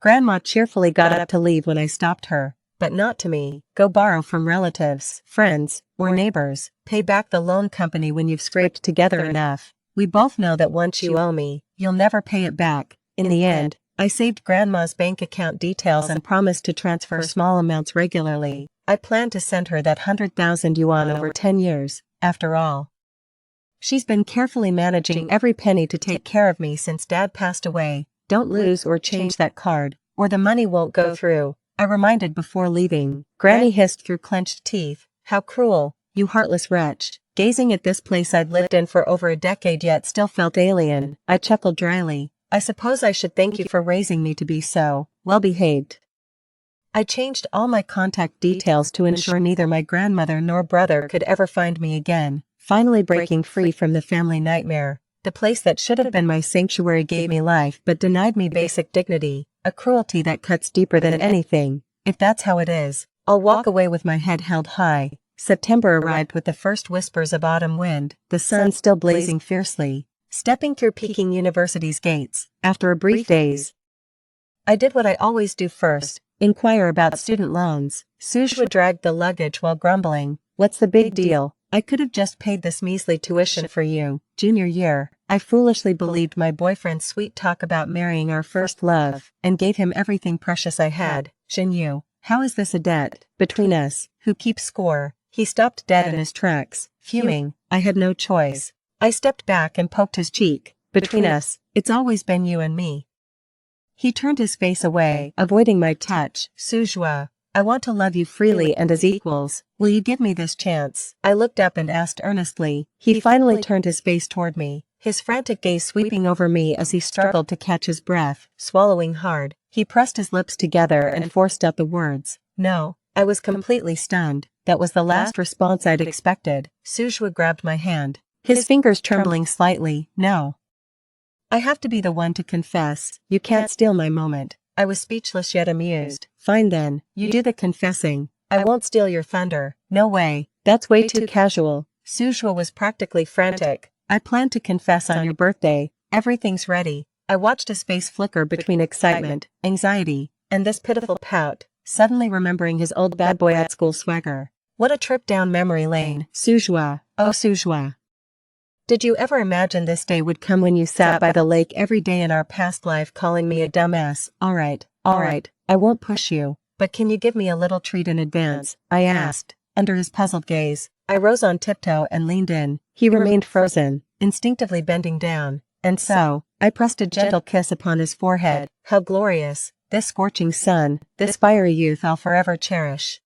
Grandma cheerfully got up to leave when I stopped her. But not to me. Go borrow from relatives, friends, or neighbors. Pay back the loan company when you've scraped together enough. We both know that once you owe me, you'll never pay it back. In the end, I saved Grandma's bank account details and promised to transfer small amounts regularly. I plan to send her that 100,000 yuan over 10 years, after all. She's been carefully managing every penny to take care of me since Dad passed away. Don't lose or change that card, or the money won't go through, I reminded before leaving. Granny hissed through clenched teeth. How cruel, you heartless wretch. Gazing at this place I'd lived in for over a decade yet still felt alien, I chuckled dryly. I suppose I should thank you for raising me to be so well-behaved. I changed all my contact details to ensure neither my grandmother nor brother could ever find me again, finally breaking free from the family nightmare. The place that should have been my sanctuary gave me life but denied me basic dignity, a cruelty that cuts deeper than anything. If that's how it is, I'll walk away with my head held high. September arrived with the first whispers of autumn wind, the sun still blazing fiercely. Stepping through Peking University's gates, after a brief daze, I did what I always do first, inquire about student loans. Sujwa dragged the luggage while grumbling. What's the big deal? I could have just paid this measly tuition for you. Junior year, I foolishly believed my boyfriend's sweet talk about marrying our first love, and gave him everything precious I had. Jinyu, how is this a debt between us? Who keeps score? He stopped dead in his tracks, fuming. I had no choice. I stepped back and poked his cheek. Between us, it's always been you and me. He turned his face away, avoiding my touch. Sujwa, I want to love you freely and as equals. Will you give me this chance? I looked up and asked earnestly. He finally turned his face toward me, his frantic gaze sweeping over me as he struggled to catch his breath. Swallowing hard, he pressed his lips together and forced out the words. No. I was completely stunned. That was the last response I'd expected. Sujwa grabbed my hand, his fingers trembling slightly. No. I have to be the one to confess. You can't steal my moment. I was speechless yet amused. Fine then, you do the confessing. I won't steal your thunder. No way. That's way too casual. Sujwa was practically frantic. I plan to confess on your birthday. Everything's ready. I watched his face flicker between excitement, anxiety, and this pitiful pout. suddenly remembering his old bad boy at school swagger. What a trip down memory lane, Sujua. Oh Sujua. Did you ever imagine this day would come when you sat by the lake every day in our past life calling me a dumbass? Alright, I won't push you, but can you give me a little treat in advance? I asked. Under his puzzled gaze, I rose on tiptoe and leaned in. He remained frozen, instinctively bending down, and so, I pressed a gentle kiss upon his forehead. How glorious, this scorching sun, this fiery youth I'll forever cherish.